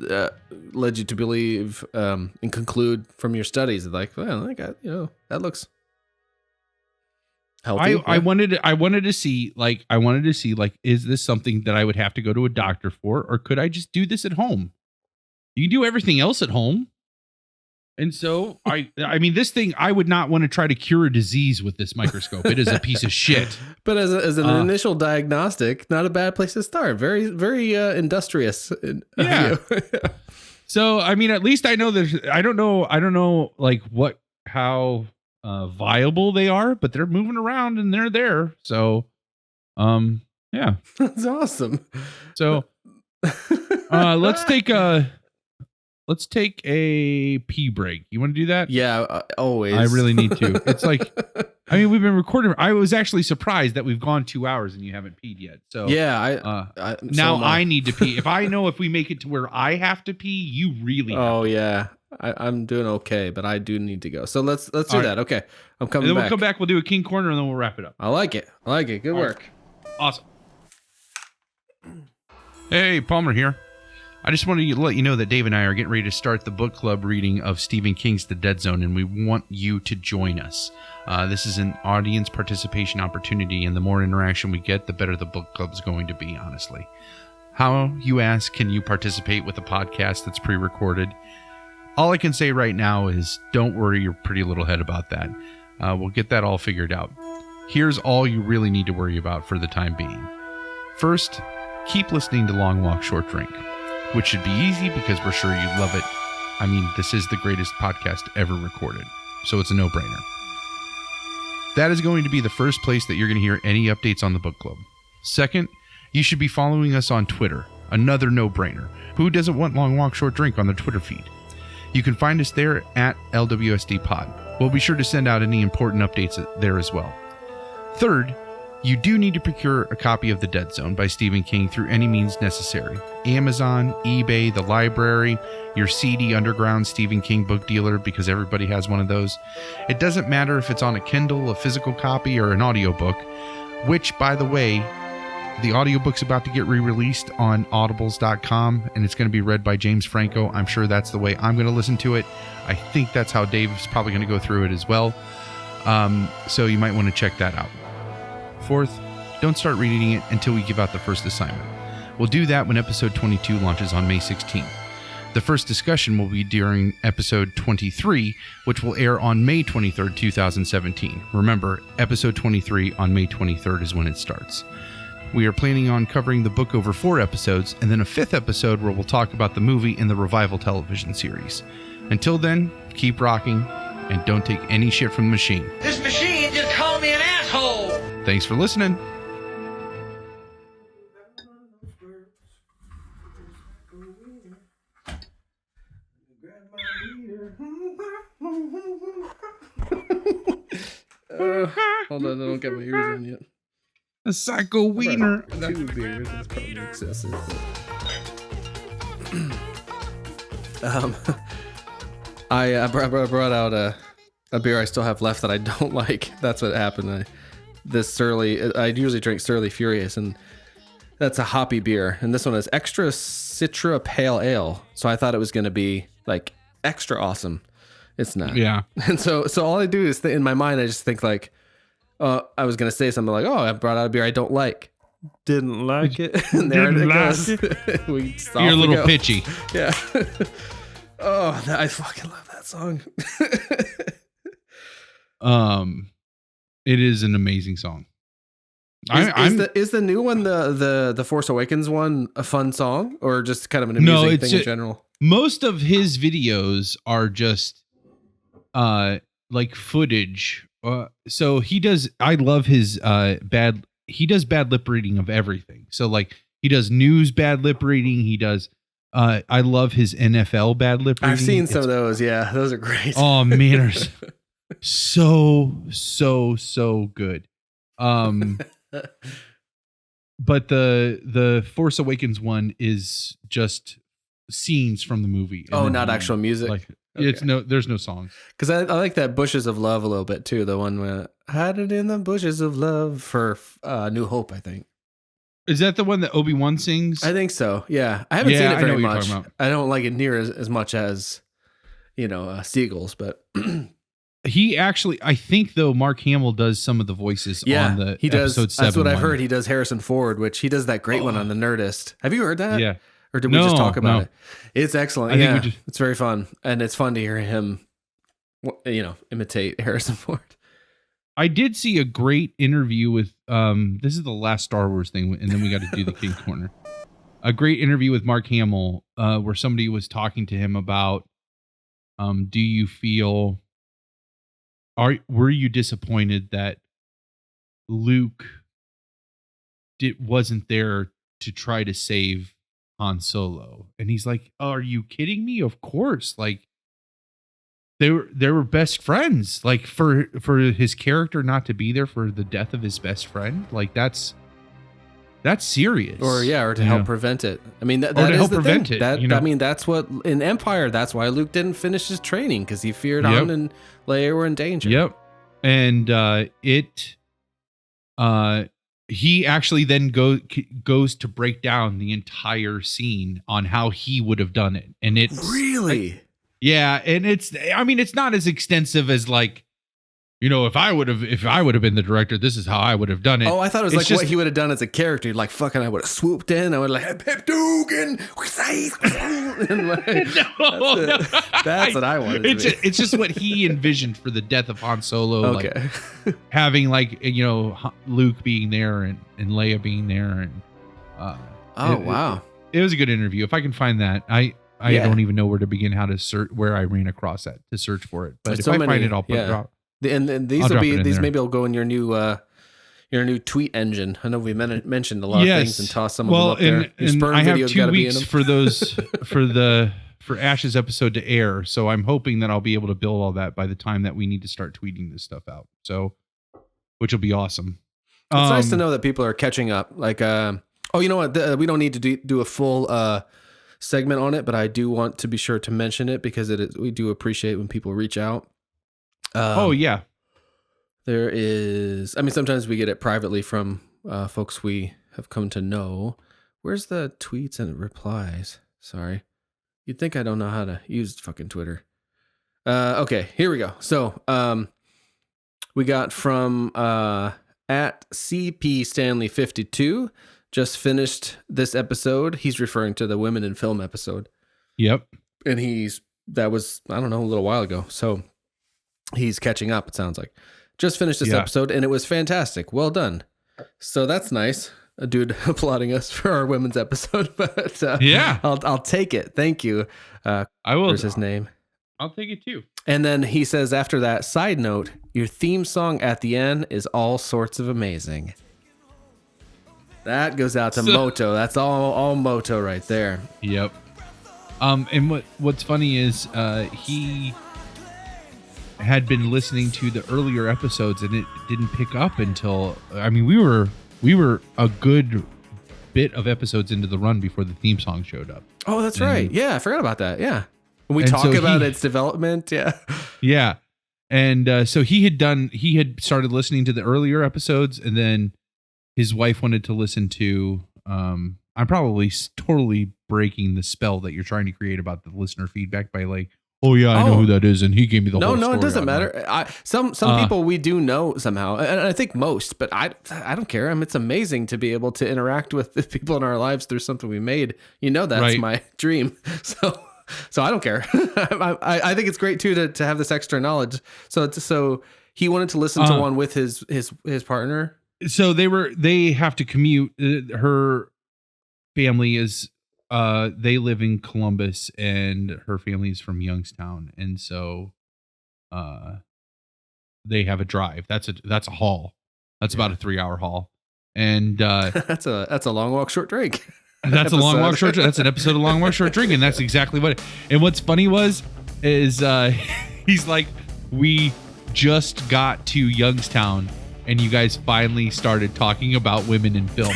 led you to believe and conclude from your studies, like, well, that looks healthy. I wanted to see, is this something that I would have to go to a doctor for, or could I just do this at home? You can do everything else at home. And so I mean, this thing, I would not want to try to cure a disease with this microscope. It is a piece of shit. But as an initial diagnostic, not a bad place to start. Very, very industrious. Yeah. So, I mean, at least I know that I don't know like how viable they are, but they're moving around and they're there. So, yeah. That's awesome. So, let's take a pee break. You want to do that? Yeah, always. I really need to. It's like, I mean, we've been recording. I was actually surprised that we've gone 2 hours and you haven't peed yet. So yeah, I need to pee. If we make it to where I have to pee, you really. Oh yeah, I'm doing okay, but I do need to go. So let's do that. Okay, I'm coming and then back. We'll come back. We'll do a King Corner and then we'll wrap it up. I like it. Good work. Right. Awesome. Hey, Palmer here. I just wanted to let you know that Dave and I are getting ready to start the book club reading of Stephen King's The Dead Zone, and we want you to join us. This is an audience participation opportunity, and the more interaction we get, the better the book club is going to be, honestly. How, you ask, can you participate with a podcast that's pre-recorded? All I can say right now is don't worry your pretty little head about that. We'll get that all figured out. Here's all you really need to worry about for the time being. First, keep listening to Long Walk Short Drink, which should be easy because we're sure you love it. I mean, this is the greatest podcast ever recorded, so it's a no-brainer. That is going to be the first place that you're going to hear any updates on the book club. Second, you should be following us on Twitter, another no-brainer. Who doesn't want Long Walk Short Drink on their Twitter feed? You can find us there at LWSD Pod. We'll be sure to send out any important updates there as well. Third, you do need to procure a copy of The Dead Zone by Stephen King through any means necessary. Amazon, eBay, the library, your CD Underground Stephen King book dealer, because everybody has one of those. It doesn't matter if it's on a Kindle, a physical copy, or an audiobook, which, by the way, the audiobook's about to get re-released on audibles.com, and it's going to be read by James Franco. I'm sure that's the way I'm going to listen to it. I think that's how Dave's probably going to go through it as well. So you might want to check that out. Fourth, don't start reading it until we give out the first assignment. We'll do that when episode 22 launches on May 16th. The first discussion will be during episode 23, which will air on May 23rd, 2017. Remember, episode 23 on May 23rd is when it starts. We are planning on covering the book over 4 episodes, and then a 5th episode where we'll talk about the movie and the Revival television series. Until then, keep rocking, and don't take any shit from the machine. This machine just called me an asshole. Thanks for listening. Hold on, I don't get my ears in yet. A psycho wiener. 2 beers is probably excessive. I brought out a beer I still have left that I don't like. That's what happened. I usually drink Surly Furious, and that's a hoppy beer. And this one is Extra Citra Pale Ale. So I thought it was going to be like extra awesome. It's not. Yeah. And so all I do is in my mind, I just think like, I was going to say something like, oh, I brought out a beer I don't like. Didn't like it. And there it goes. You're a little pitchy. Yeah. I fucking love that song. It is an amazing song. Is the new one, the Force Awakens one, a fun song, or just kind of an amusing thing in general? Most of his videos are just like footage. So he does. I love his he does bad lip reading of everything. So like he does news bad lip reading. He does. I love his NFL bad lip reading. I've seen some of those. Yeah, those are great. Oh man, so good. But the Force Awakens one is just scenes from the movie. Oh, not actual music. Like it's there's no songs. Because I like that Bushes of Love a little bit too. The one where Hide It in the Bushes of Love for New Hope, I think. Is that the one that Obi-Wan sings? I think so. Yeah, I haven't seen it very much. I don't like it near as much as Seagulls, but. He actually, I think though, Mark Hamill does some of the voices on the he does. episode 7. That's what I've one. heard. He does Harrison Ford, which he does that great one on the Nerdist. Have you heard that? Yeah. Or did we just talk about it? It's excellent. I think it's very fun. And it's fun to hear him, imitate Harrison Ford. I did see a great interview with, this is the last Star Wars thing, and then we got to do the King Corner. A great interview with Mark Hamill, where somebody was talking to him about, do you feel... were you disappointed that Luke wasn't there to try to save Han Solo? And he's like, "Oh, are you kidding me? Of course!" Like they were best friends. Like for his character not to be there for the death of his best friend, like that's serious. Or to help prevent it. I mean, that is the thing. I mean, that's what in Empire. That's why Luke didn't finish his training, because he feared Han and Leia were in danger. Yep. And he actually then goes to break down the entire scene on how he would have done it. And it's really, and it's not as extensive as like, if I would have been the director, this is how I would have done it. Oh, I thought it was like what he would have done as a character. Like fucking, I would have swooped in. I would have like, Pep Dugan. That's what I wanted. It's just what he envisioned for the death of Han Solo. Okay, like, having like Luke being there and Leia being there, and wow, it was a good interview. If I can find that, I don't even know where to begin, how to search, where I ran across that to search for it. But if I find it, I'll put it out. And these maybe will go in your new tweet engine. I know we mentioned a lot of things and tossed some of them up there. Your sperm I have video's 2 weeks be in them. for those for Ash's episode to air, so I'm hoping that I'll be able to build all that by the time that we need to start tweeting this stuff out. So, which will be awesome. It's nice to know that people are catching up. Like, you know what? We don't need to do a full segment on it, but I do want to be sure to mention it because we do appreciate when people reach out. There is, sometimes we get it privately from folks we have come to know. Where's the tweets and replies? Sorry. You'd think I don't know how to use fucking Twitter. Okay, here we go. So, We got from at CP Stanley 52. Just finished this episode. He's referring to the Women in Film episode. Yep. And that was, I don't know, a little while ago. So he's catching up, it sounds like. Just finished this episode and it was fantastic. Well done. So that's nice. A dude applauding us for our women's episode, but I'll take it. Thank you. I will. There's his name. I'll take it too. And then he says after that, side note, your theme song at the end is all sorts of amazing. That goes out to Moto. That's all Moto right there. Yep. And what's funny is he had been listening to the earlier episodes and it didn't pick up until, I mean, we were a good bit of episodes into the run before the theme song showed up. Oh, that's right. Yeah, I forgot about that. Yeah. When we talk about its development. Yeah. Yeah. And so he had started listening to the earlier episodes, and then his wife wanted to listen to, I'm probably totally breaking the spell that you're trying to create about the listener feedback by like, oh yeah, I know who that is, and he gave me the whole story. No, it doesn't matter. Some people we do know somehow, and I think most, but I don't care. I mean, it's amazing to be able to interact with the people in our lives through something we made. You know, that's my dream. So I don't care. I think it's great too to have this extra knowledge. So he wanted to listen to one with his partner. So they have to commute. Her family is they live in Columbus and her family is from Youngstown, and so they have a drive. That's a haul. That's about a 3-hour haul, and that's a long walk, short drink. That's a long walk, short drink. That's an episode of Long Walk, Short Drink, and that's exactly what. And what's funny is he's like, we just got to Youngstown, and you guys finally started talking about women in film.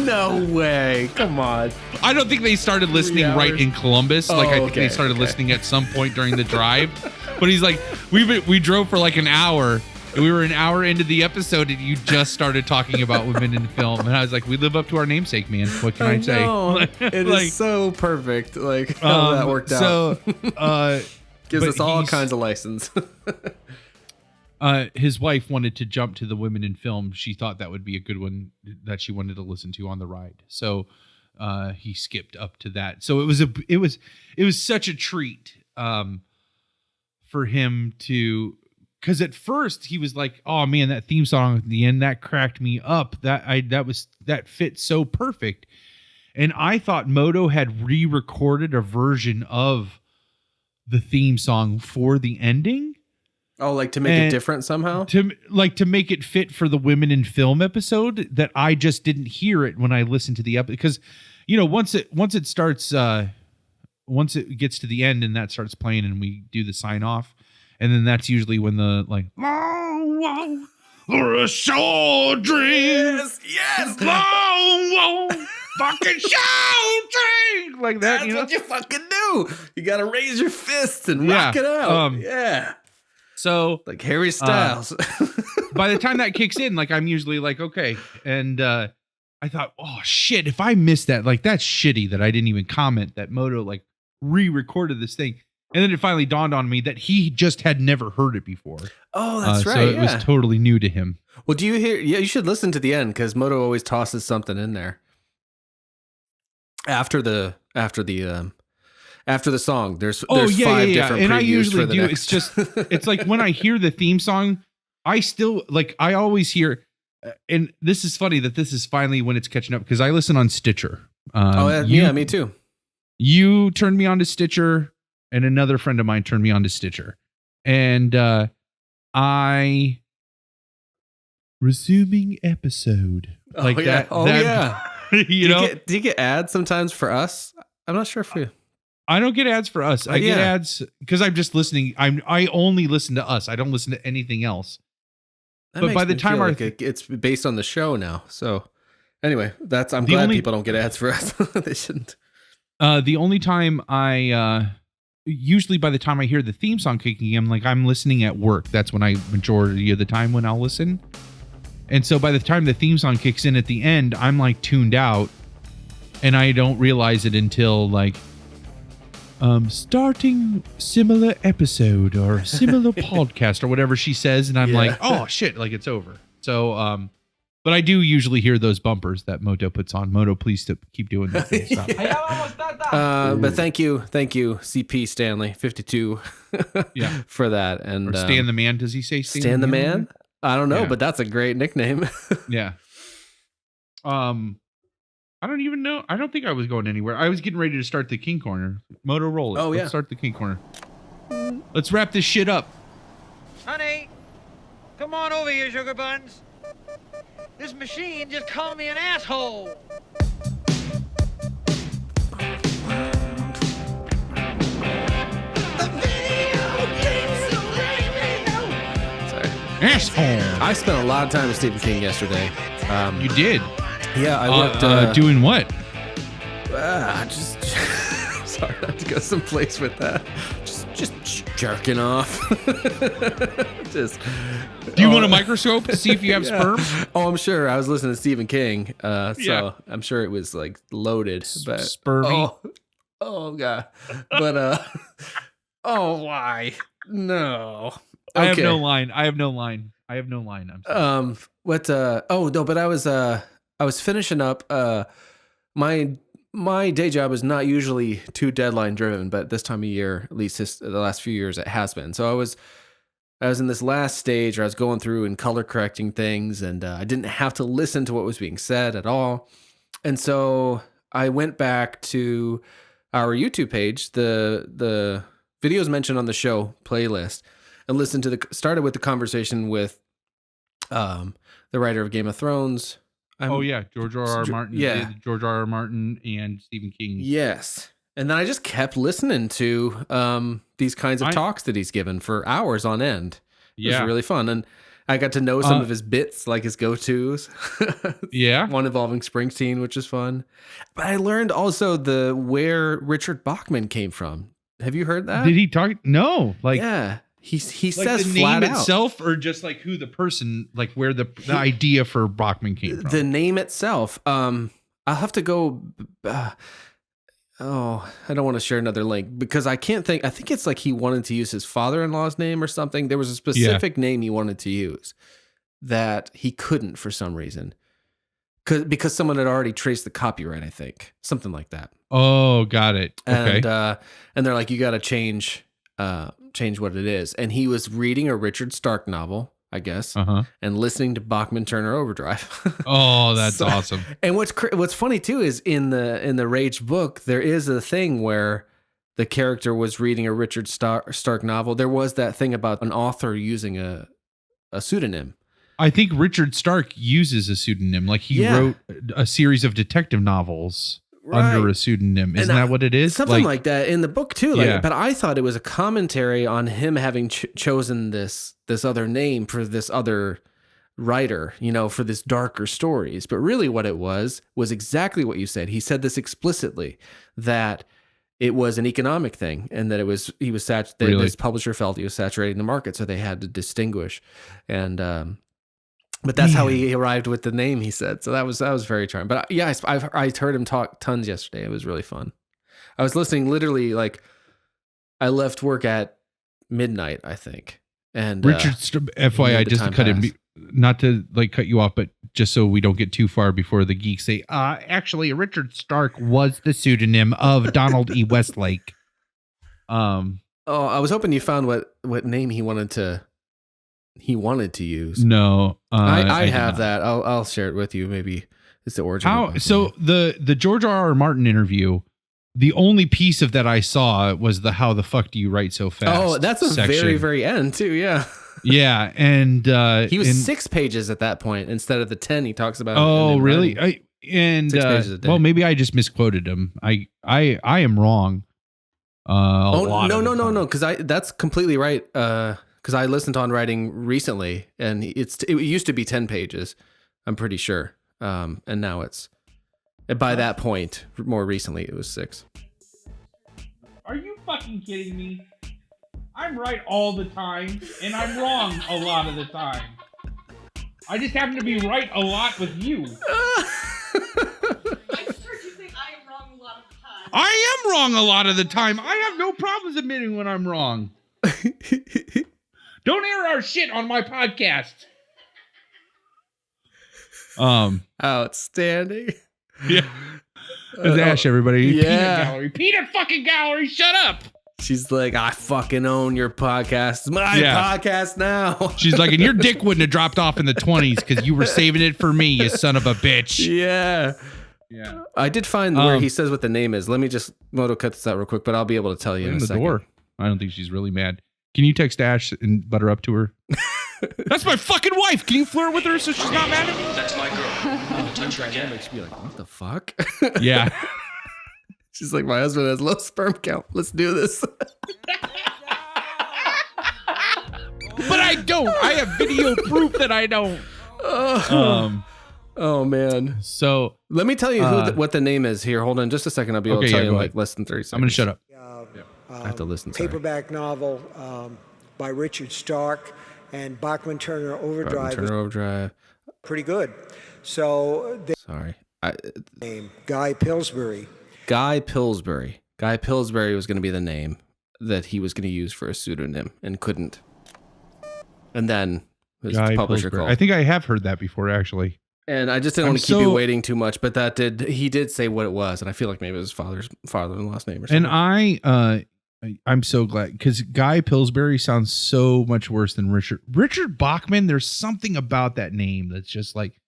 No way. Come on. I don't think they started listening right in Columbus. I think they started listening at some point during the drive. But he's like, we drove for like an hour, and we were an hour into the episode, and you just started talking about women in film. And I was like, we live up to our namesake, man. What can I say? It is so perfect. Like how that worked out. So gives us all kinds of license. His wife wanted to jump to the women in film. She thought that would be a good one that she wanted to listen to on the ride. So he skipped up to that. So it was such a treat for him to, because at first he was like, oh man, that theme song at the end, that cracked me up. That fit so perfect. And I thought Moto had re-recorded a version of the theme song for the ending. Oh, like to make it different somehow? To make it fit for the women in film episode, that I just didn't hear it when I listened to the episode. Because, once it starts, once it gets to the end and that starts playing and we do the sign off, and then that's usually when the long walk or a short drink. Yes. Long walk, fucking short drink. Like that. That's what you fucking do. You got to raise your fists and rock it out. Yeah. So like Harry Styles. By the time that kicks in, like I'm usually like, okay. And I thought, oh shit, if I missed that, like that's shitty that I didn't even comment that Moto like re-recorded this thing. And then it finally dawned on me that he just had never heard it before. Oh, that's right. So it was totally new to him. Well, do you hear? Yeah, you should listen to the end because Moto always tosses something in there. After the song, there's 5 different and previews I usually for the do. next. It's just it's like when I hear the theme song, I still like I always hear, and this is funny that this is finally when it's catching up because I listen on Stitcher. Me too. You turned me on to Stitcher, and another friend of mine turned me on to Stitcher, and I resuming episode like that. Oh that, yeah. Do you get ads sometimes for us? I'm not sure if you. I don't get ads for us. I get ads because I'm just listening. I only listen to us. I don't listen to anything else. But by the time it's based on the show now. So anyway, I'm glad people don't get ads for us. They shouldn't. The only time usually by the time I hear the theme song kicking in, I'm listening at work. That's when majority of the time when I'll listen. And so by the time the theme song kicks in at the end, I'm like tuned out and I don't realize it until like starting similar episode or similar podcast or whatever she says, and I'm like, oh shit, like it's over. So but I do usually hear those bumpers that Moto puts on. Moto, please keep doing that. But thank you, CP Stanley 52 for that. And or Stan the Man, does he say Stan the Man? I don't know, but that's a great nickname. Yeah. I don't even know. I don't think I was going anywhere. I was getting ready to start the King Corner. Moto, roll it. Let's start the King Corner. Let's wrap this shit up. Honey, come on over here, sugar buns. This machine just called me an asshole. Sorry. Asshole. I spent a lot of time with Stephen King yesterday. You did? Yeah, I worked doing what? Just sorry, I had to go someplace with that. Just jerking off. Do you want a microscope to see if you have sperm? Oh, I'm sure. I was listening to Stephen King, so I'm sure it was like loaded. But spermy. Oh god. But why? No. I have no line. I'm sorry. What? Oh no, but I was finishing up. My day job is not usually too deadline driven, but this time of year, at least the last few years, it has been. So I was in this last stage where I was going through and color correcting things, and I didn't have to listen to what was being said at all. And so I went back to our YouTube page, the videos mentioned on the show playlist, and listened to started with the conversation with the writer of Game of Thrones. George R.R. Martin. Yeah. George R.R. Martin and Stephen King. Yes. And then I just kept listening to these kinds of talks that he's given for hours on end. It was really fun. And I got to know some of his bits, like his go-tos. Yeah. One involving Springsteen, which is fun. But I learned also where Richard Bachman came from. Have you heard that? Did he talk? No. Yeah. He like says the flat name out. itself, or just like who the person, like where the idea for Bachman came from. The name itself. I'll have to go. I don't want to share another link because I can't think. I think it's like he wanted to use his father-in-law's name or something. There was a specific name he wanted to use that he couldn't for some reason. Because someone had already traced the copyright, I think, something like that. Oh, got it. Okay. And they're like, you got to change what it is. And he was reading a Richard Stark novel, I guess, and listening to Bachman Turner Overdrive. Oh, that's awesome. And what's funny too is in the Rage book, there is a thing where the character was reading a Richard Stark novel. There was that thing about an author using a pseudonym. I think Richard Stark uses a pseudonym. Like he wrote a series of detective novels under a pseudonym. Isn't that what it is? Something like that in the book too. But I thought it was a commentary on him having chosen this other name for this other writer, for this darker stories. But really what it was exactly what you said. He said this explicitly, that it was an economic thing, and that this publisher felt he was saturating the market, so they had to distinguish. And but that's how he arrived with the name, he said. So that was very charming. But yeah, I heard him talk tons yesterday. It was really fun. I was listening literally, like, I left work at midnight, I think. And Richard, FYI, just to cut him, not to like cut you off, but just so we don't get too far before the geeks say, actually, Richard Stark was the pseudonym of Donald E. Westlake. I was hoping you found what name he wanted to use. No, I have that. I'll share it with you. Maybe it's the origin. So the George R.R. Martin interview, the only piece of that I saw was the "How the fuck do you write so fast?" Oh, that's a very, very end too. Yeah. Yeah, and he was 6 pages at that point instead of the 10 he talks about. Oh, really? 6 pages a day. Well, maybe I just misquoted him. I am wrong. No, because that's completely right. Because I listened to On Writing recently, and it used to be 10 pages, I'm pretty sure. And now by that point, more recently, it was 6. Are you fucking kidding me? I'm right all the time, and I'm wrong a lot of the time. I just happen to be right a lot with you. I just heard you say I am wrong a lot of the time. I am wrong a lot of the time. I have admitting when I'm wrong. Don't air our shit on my podcast. Outstanding. Yeah. There's Ash, everybody. Yeah. Peanut gallery. Peanut fucking gallery. Shut up. She's like, I fucking own your podcast. It's my podcast now. She's like, and your dick wouldn't have dropped off in the 20s because you were saving it for me, you son of a bitch. Yeah. Yeah. I did find where he says what the name is. Let me just Moto cut this out real quick, but I'll be able to tell you in a second. Door. I don't think she's really mad. Can you text Ash and butter up to her? That's my fucking wife. Can you flirt with her so she's not mad at me? That's my girl. Don't touch her again. Makes me like, what the fuck? Yeah. She's like, my husband has low sperm count. Let's do this. But I don't. I have video proof that I don't. Oh man. So let me tell you what the name is here. Hold on just a second. I'll be able to tell you in like less than 30 seconds. I'm going to shut up. I have to listen. Paperback novel by Richard Stark and Bachman Turner Overdrive. Pretty good. So sorry. Name Guy Pillsbury. Guy Pillsbury. Guy Pillsbury was going to be the name that he was going to use for a pseudonym and couldn't. And then his publisher called. I think I have heard that before, actually. And I just didn't want to keep you waiting too much, but he did say what it was, and I feel like maybe it was his father-in-law's name or something. And I'm so glad because Guy Pillsbury sounds so much worse than Richard Bachman. There's something about that name that's just like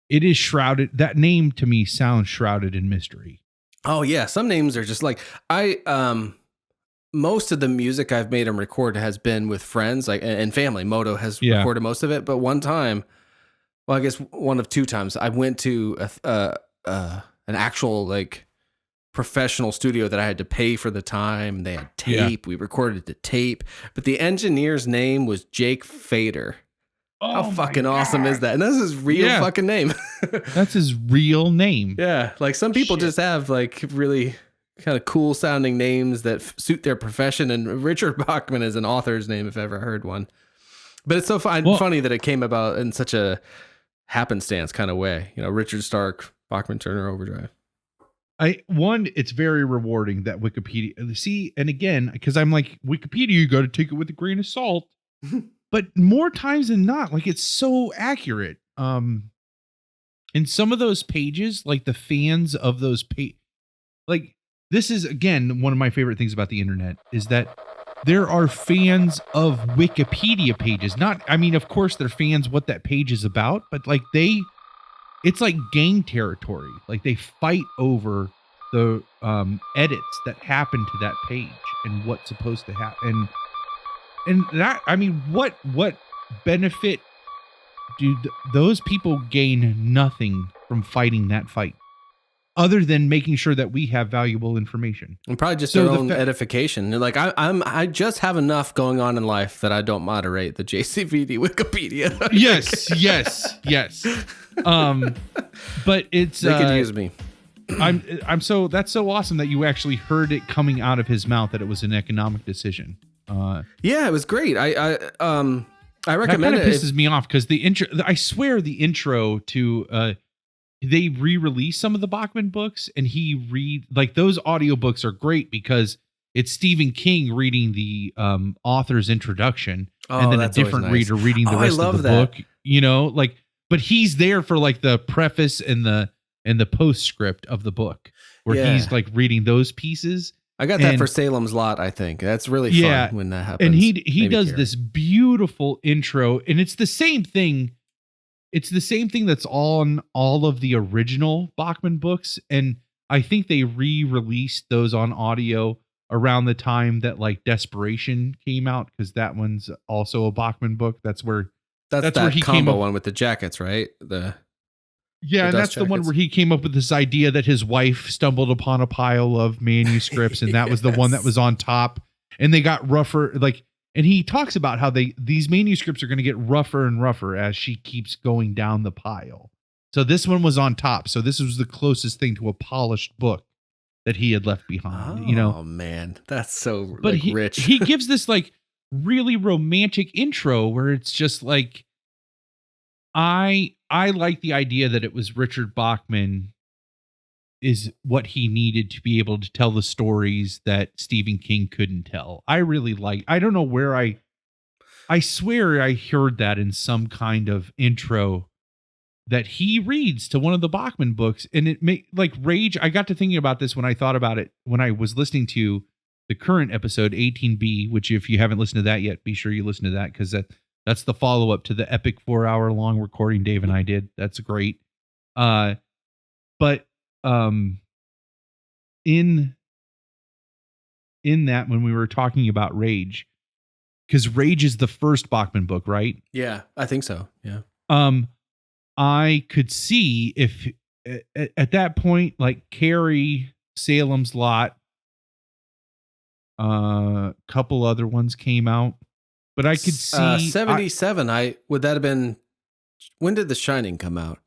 it is shrouded. That name to me sounds shrouded in mystery. Oh yeah, some names are just like most of the music I've made and record has been with friends, like and family. Moto has recorded most of it, but one time, well, I guess one of two times, I went to an actual like professional studio that I had to pay for the time. They had tape. We recorded the tape, but the engineer's name was Jake Fader. Oh, how fucking awesome is that? And that's his real fucking name. That's his real name. Yeah. Like some people just have like really kind of cool sounding names that suit their profession. And Richard Bachman is an author's name if I ever heard one. But it's so funny that it came about in such a happenstance kind of way. You know, Richard Stark, Bachman Turner Overdrive. It's very rewarding that Wikipedia. See, and again, because I'm like, Wikipedia, you got to take it with a grain of salt. But more times than not, like it's so accurate. In some of those pages, like the fans of those like this is again one of my favorite things about the internet is that there are fans of Wikipedia pages. Of course they're fans what that page is about, but like it's like gang territory. Like they fight over the edits that happen to that page and what's supposed to happen. And that, what benefit do those people gain? Nothing from fighting that fight other than making sure that we have valuable information and probably just their own edification. Like I just have enough going on in life that I don't moderate the JCVD Wikipedia. yes. But it's, they could use me. I'm so, that's so awesome that you actually heard it coming out of his mouth that it was an economic decision. Yeah, it was great. I recommend it. It pisses me off because the intro, I swear the intro to they re-release some of the Bachman books and like those audiobooks are great because it's Stephen King reading the author's introduction and then a different reader reading the rest of the book, you know, like, but he's there for like the preface and the postscript of the book where he's like reading those pieces. I got that for Salem's Lot, I think. That's really fun when that happens. And he does this beautiful intro, and it's the same thing. It's the same thing that's on all of the original Bachman books, and I think they re-released those on audio around the time that like Desperation came out, because that one's also a Bachman book. That's where he combo came up, one with the jackets, right? And that's the one where he came up with this idea that his wife stumbled upon a pile of manuscripts, and that was the one that was on top, and they got rougher. Like, and he talks about how these manuscripts are going to get rougher and rougher as she keeps going down the pile. So this one was on top. So this was the closest thing to a polished book that he had left behind. You know, oh man, that's so rich. He gives this like really romantic intro where it's just like, I like the idea that it was Richard Bachman is what he needed to be able to tell the stories that Stephen King couldn't tell. I really like, I don't know where I swear I heard that in some kind of intro that he reads to one of the Bachman books, and it made like Rage. I got to thinking about this when I thought about it when I was listening to the current episode 18B, which if you haven't listened to that yet, be sure you listen to that, because that's the follow up to the epic 4-hour long recording Dave and I did. That's great. But in that, when we were talking about Rage, because Rage is the first Bachman book, right? Yeah, I think so. Yeah. I could see if at that point, like Carrie, Salem's Lot, couple other ones came out, but I could see 77. Would that have been, when did The Shining come out?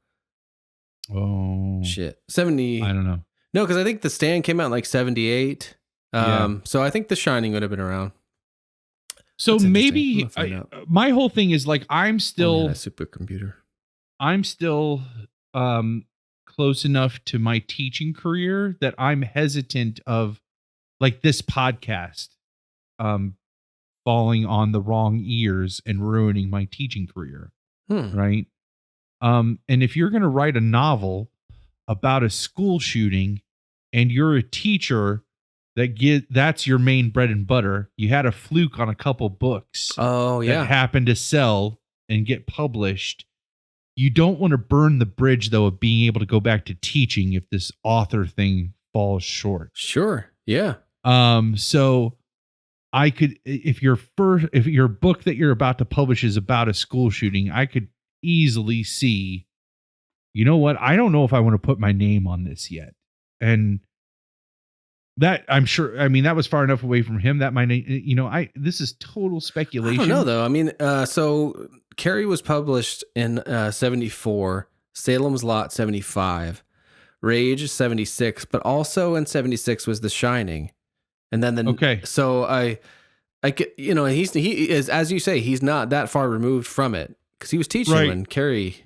Oh shit, 70. I don't know. No, because I think The Stand came out in like 78. So I think The Shining would have been around. So maybe my whole thing is like I'm still a supercomputer. I'm still close enough to my teaching career that I'm hesitant of like this podcast falling on the wrong ears and ruining my teaching career. Right. And if you're going to write a novel about a school shooting and you're a teacher that's your main bread and butter, you had a fluke on a couple books that happened to sell and get published. You don't want to burn the bridge, though, of being able to go back to teaching if this author thing falls short. Sure. Yeah. So I could, if your book that you're about to publish is about a school shooting, I could easily see, you know what? I don't know if I want to put my name on this yet. And that, I'm sure, I mean, that was far enough away from him that this is total speculation. I don't know, though. I mean, so Carrie was published in 74, Salem's Lot 75, Rage 76, but also in 76 was The Shining. And then so he is, as you say, he's not that far removed from it because he was teaching when Carrie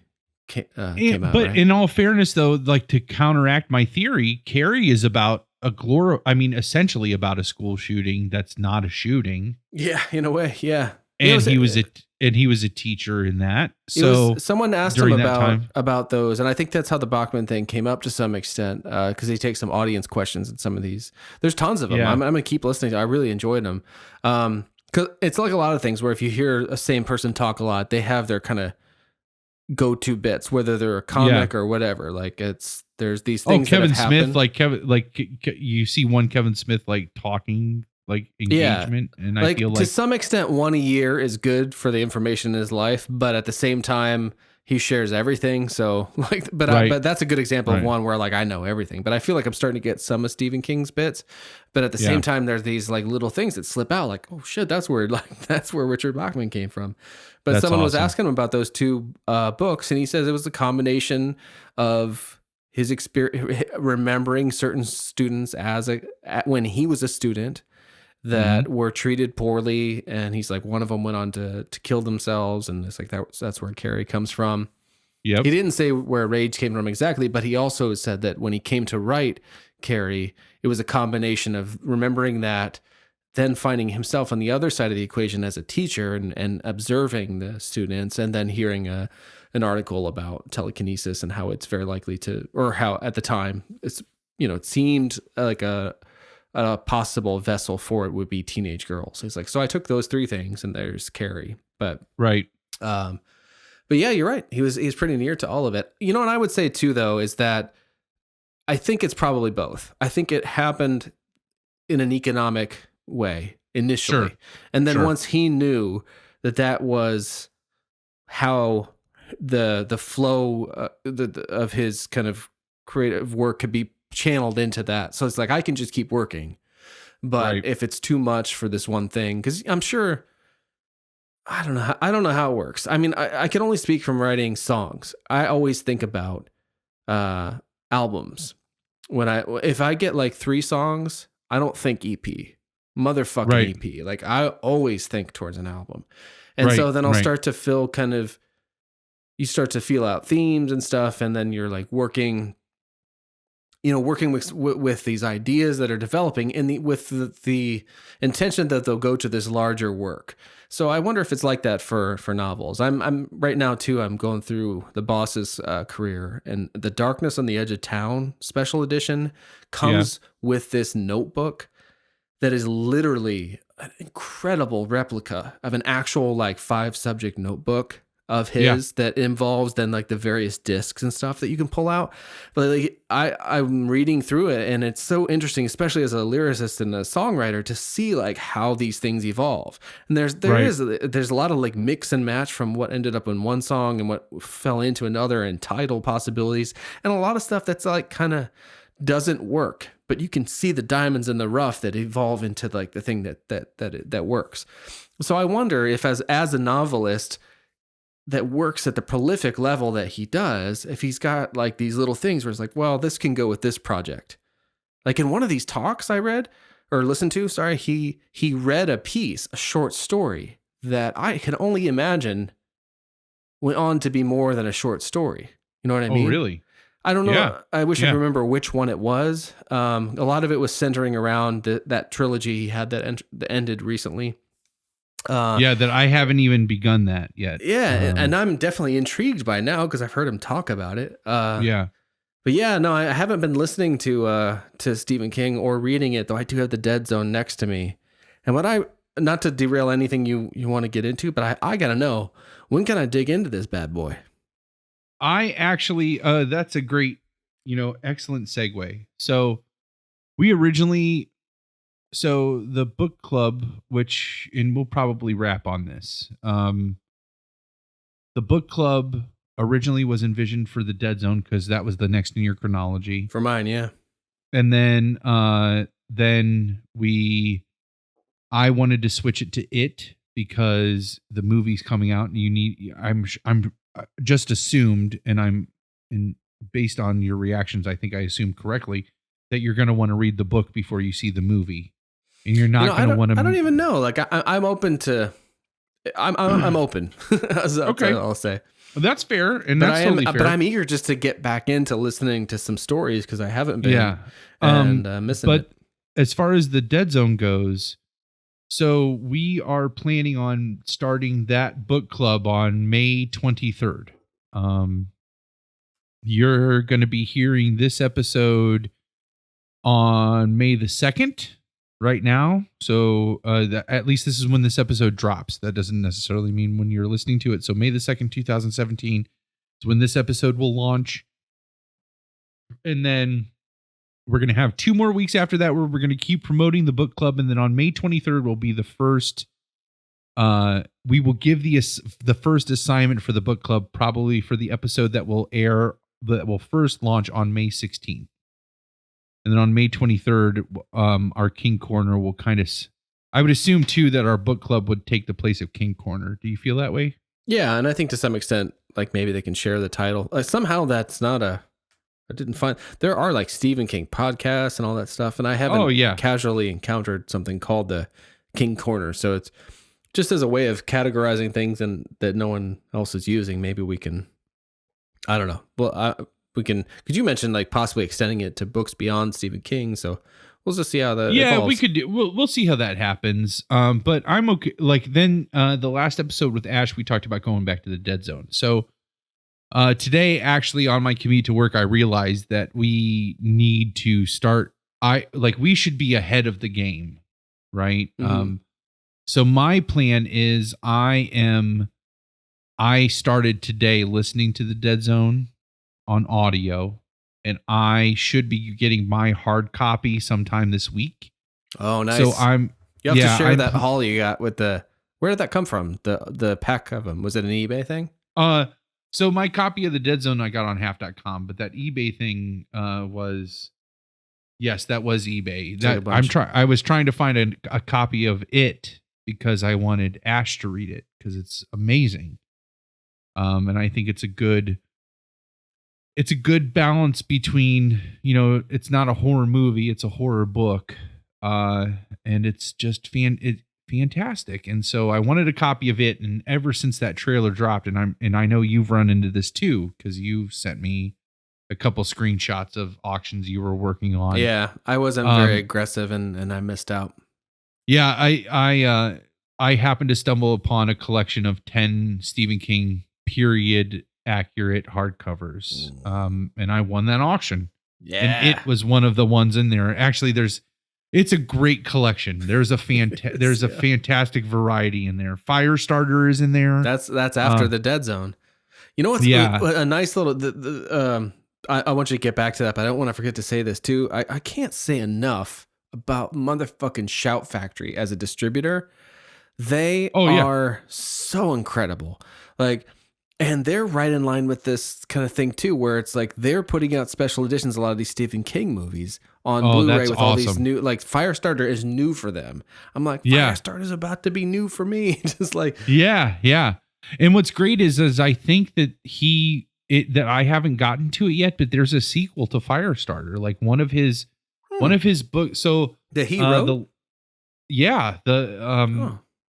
came out. But in all fairness, though, like to counteract my theory, Carrie is about essentially about a school shooting that's not a shooting. Yeah, in a way, yeah. And he was a teacher in that. So someone asked him about those, and I think that's how the Bachman thing came up to some extent, because he takes some audience questions in some of these. There's tons of them. Yeah. I'm going to keep listening. I really enjoyed them. Because it's like a lot of things where if you hear a same person talk a lot, they have their kind of go-to bits, whether they're a comic or whatever. Like there's these things. Kevin that have Smith, happened. you see one Kevin Smith like talking. Like engagement, and I feel like to some extent, one a year is good for the information in his life, but at the same time, he shares everything. So, but that's a good example of one where like I know everything, but I feel like I'm starting to get some of Stephen King's bits. But at the same time, there's these like little things that slip out, like oh shit, that's where Richard Bachman came from. But someone was asking him about those two books, and he says it was a combination of his experience, remembering certain students when he was a student that were treated poorly, and he's like one of them went on to kill themselves, and it's like that's where Carrie comes from. Yep. He didn't say where Rage came from exactly, but he also said that when he came to write Carrie, it was a combination of remembering that, then finding himself on the other side of the equation as a teacher and observing the students, and then hearing an article about telekinesis and how it's very likely to, or how at the time it's, it seemed like a possible vessel for it would be teenage girls. He's like, so I took those three things, and there's Carrie. But yeah, you're right. He's pretty near to all of it. You know what I would say too, though, is that I think it's probably both. I think it happened in an economic way initially, and then once he knew that was how the flow of his kind of creative work could be channeled into that. So it's like, I can just keep working, but if it's too much for this one thing, because I'm sure, I don't know how it works. I mean, I can only speak from writing songs. I always think about albums. If I get like 3 songs, I don't think EP, motherfucking EP. Like I always think towards an album. And so then I'll start to feel you start to feel out themes and stuff. And then you're like working working with these ideas that are developing with the intention that they'll go to this larger work. So I wonder if it's like that for novels. I'm right now too. I'm going through the boss's career, and The Darkness on the Edge of Town special edition comes with this notebook that is literally an incredible replica of an actual like 5-subject notebook of his that involves then like the various discs and stuff that you can pull out. But like I'm reading through it, and it's so interesting, especially as a lyricist and a songwriter, to see like how these things evolve. And there's a lot of like mix and match from what ended up in one song and what fell into another, and title possibilities, and a lot of stuff that's like kind of doesn't work, but you can see the diamonds in the rough that evolve into like the thing that works. So I wonder if as a novelist that works at the prolific level that he does, if he's got like these little things where it's like, well, this can go with this project. Like in one of these talks I read or listened to, he read a short story that I can only imagine went on to be more than a short story. You know what I mean? Oh, really? I don't know. Yeah. I wish I could remember which one it was. A lot of it was centering around that trilogy he had that ended recently. That I haven't even begun that yet. Yeah, and I'm definitely intrigued by it now because I've heard him talk about it. But I haven't been listening to Stephen King or reading it, though I do have the Dead Zone next to me. And not to derail anything you want to get into, but I got to know, when can I dig into this bad boy? I actually, that's a great, excellent segue. So we originally... So the book club, and we'll probably wrap on this. The book club originally was envisioned for the Dead Zone because that was the next in your chronology. For mine, yeah. And then I wanted to switch it to It because the movie's coming out, and I'm just assumed, and based on your reactions, I think I assumed correctly that you're going to want to read the book before you see the movie. And you're not going to want to. I don't even know. Like I'm open to. I'm open. Okay, I'll say. Well, that's fair, and that's totally fair. But I'm eager just to get back into listening to some stories because I haven't been. Missing it. But as far as the Dead Zone goes, so we are planning on starting that book club on May 23rd. You're going to be hearing this episode on May the 2nd. Right now. So at least this is when this episode drops. That doesn't necessarily mean when you're listening to it. So May the 2nd, 2017 is when this episode will launch. And then we're going to have 2 more weeks after that where we're going to keep promoting the book club. And then on May 23rd will be the first, we will give the first assignment for the book club, probably for the episode that will first launch on May 16th. And then on May 23rd, our King Corner will I would assume too that our book club would take the place of King Corner. Do you feel that way? Yeah. And I think to some extent, like maybe they can share the title. Somehow that's not I didn't find, there are like Stephen King podcasts and all that stuff. And I haven't casually encountered something called the King Corner. So it's just as a way of categorizing things and that no one else is using. Maybe we can, I don't know. Well, could you mention like possibly extending it to books beyond Stephen King? So we'll just see how that evolves. We could do, we'll see how that happens. But I'm okay. Like then the last episode with Ash, we talked about going back to the Dead Zone. So today, actually on my commute to work, I realized that we need to start, we should be ahead of the game. Right. Mm-hmm. So my plan is I started today listening to the Dead Zone on audio, and I should be getting my hard copy sometime this week. Oh, nice. So you have to share that haul you got with where did that come from? The pack of them. Was it an eBay thing? So my copy of the Dead Zone I got on half.com, but that eBay thing that was eBay. I was trying to find a copy of it because I wanted Ash to read it because it's amazing. And I think it's a good balance between, it's not a horror movie, it's a horror book. And it's just fantastic. And so I wanted a copy of it. And ever since that trailer dropped, and I know you've run into this too, because you sent me a couple screenshots of auctions you were working on. Yeah, I wasn't very aggressive and I missed out. Yeah, I happened to stumble upon a collection of 10 Stephen King period accurate hardcovers. And I won that auction. Yeah. And it was one of the ones in there. Actually, it's a great collection. There's a fantastic variety in there. Firestarter is in there. That's after the Dead Zone. You know what's a nice little I want you to get back to that, but I don't want to forget to say this too. I can't say enough about motherfucking Shout Factory as a distributor. They are so incredible. Like, and they're right in line with this kind of thing too, where it's like they're putting out special editions of a lot of these Stephen King movies on Blu-ray with all these new, like Firestarter is new for them. I'm like, Firestarter is about to be new for me. Just like, yeah. And what's great is I think that that I haven't gotten to it yet, but there's a sequel to Firestarter, like one of his books. So that he wrote,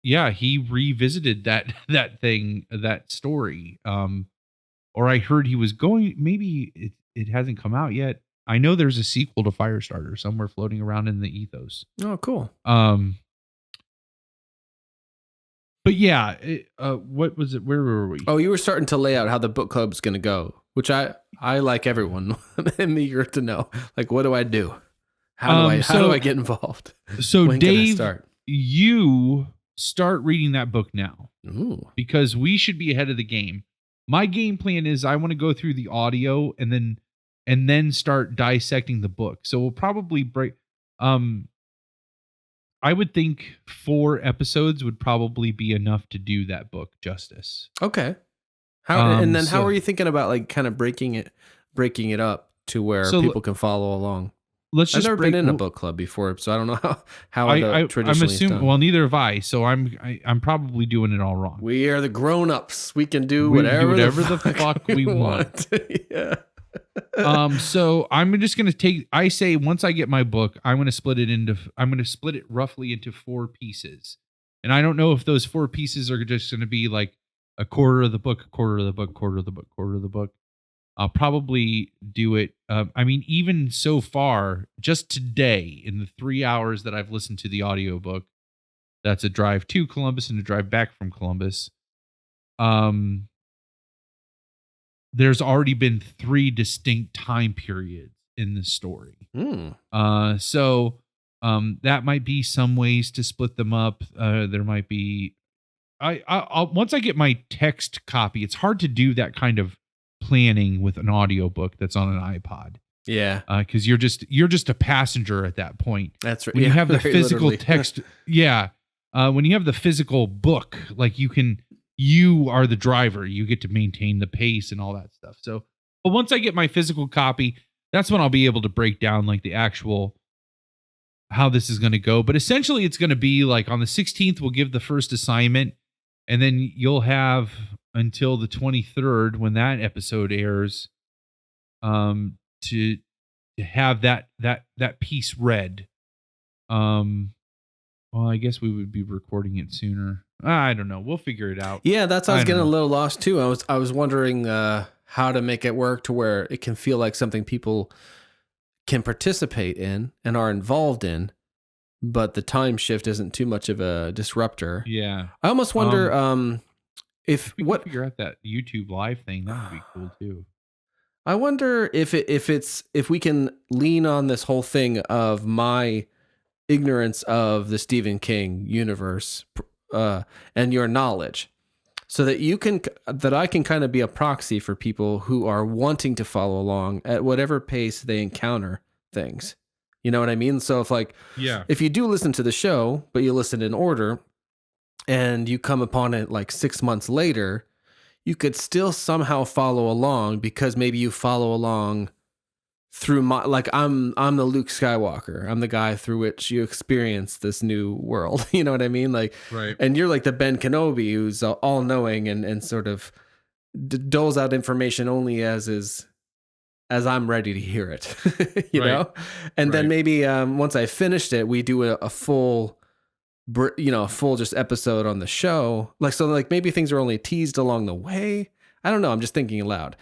he revisited that story. Or I heard he was going. Maybe it hasn't come out yet. I know there's a sequel to Firestarter somewhere floating around in the ethos. Oh, cool. But yeah, what was it? Where were we? Oh, you were starting to lay out how the book club's going to go, which I like everyone. I'm eager to know. Like, what do I do? How do I get involved? So when Dave, can I start? You start reading that book now. Ooh. Because we should be ahead of the game. My game plan is I want to go through the audio and then start dissecting the book. So we'll probably break. I would think 4 episodes would probably be enough to do that book justice. Okay. How are you thinking about like kind of breaking it up to where people can follow along? I've never been in a book club before, so I don't know how traditionally I'm assuming. done. Well, neither have I. So I'm probably doing it all wrong. We are the grown-ups. We can do whatever the fuck we want. Yeah. So I'm just going to I say once I get my book, I'm going to split it roughly into 4 pieces. And I don't know if those 4 pieces are just going to be like a quarter of the book, a quarter of the book, quarter of the book, quarter of the book. I'll probably do it. Even so far, just today in the 3 hours that I've listened to the audiobook, that's a drive to Columbus and a drive back from Columbus. There's already been 3 distinct time periods in the story. So that might be some ways to split them up. There might be, I'll once I get my text copy, it's hard to do that kind of planning with an audiobook that's on an iPod. Yeah. Cause you're just a passenger at that point. That's right. When you have the physical text. Yeah. When you have the physical book, like you are the driver. You get to maintain the pace and all that stuff. So, but once I get my physical copy, that's when I'll be able to break down like the actual how this is going to go. But essentially, it's going to be like on the 16th, we'll give the first assignment, and then you'll have until the 23rd when that episode airs, to have that piece read. Well, I guess we would be recording it sooner. I don't know. We'll figure it out. Yeah, I was getting a little lost too. I was wondering how to make it work to where it can feel like something people can participate in and are involved in, but the time shift isn't too much of a disruptor. Yeah. I almost wonder if we can figure out that YouTube live thing, that would be cool too. I wonder if we can lean on this whole thing of my ignorance of the Stephen King universe and your knowledge, so that I can kind of be a proxy for people who are wanting to follow along at whatever pace they encounter things. You know what I mean? So if you do listen to the show, but you listen in order and you come upon it like 6 months later, you could still somehow follow along because maybe you follow along through I'm the Luke Skywalker. I'm the guy through which you experience this new world. You know what I mean? Like, right. And you're like the Ben Kenobi who's all knowing and sort of doles out information only as I'm ready to hear it, you know? And then maybe once I finished it, we do a full just episode on the show. Like, so like maybe things are only teased along the way. I don't know. I'm just thinking aloud.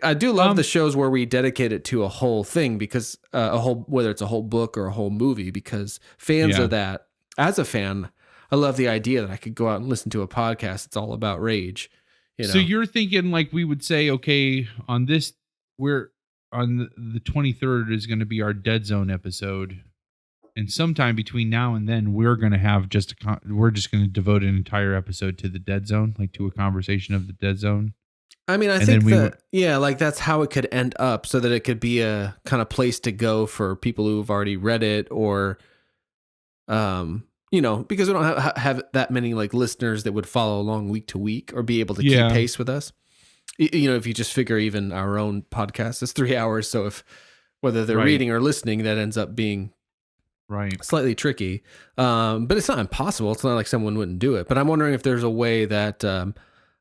I do love the shows where we dedicate it to a whole thing, because whether it's a whole book or a whole movie, because fans of that, as a fan, I love the idea that I could go out and listen to a podcast. It's all about rage. So you're thinking like we would say, okay, on this, we're on the 23rd is going to be our Dead Zone episode. And sometime between now and then, we're going to have we're just going to devote an entire episode to the Dead Zone, like to a conversation of the Dead Zone. I mean, I think like that's how it could end up, so that it could be a kind of place to go for people who've already read it, or, because we don't have that many like listeners that would follow along week to week or be able to keep pace with us. If you just figure even our own podcast is 3 hours. So whether they're reading or listening, that ends up being slightly tricky. But it's not impossible. It's not like someone wouldn't do it, but I'm wondering if there's a way that,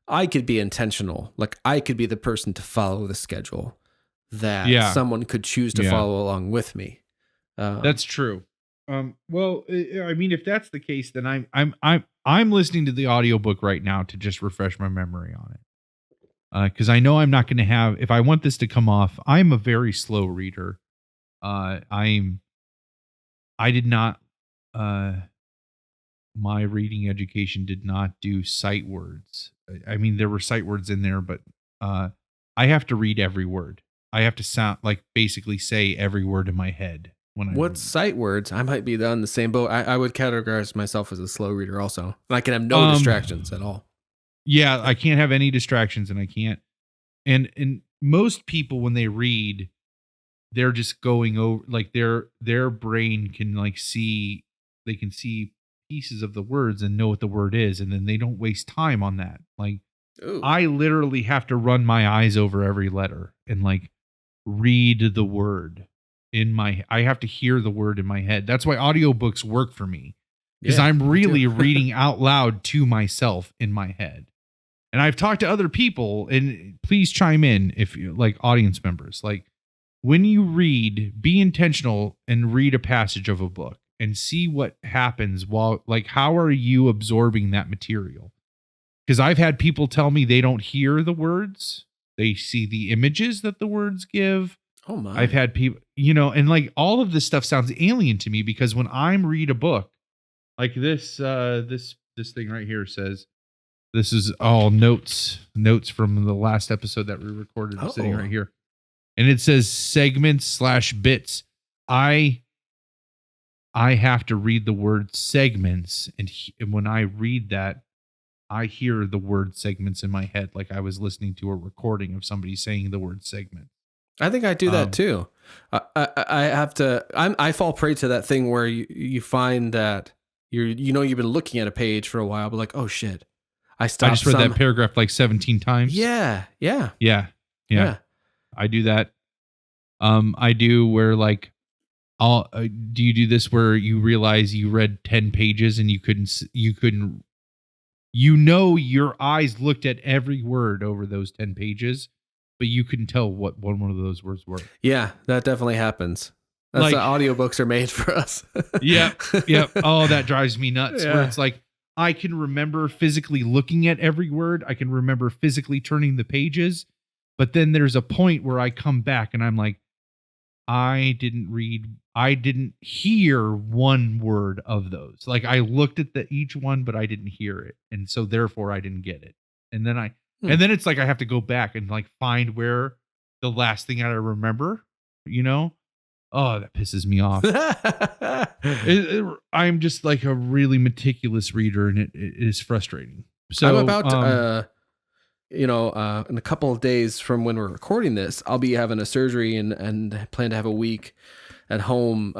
I could be intentional. Like I could be the person to follow the schedule that someone could choose to follow along with me. That's true. Well, I mean, if that's the case, then I'm listening to the audiobook right now to just refresh my memory on it. Because I know I'm not going to have, if I want this to come off, I'm a very slow reader. I did not, my reading education did not do sight words. I mean, there were sight words in there, but I have to read every word. I have to basically say every word in my head. What's sight words? I might be on the same boat. I would categorize myself as a slow reader also. And I can have no distractions at all. Yeah, I can't have any distractions, and I can't. And most people, when they read, they're just going over, like their brain can see pieces of the words and know what the word is, and then they don't waste time on that. Like, I literally have to run my eyes over every letter and like read the word I have to hear the word in my head. That's why audiobooks work for me, because I'm really reading out loud to myself in my head. And I've talked to other people, and please chime in if you like, audience members, like when you read, be intentional and read a passage of a book and see what happens while, like, how are you absorbing that material? Because I've had people tell me they don't hear the words. They see the images that the words give. Oh my. I've had people, and like all of this stuff sounds alien to me, because when I read a book like this, this thing right here says, this is all notes from the last episode that we recorded, sitting right here. And it says segments/bits. I have to read the word segments. And when I read that, I hear the word segments in my head, like I was listening to a recording of somebody saying the word segment. I think I do that too. I fall prey to that thing where you find that you've been looking at a page for a while, but like, oh shit, I just read that paragraph like 17 times. Yeah. I do that. I do where like, do you do this where you realize you read 10 pages and you couldn't, your eyes looked at every word over those 10 pages, but you couldn't tell what one of those words were. Yeah, that definitely happens. That's like, the audiobooks are made for us. Yep. Oh, that drives me nuts. Yeah. Where it's like, I can remember physically looking at every word. I can remember physically turning the pages. But then there's a point where I come back and I'm like, I didn't hear one word of those. Like I looked at each one, but I didn't hear it. And so therefore I didn't get it. And then and then it's like, I have to go back and like find where the last thing I remember, Oh, that pisses me off. I'm just like a really meticulous reader, and it is frustrating. So I'm about to, in a couple of days from when we're recording this, I'll be having a surgery and plan to have a week at home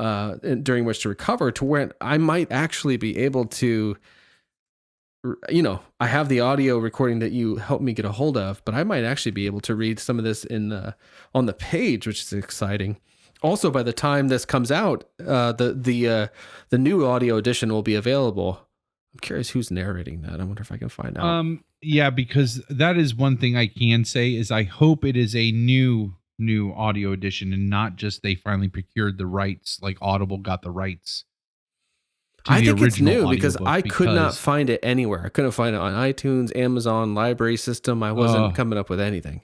during which to recover, to where I might actually be able to, I have the audio recording that you helped me get a hold of, but I might actually be able to read some of this on the page, which is exciting. Also, by the time this comes out, the new audio edition will be available. I'm curious who's narrating that. I wonder if I can find out. Yeah, because that is one thing I can say is I hope it is a new audio edition and not just they finally procured the rights, like Audible got the rights. I think it's new because I could not find it anywhere. I couldn't find it on iTunes, Amazon, library system. I wasn't coming up with anything.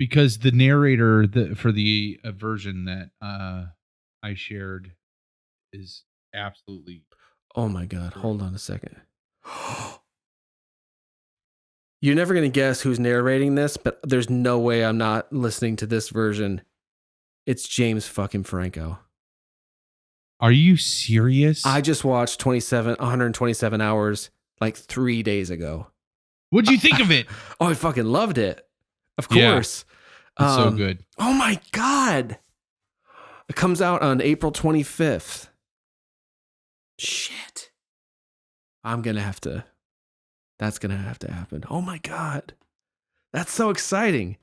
because the narrator for the version that I shared is absolutely. Oh my God. Hold on a second. You're never going to guess who's narrating this, but there's no way I'm not listening to this version. It's James fucking Franco. Are you serious? I just watched 127 hours like 3 days ago. What'd you think of it? Oh, I fucking loved it. Of Yeah. course. It's so good. Oh my God. It comes out on April 25th. Shit. That's going to have to happen. Oh my God. That's so exciting.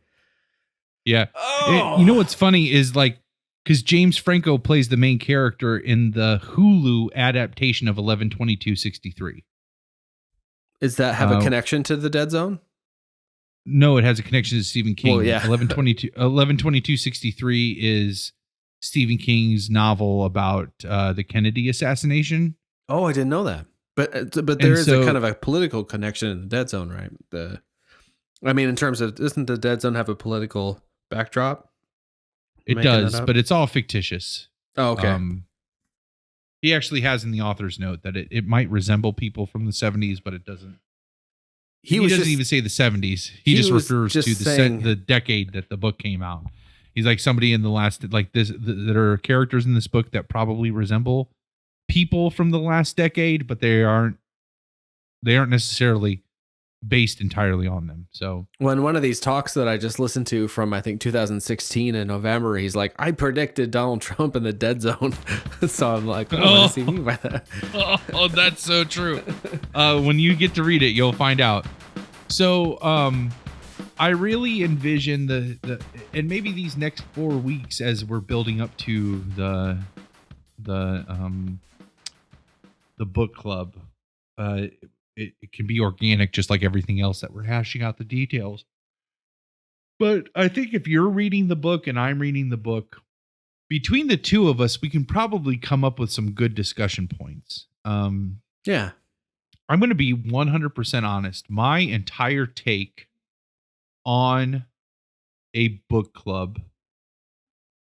Yeah. Oh. You know what's funny is like, because James Franco plays the main character in the Hulu adaptation of 11/22/63. Does that have a connection to the Dead Zone? No, it has a connection to Stephen King. Well, yeah. 11/22/63 is Stephen King's novel about the Kennedy assassination. Oh, I didn't know that. But there is a kind of a political connection in the Dead Zone, right? In terms of, doesn't the Dead Zone have a political backdrop? It does, but it's all fictitious. Oh, okay. He actually has in the author's note that it might resemble people from the 70s, but it doesn't. He doesn't even say the 70s. He just refers to the decade that the book came out. He's like somebody in the last, like this, that are characters in this book that probably resemble people from the last decade, but they aren't necessarily based entirely on them. So when one of these talks that I just listened to from, I think 2016 in November, he's like, I predicted Donald Trump in the Dead Zone. So I'm like, what does he mean by that? Oh, that's so true. When you get to read it, you'll find out. So I really envision the and maybe these next 4 weeks as we're building up to the book club, it can be organic, just like everything else that we're hashing out the details. But I think if you're reading the book and I'm reading the book, between the two of us, we can probably come up with some good discussion points. Yeah. I'm going to be 100% honest. My entire take on a book club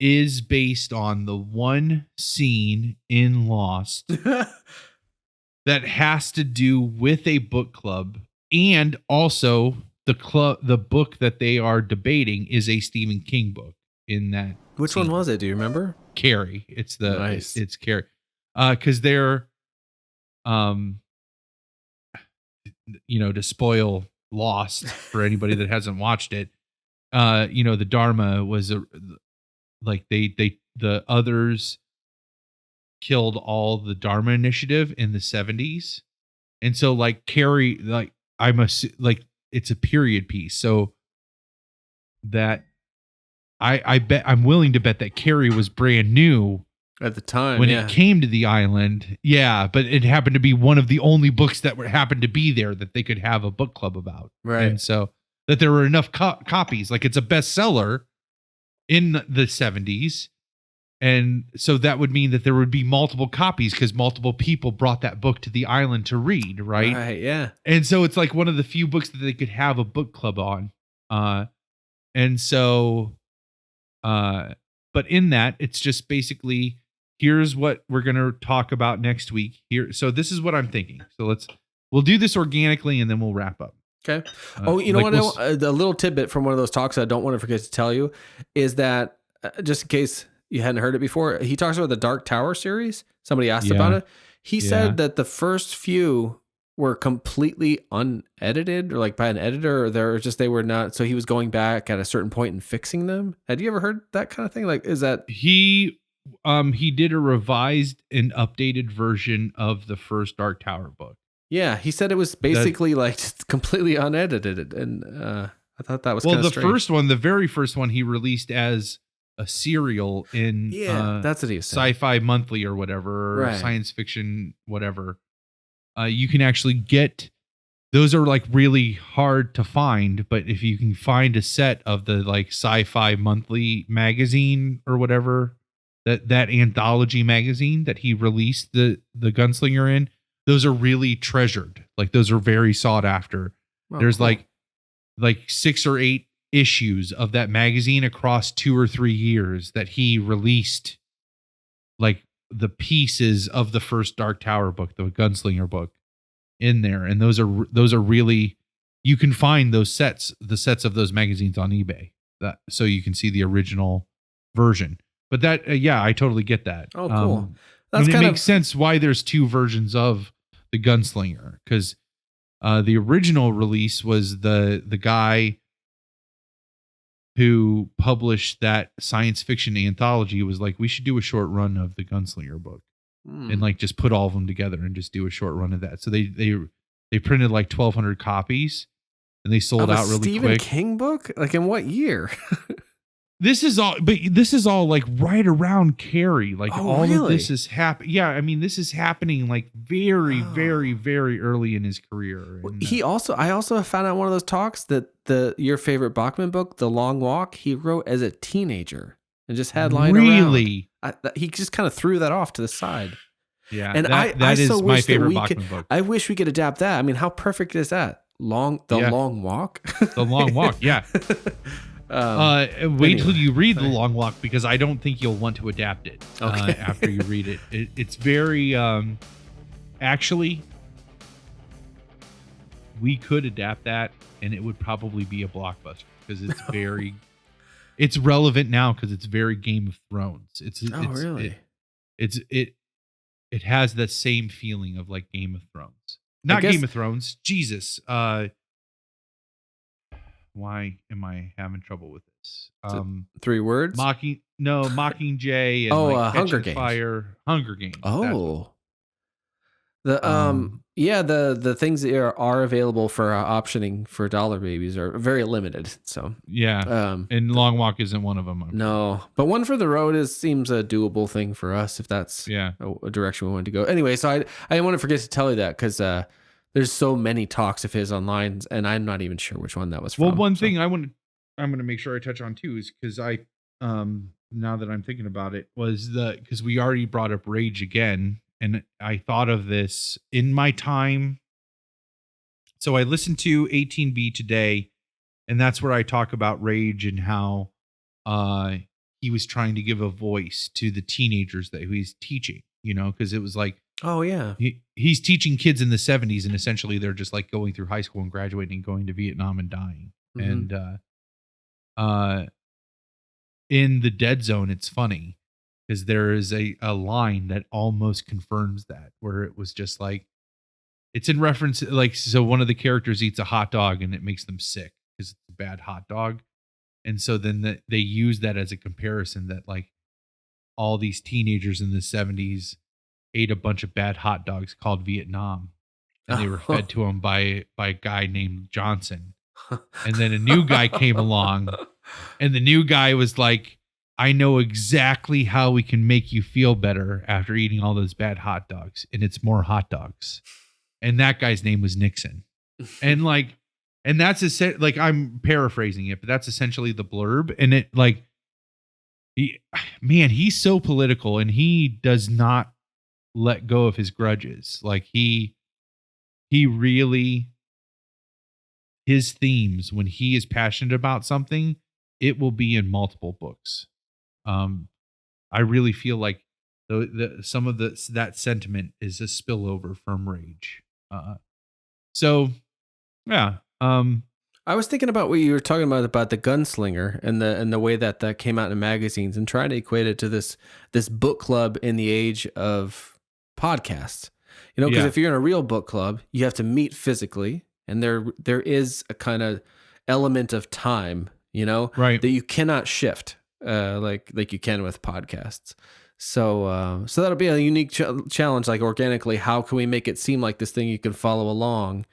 is based on the one scene in Lost that has to do with a book club, and also the book that they are debating is a Stephen King book. In that, which scene. one was it? Do you remember? Carrie. It's the nice. It's Carrie. Because they're, to spoil Lost for anybody that hasn't watched it, the Dharma was the others killed all the Dharma Initiative in the 70s. And so like Carrie, like it's a period piece. So that I'm willing to bet that Carrie was brand new at the time when it came to the island. Yeah. But it happened to be one of the only books that happened to be there that they could have a book club about. Right. And so that there were enough copies, like it's a bestseller in the 70s. And so that would mean that there would be multiple copies because multiple people brought that book to the island to read, right? Right, yeah. And so it's like one of the few books that they could have a book club on. And so, but in that, it's just basically, here's what we're going to talk about next week here. So this is what I'm thinking. So we'll do this organically and then we'll wrap up. Okay. A little tidbit from one of those talks I don't want to forget to tell you is that just in case you hadn't heard it before, he talks about the Dark Tower series. Somebody asked about it. He said that the first few were completely unedited, or like by an editor, or they were not. So he was going back at a certain point and fixing them. Had you ever heard that kind of thing? Like, is that he did a revised and updated version of the first Dark Tower book. Yeah, he said it was basically like just completely unedited, and I thought that was kind of strange. The very first one, he released as a serial in that's what he was saying. Sci-Fi Monthly or whatever, or right. Science Fiction, whatever. You can actually get those are like really hard to find, but if you can find a set of the like Sci-Fi Monthly magazine or whatever, that anthology magazine that he released the Gunslinger in, those are really treasured. Like those are very sought after. Oh, there's cool. like 6 or 8 issues of that magazine across 2 or 3 years that he released like the pieces of the first Dark Tower book, the Gunslinger book in there. And those are really, you can find the sets of those magazines on eBay so you can see the original version. But that, I totally get that. Oh, cool. And it makes sense why there's 2 versions of the Gunslinger, because the original release was the guy who published that science fiction anthology was like, we should do a short run of the Gunslinger book and like just put all of them together and just do a short run of that. So they printed like 1,200 copies and they sold out really Stephen quick. King book? Like in what year? This is all like right around Carrie. Like all of this is happening. Yeah, I mean, this is happening like very, very, very early in his career. And, I also found out one of those talks that your favorite Bachman book, The Long Walk, he wrote as a teenager and just had lying really around. He just kind of threw that off to the side. Yeah, and that is my favorite Bachman book. I wish we could adapt that. I mean, how perfect is that? Long Walk. The Long Walk. Yeah. Wait till you read The Long Walk, because I don't think you'll want to adapt it after you read it. It's very actually, we could adapt that and it would probably be a blockbuster, because it's very it's relevant now because it's very Game of Thrones. Really? It has that same feeling of like Game of Thrones. Not Game of Thrones. Jesus. Why am I having trouble with this? 3 words? Mockingjay and Hunger Games. Fire. Hunger Games. Oh. The things that are available for optioning for dollar babies are very limited. So and Long Walk isn't one of them. No, but One for the Road seems a doable thing for us if that's a direction we want to go. Anyway, so I didn't want to forget to tell you that, because there's so many talks of his online, and I'm not even sure which one that was from. Well, one thing I'm going to make sure I touch on too is because now that I'm thinking about it, was because we already brought up Rage again, and I thought of this in my time. So I listened to 18B today, and that's where I talk about Rage and how he was trying to give a voice to the teenagers that he's teaching, because it was like, oh yeah, he's teaching kids in the 70s, and essentially they're just like going through high school and graduating and going to Vietnam and dying. Mm-hmm. And in The Dead Zone, it's funny because there is a line that almost confirms that, where it was just like, it's in reference, like, so one of the characters eats a hot dog and it makes them sick because it's a bad hot dog. And so then they use that as a comparison, that like all these teenagers in the 70s ate a bunch of bad hot dogs called Vietnam, and they were fed to them by a guy named Johnson. And then a new guy came along, and the new guy was like, I know exactly how we can make you feel better after eating all those bad hot dogs, and it's more hot dogs. And that guy's name was Nixon. And like, and that's like, I'm paraphrasing it, but that's essentially the blurb. And it like, he's so political, and he does not let go of his grudges. Like he really, his themes, when he is passionate about something, it will be in multiple books. I really feel like some of that sentiment is a spillover from Rage. So yeah. I was thinking about what you were talking about the Gunslinger and the way that came out in magazines, and trying to equate it to this book club in the age of podcasts. Because if you're in a real book club, you have to meet physically, and there is a kind of element of time, right, that you cannot shift like you can with podcasts. So that'll be a unique challenge. Like, organically, how can we make it seem like this thing you can follow along?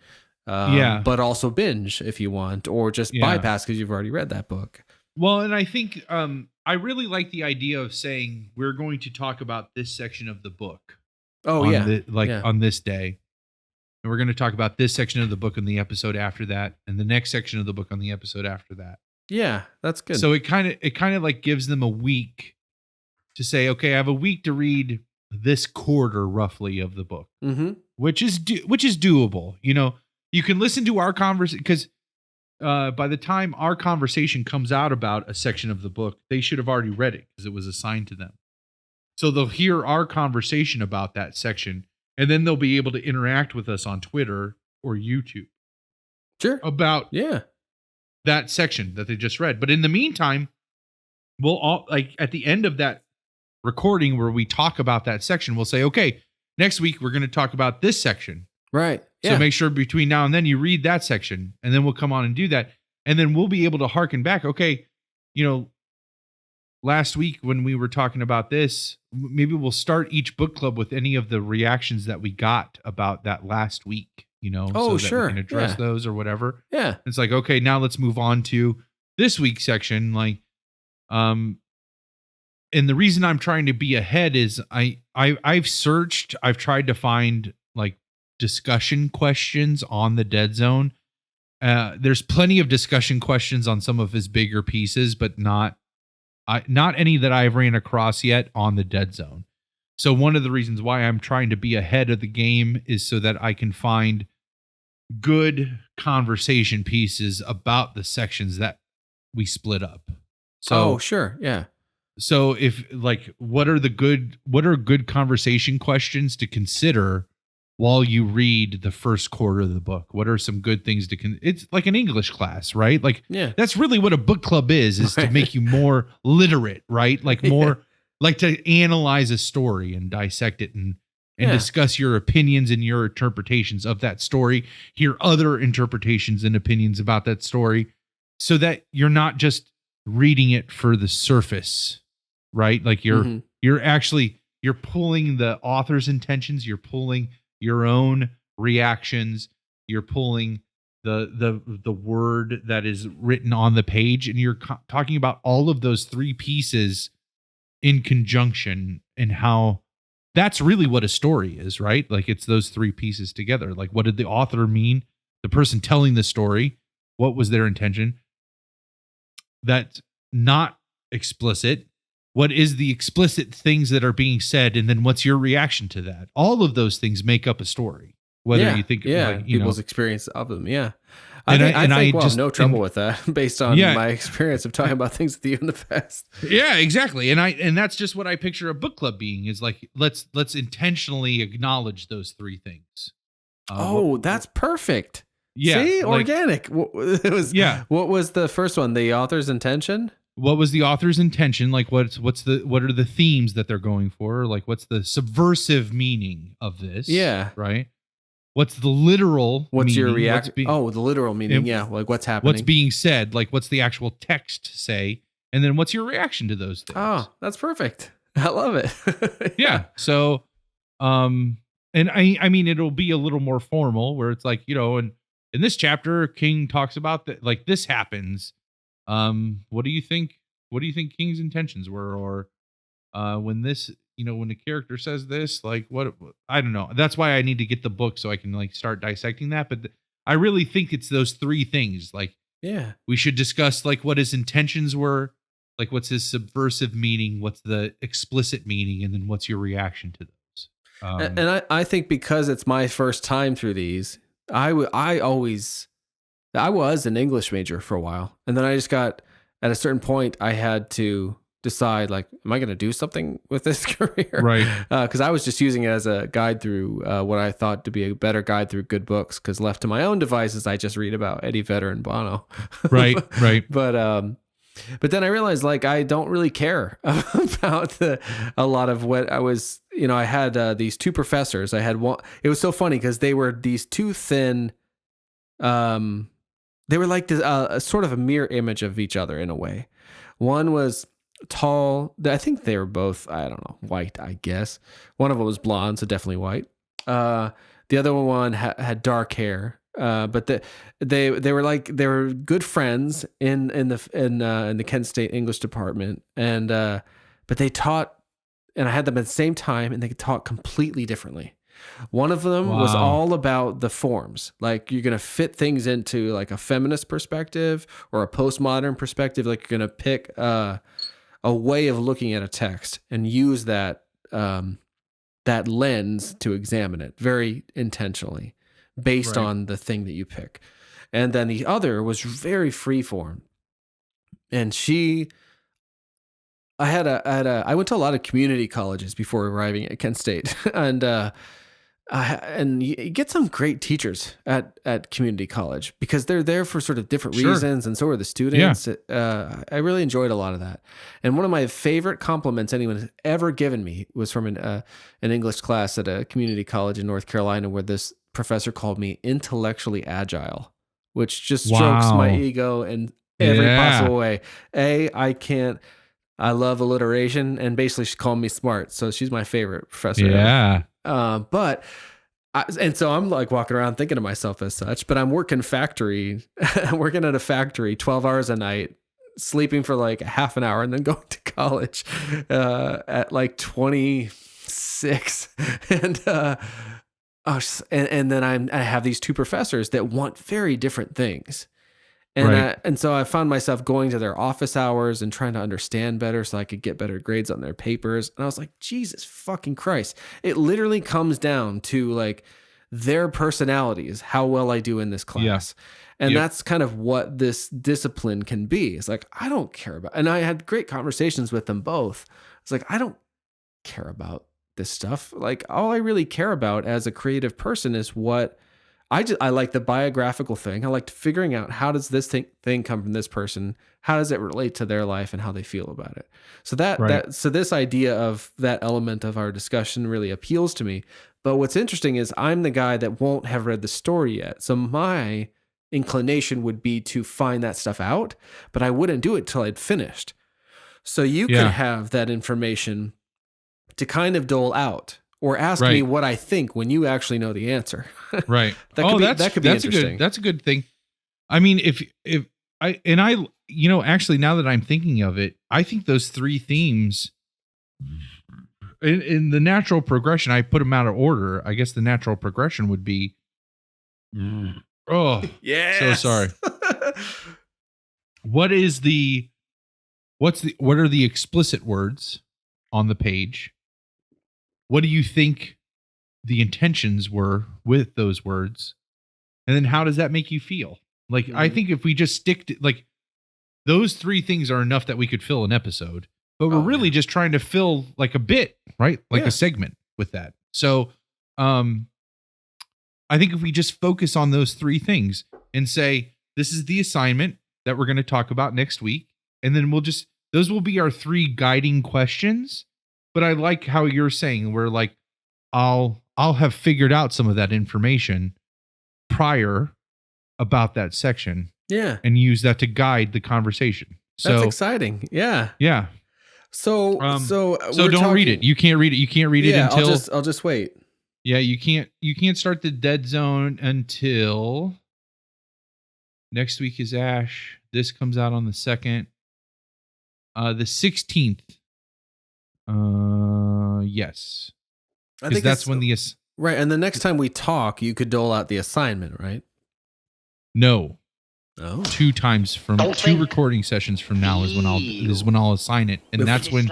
But also binge if you want, or just bypass because you've already read that book. Well, and I think I really like the idea of saying we're going to talk about this section of the book. On this day, and we're going to talk about this section of the book on the episode after that, and the next section of the book on the episode after that. Yeah, that's good. So it kind of like gives them a week to say, okay, I have a week to read this quarter roughly of the book, which is doable. You can listen to our conversation, because by the time our conversation comes out about a section of the book, they should have already read it because it was assigned to them. So they'll hear our conversation about that section, and then they'll be able to interact with us on Twitter or YouTube. Sure. About that section that they just read. But in the meantime, we'll all, like, at the end of that recording where we talk about that section, we'll say, okay, next week we're going to talk about this section. Right. So make sure between now and then you read that section, and then we'll come on and do that. And then we'll be able to harken back. Okay, last week when we were talking about this, maybe we'll start each book club with any of the reactions that we got about that last week, Oh, so that sure. we can address those or whatever. Yeah. It's like, okay, now let's move on to this week's section. Like, and the reason I'm trying to be ahead is I've searched, I've tried to find like discussion questions on the Dead Zone. There's plenty of discussion questions on some of his bigger pieces, but not any that I've ran across yet on the Dead Zone. So one of the reasons why I'm trying to be ahead of the game is so that I can find good conversation pieces about the sections that we split up. So, sure. Yeah. So if like, what are good conversation questions to consider while you read the first quarter of the book? What are some good things it's like an English class, right? Like, that's really what a book club is to make you more literate, right? Like more like to analyze a story and dissect it and discuss your opinions and your interpretations of that story, hear other interpretations and opinions about that story, so that you're not just reading it for the surface, right? Like you're pulling the author's intentions, you're pulling your own reactions, you're pulling the word that is written on the page, and you're talking about all of those three pieces in conjunction, and how that's really what a story is, right? Like it's those three pieces together. Like, what did the author mean? The person telling the story, what was their intention? That's not explicit. What is the explicit things that are being said? And then what's your reaction to that? All of those things make up a story. Whether you think people's experience of them. Yeah. I think we'll have no trouble with that based on my experience of talking about things with you in the past. Yeah, exactly. And that's just what I picture a book club being, is like, let's intentionally acknowledge those three things. That's perfect. Yeah. See, organic. What was the first one? The author's intention? What was the author's intention? Like what are the themes that they're going for? Like what's the subversive meaning of this? Yeah. Right. What's the literal What's meaning? your reaction? The literal meaning. Yeah. Like what's happening? What's being said? Like what's the actual text say? And then what's your reaction to those things? Oh, that's perfect. I love it. Yeah. So, and I mean, it'll be a little more formal where it's like, and in this chapter, King talks about that, like this happens. What do you think? What do you think King's intentions were? Or, when this, when the character says this, like what, I don't know. That's why I need to get the book so I can like start dissecting that. But I really think it's those three things. Like, we should discuss like what his intentions were, like what's his subversive meaning, what's the explicit meaning, and then what's your reaction to those. And I think because it's my first time through these, I was an English major for a while, and then I just got, at a certain point, I had to decide, like, am I going to do something with this career? Right. Because I was just using it as a guide through what I thought to be a better guide through good books, because left to my own devices, I just read about Eddie Vedder and Bono. Right. But then I realized, like, I don't really care about a lot of what I was, I had these two professors. I had one, it was so funny because they were these two thin, they were like this, a sort of a mirror image of each other in a way. One was tall. I think they were both, I don't know, white, I guess. One of them was blonde, so definitely white. The other one had dark hair. But they were good friends in the Kent State English department, and but they taught, and I had them at the same time, and they taught completely differently. One of them was all about the forms, like you're gonna fit things into like a feminist perspective or a postmodern perspective, like you're gonna pick a way of looking at a text and use that lens to examine it very intentionally, based on the thing that you pick. And then the other was very freeform. And I went to a lot of community colleges before arriving at Kent State, and you get some great teachers at community college because they're there for sort of different reasons, and so are the students. Yeah. I really enjoyed a lot of that. And one of my favorite compliments anyone has ever given me was from an English class at a community college in North Carolina, where this professor called me intellectually agile, which just strokes my ego in every possible way. I love alliteration, and basically she called me smart. So she's my favorite professor. Yeah. And so I'm like walking around thinking of myself as such, but I'm working at a factory 12 hours a night, sleeping for like a half an hour, and then going to college at like 26. And then I have these two professors that want very different things. And so I found myself going to their office hours and trying to understand better so I could get better grades on their papers. And I was like, Jesus fucking Christ. It literally comes down to like their personalities, how well I do in this class. Yeah. And that's kind of what this discipline can be. It's like, I don't care about, and I had great conversations with them both. It's like, I don't care about this stuff. Like, all I really care about as a creative person is what I like the biographical thing. I liked figuring out, how does this thing come from this person? How does it relate to their life and how they feel about it? So so this idea of that element of our discussion really appeals to me. But what's interesting is I'm the guy that won't have read the story yet. So my inclination would be to find that stuff out, but I wouldn't do it till I'd finished. So you could have that information to kind of dole out. Or ask me what I think when you actually know the answer. Right. that could be interesting. That's a good thing. I mean, actually, now that I'm thinking of it, I think those three themes in the natural progression, I put them out of order. I guess the natural progression would be, so sorry. What are the explicit words on the page? What do you think the intentions were with those words? And then how does that make you feel? Like, I think if we just stick to, like, those three things are enough that we could fill an episode, but we're really just trying to fill like a bit, right? Like a segment with that. So, I think if we just focus on those three things and say, this is the assignment that we're going to talk about next week. And then those will be our three guiding questions. But I like how you're saying, where like, I'll have figured out some of that information prior about that section. Yeah. And use that to guide the conversation. So that's exciting. Yeah. Yeah. So don't read it. You can't read it. You can't read it until I'll just wait. Yeah. You can't start the dead zone until next week is Ash. This comes out on the 2nd. The 16th. Yes. Because that's when right. And the next time we talk, you could dole out the assignment, right? No. Oh. 2 recording sessions from now is when I'll assign it, and that's when.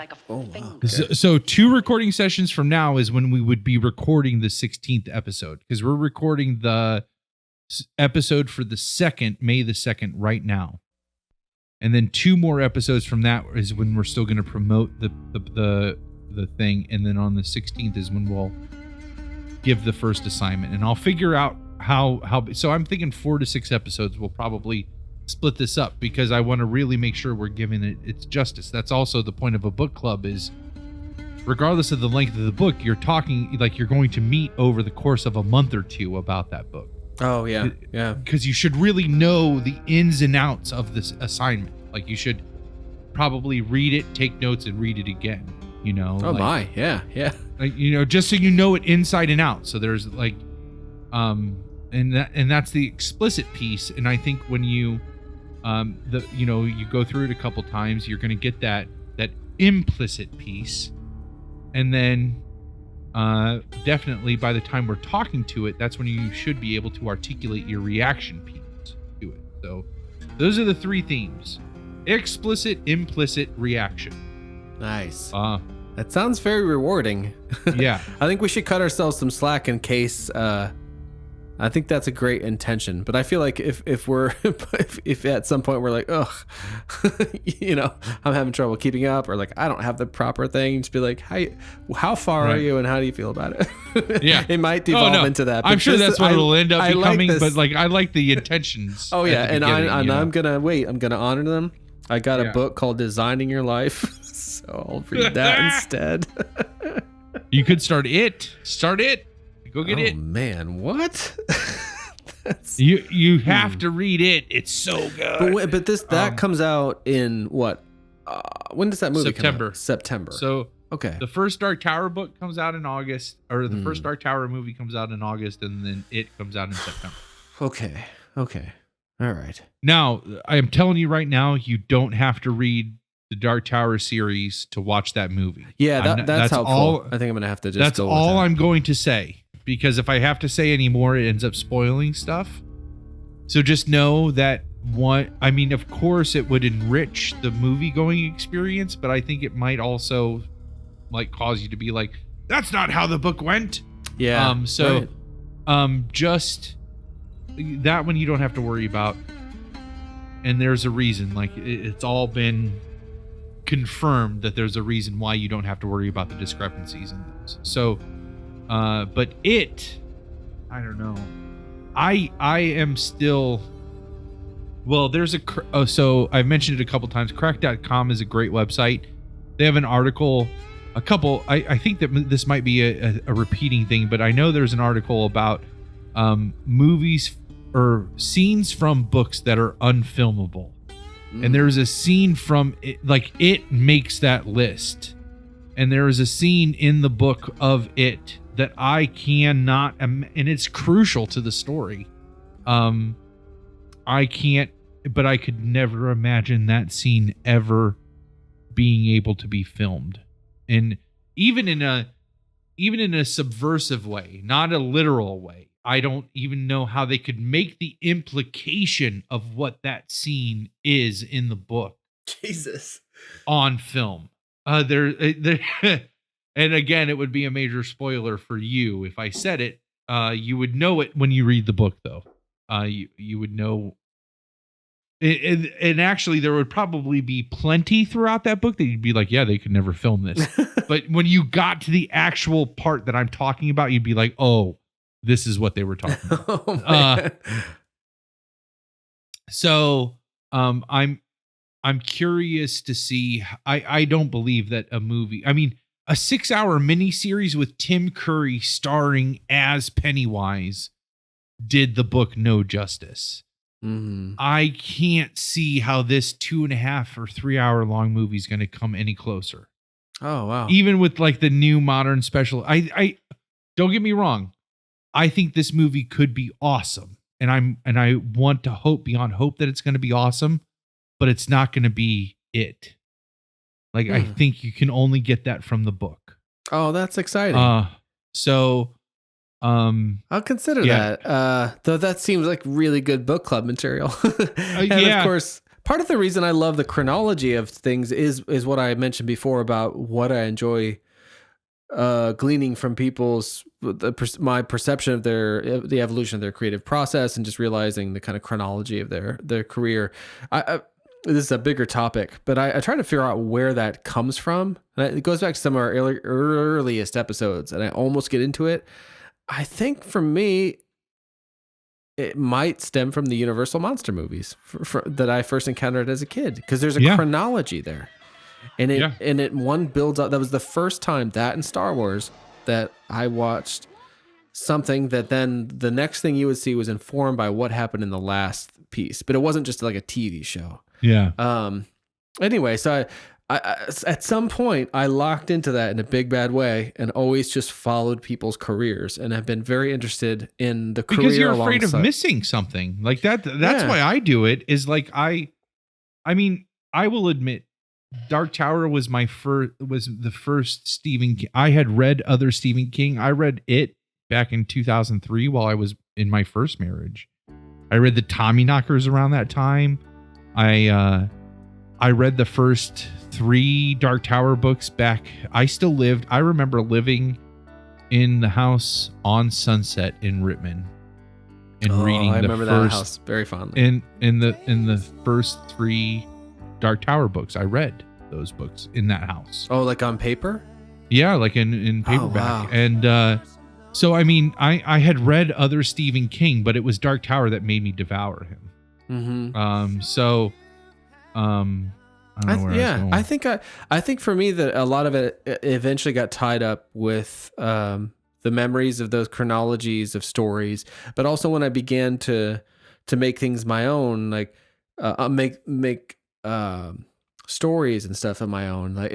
So 2 recording sessions from now is when we would be recording the 16th episode, because we're recording the episode for the May the 2nd right now. And then 2 more episodes from that is when we're still going to promote the thing. And then on the 16th is when we'll give the first assignment. And I'll figure out how. So I'm thinking 4 to 6 episodes. We'll probably split this up because I want to really make sure we're giving it its justice. That's also the point of a book club, is regardless of the length of the book, you're talking like you're going to meet over the course of a month or 2 about that book. Oh, yeah. Yeah. Because you should really know the ins and outs of this assignment. Like, you should probably read it, take notes, and read it again. You know? Oh, my. Yeah. Yeah. Like, you know, just so you know it inside and out. So there's like, and that's the explicit piece. And I think when you, you go through it a couple times, you're going to get that implicit piece. And then, definitely by the time we're talking to it, that's when you should be able to articulate your reaction piece to it. So those are the 3 themes: explicit, implicit, reaction. Nice. That sounds very rewarding. Yeah. I think we should cut ourselves some slack in case I think that's a great intention, but I feel like if we're if at some point we're like, ugh, you know, I'm having trouble keeping up, or like I don't have the proper thing, just be like, how far are you, and how do you feel about it? Yeah, it might devolve into that. I'm sure that's what it'll end up becoming. Like but like I like the intentions. Oh yeah, and I'm gonna honor them. I got a book called Designing Your Life, so I'll read that instead. You could start it. Go get it. Oh man, what? You have to read it. It's so good. But that comes out in what? When does that movie September. come out? September. So okay. The first Dark Tower book comes out in August, or the first Dark Tower movie comes out in August, and then it comes out in September. Okay. All right. Now, I am telling you right now, you don't have to read the Dark Tower series to watch that movie. Yeah, that's helpful. all. I think I'm gonna have to just. That's go with all that. I'm going to say, because if I have to say any more, it ends up spoiling stuff. So just know that of course, it would enrich the movie going experience, but I think it might also like cause you to be like, that's not how the book went. Yeah. Just that one you don't have to worry about. And there's a reason, like it's all been confirmed that there's a reason why you don't have to worry about the discrepancies in those. So, but I don't know. I am still, well, there's so I've mentioned it a couple times. Crack.com is a great website. They have an article, I think that this might be a repeating thing, but I know there's an article about movies or scenes from books that are unfilmable. And there's a scene from it, like it makes that list. And there is a scene in the book of it that I cannot, and it's crucial to the story. I can't, but I could never imagine that scene ever being able to be filmed. And even in a subversive way, not a literal way. I don't even know how they could make the implication of what that scene is in the book. Jesus. On film. There, and again, it would be a major spoiler for you if I said it. You would know it when you read the book, though. You would know. And actually, there would probably be plenty throughout that book that you'd be like, yeah, they could never film this. But when you got to the actual part that I'm talking about, you'd be like, oh, this is what they were talking about. I'm curious to see. I don't believe that a movie, I mean, a 6-hour miniseries with Tim Curry starring as Pennywise did the book no justice. Mm-hmm. I can't see how this 2.5 or 3 hour long movie is going to come any closer. Oh, wow. Even with like the new modern special, I don't get me wrong. I think this movie could be awesome. And I want to hope beyond hope that it's going to be awesome, but it's not going to be it. Like, I think you can only get that from the book. Oh, that's exciting. I'll consider that. Though that seems like really good book club material. And of course, part of the reason I love the chronology of things is what I mentioned before about what I enjoy gleaning from people's my perception of the evolution of their creative process, and just realizing the kind of chronology of their career. This is a bigger topic, but I try to figure out where that comes from. And it goes back to some of our earliest episodes, and I almost get into it. I think for me, it might stem from the Universal monster movies that I first encountered as a kid, because there's a chronology there. And it one builds up. That was the first time, that in Star Wars, that I watched something that then the next thing you would see was informed by what happened in the last piece. But it wasn't just like a TV show. Yeah. Anyway, so I at some point I locked into that in a big bad way, and always just followed people's careers, and have been very interested in the career. Because you're afraid of missing something like that. That's why I do it. Is like I mean, I will admit, Dark Tower was the first Stephen King. I had read other Stephen King. I read it back in 2003 while I was in my first marriage. I read the Tommyknockers around that time. I read the first 3 Dark Tower books back. I remember living in the house on Sunset in Rittman. and reading I the remember first that house very fondly. in the first 3 Dark Tower books. I read those books in that house. Oh, like on paper? Yeah, like in paperback. wow. And so I mean, I had read other Stephen King, but it was Dark Tower that made me devour him. Mm-hmm. I don't know where I was going. I think for me that a lot of it eventually got tied up with the memories of those chronologies of stories, but also when I began to make things my own, like make stories and stuff of my own. Like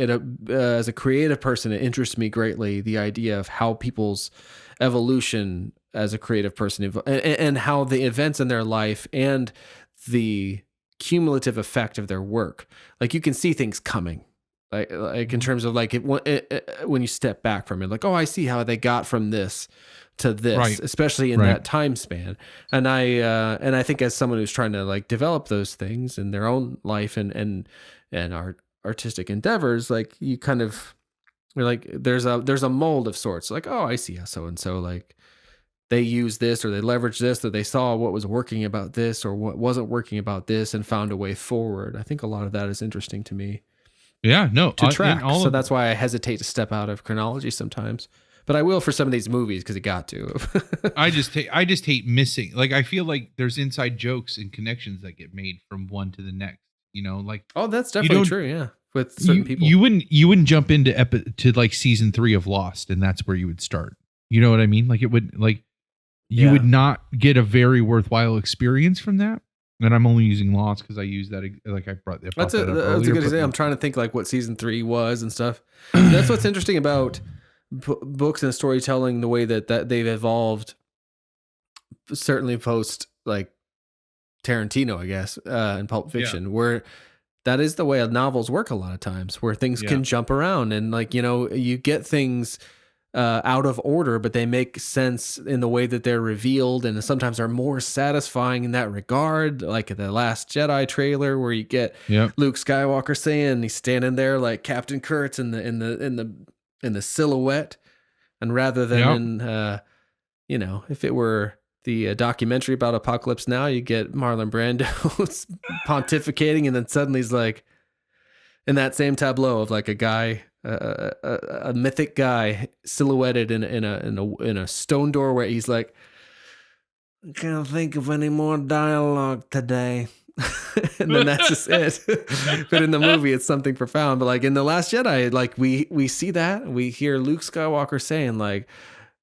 as a creative person, it interests me greatly, the idea of how people's evolution as a creative person and how the events in their life and the cumulative effect of their work, like you can see things coming, like in terms of like when you step back from it, like, oh, I see how they got from this to this, right. especially in that time span. And I think as someone who's trying to like develop those things in their own life and artistic endeavors, like you kind of, you're like, there's a mold of sorts, like, oh, I see how so and so, like, they use this or they leverage this or they saw what was working about this or what wasn't working about this and found a way forward. I think a lot of that is interesting to me. Yeah, no, to track. So that's why I hesitate to step out of chronology sometimes, but I will for some of these movies because it got to. I just hate missing. Like I feel like there's inside jokes and connections that get made from one to the next. You know, like oh, that's definitely true. Yeah, with certain people, you wouldn't jump into to like season 3 of Lost, and that's where you would start. You know what I mean? Like it would like. You would not get a very worthwhile experience from that. And I'm only using Lost because I use that. Like I brought that. That's a good example. I'm trying to think like what season 3 was and stuff. That's what's interesting about books and storytelling, the way that they've evolved. Certainly post like Tarantino, I guess, and Pulp Fiction, where that is the way novels work a lot of times, where things can jump around and like, you know, you get things out of order, but they make sense in the way that they're revealed, and sometimes are more satisfying in that regard. Like the Last Jedi trailer, where you get Luke Skywalker saying he's standing there like Captain Kurtz in the silhouette, and rather than in you know, if it were the documentary about Apocalypse Now, you get Marlon Brando pontificating, and then suddenly he's like in that same tableau of like a guy. A mythic guy silhouetted in a stone doorway. He's like, I can't think of any more dialogue today. And then that's just it. But in the movie, it's something profound. But like in The Last Jedi, like we see that, we hear Luke Skywalker saying like,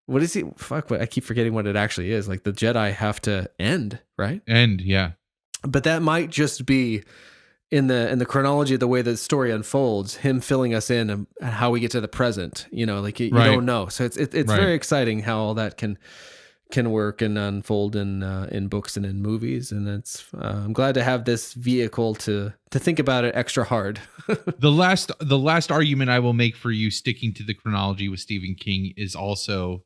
what is he? Fuck, what I keep forgetting what it actually is. Like the Jedi have to end, right? End, yeah. But that might just be in the chronology of the way the story unfolds, him filling us in and how we get to the present, you know, like you don't know. So it's very exciting how all that can work and unfold in books and in movies. And it's, I'm glad to have this vehicle to think about it extra hard. The last argument I will make for you sticking to the chronology with Stephen King is also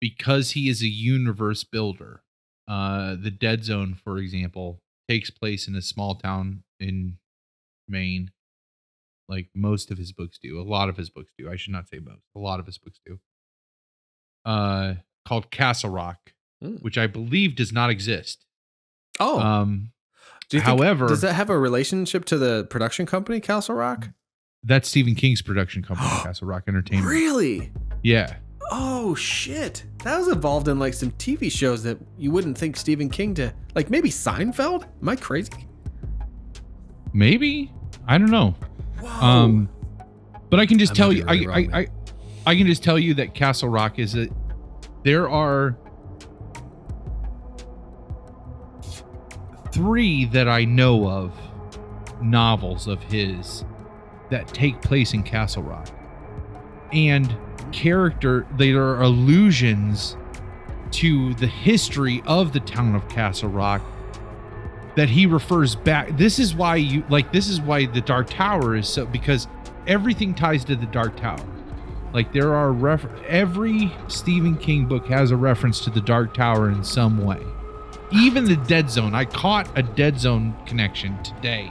because he is a universe builder. The Dead Zone, for example, takes place in a small town in Maine, like most of his books do. A lot of his books do. I should not say most. A lot of his books do. Called Castle Rock, which I believe does not exist. Oh. However, does that have a relationship to the production company Castle Rock? That's Stephen King's production company, Castle Rock Entertainment. Really? Yeah. Oh shit. That was involved in like some TV shows that you wouldn't think Stephen King to, like maybe Seinfeld? Am I crazy? Maybe. I don't know. Whoa. But I can just tell you, I can just tell you that Castle Rock is there are 3 that I know of novels of his that take place in Castle Rock. And they are allusions to the history of the town of Castle Rock that he refers back. This is why the Dark Tower is so, because everything ties to the Dark Tower. Like there are every Stephen King book has a reference to the Dark Tower in some way. Even the Dead Zone. I caught a Dead Zone connection today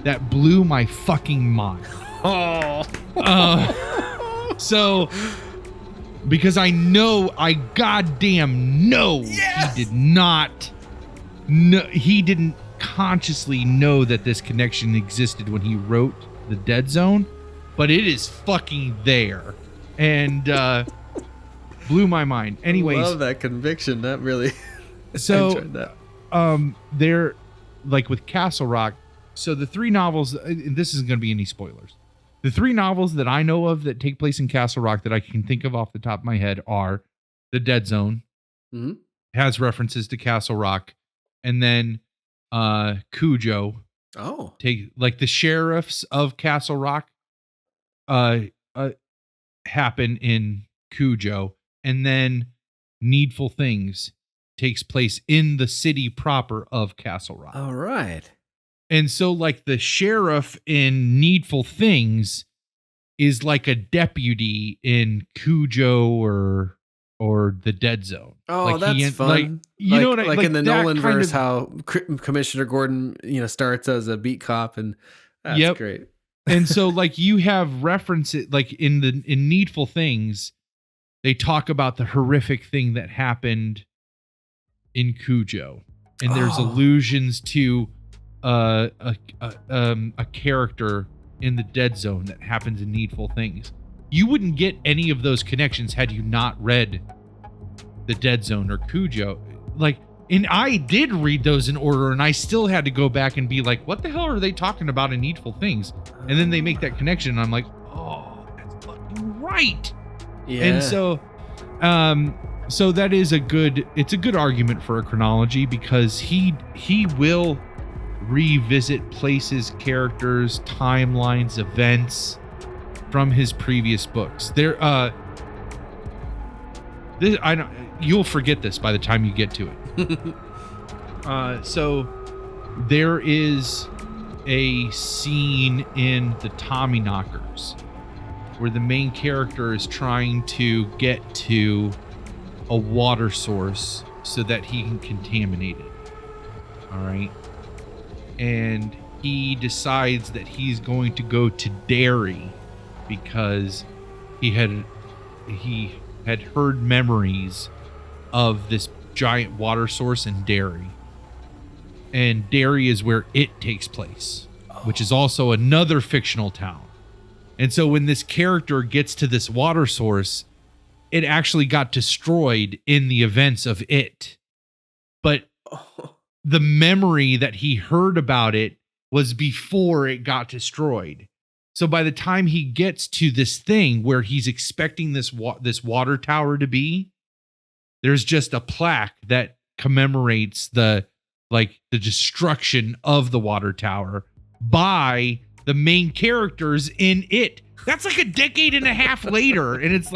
that blew my fucking mind. Oh. So Because I goddamn know he did not. No, he didn't consciously know that this connection existed when he wrote The Dead Zone, but it is fucking there, and blew my mind. Anyways, I love that conviction. That really. So, I enjoyed that. they're like with Castle Rock. So the 3 novels. This isn't going to be any spoilers. The 3 novels that I know of that take place in Castle Rock that I can think of off the top of my head are The Dead Zone, has references to Castle Rock, and then Cujo. Oh. Take like the sheriffs of Castle Rock happen in Cujo, and then Needful Things takes place in the city proper of Castle Rock. All right. And so, like, the sheriff in Needful Things is like a deputy in Cujo or the Dead Zone. Oh, like that's fun. Like, you know what I like in the that Nolan kind verse, of- how Commissioner Gordon, starts as a beat cop, and that's great. And so, like, you have references, like in Needful Things, they talk about the horrific thing that happened in Cujo, and there's allusions to a character in the Dead Zone that happens in Needful Things. You wouldn't get any of those connections had you not read the Dead Zone or Cujo. Like, and I did read those in order, and I still had to go back and be like, what the hell are they talking about in Needful Things? And then they make that connection, and I'm like, oh, that's fucking right. Yeah. And so that is a good argument for a chronology, because he will revisit places, characters, timelines, events from his previous books. You'll forget this by the time you get to it. So there is a scene in the Tommyknockers where the main character is trying to get to a water source so that he can contaminate it. All right. And he decides that he's going to go to Derry because he had heard memories of this giant water source in Derry. And Derry is where It takes place, which is also another fictional town. And so when this character gets to this water source, it actually got destroyed in the events of It. But the memory that he heard about it was before it got destroyed. So by the time he gets to this thing where he's expecting this water tower to be, there's just a plaque that commemorates the destruction of the water tower by the main characters in It. That's like a decade and a half later, and it's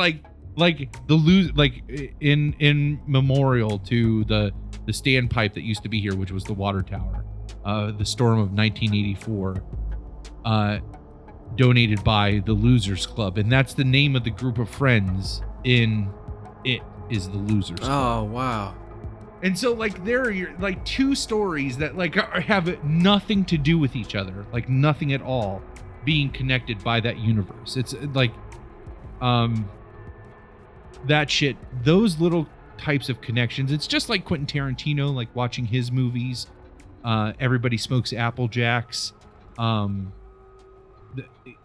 in memorial to the standpipe that used to be here, which was the water tower, the storm of 1984, donated by the Losers Club, and that's the name of the group of friends in It, is the Losers Club. Oh, wow. And so, like, there are like 2 stories that have nothing to do with each other, like nothing at all, being connected by that universe. It's like, that shit, those little types of connections. It's just like Quentin Tarantino, like watching his movies. Everybody Smokes Apple Jacks.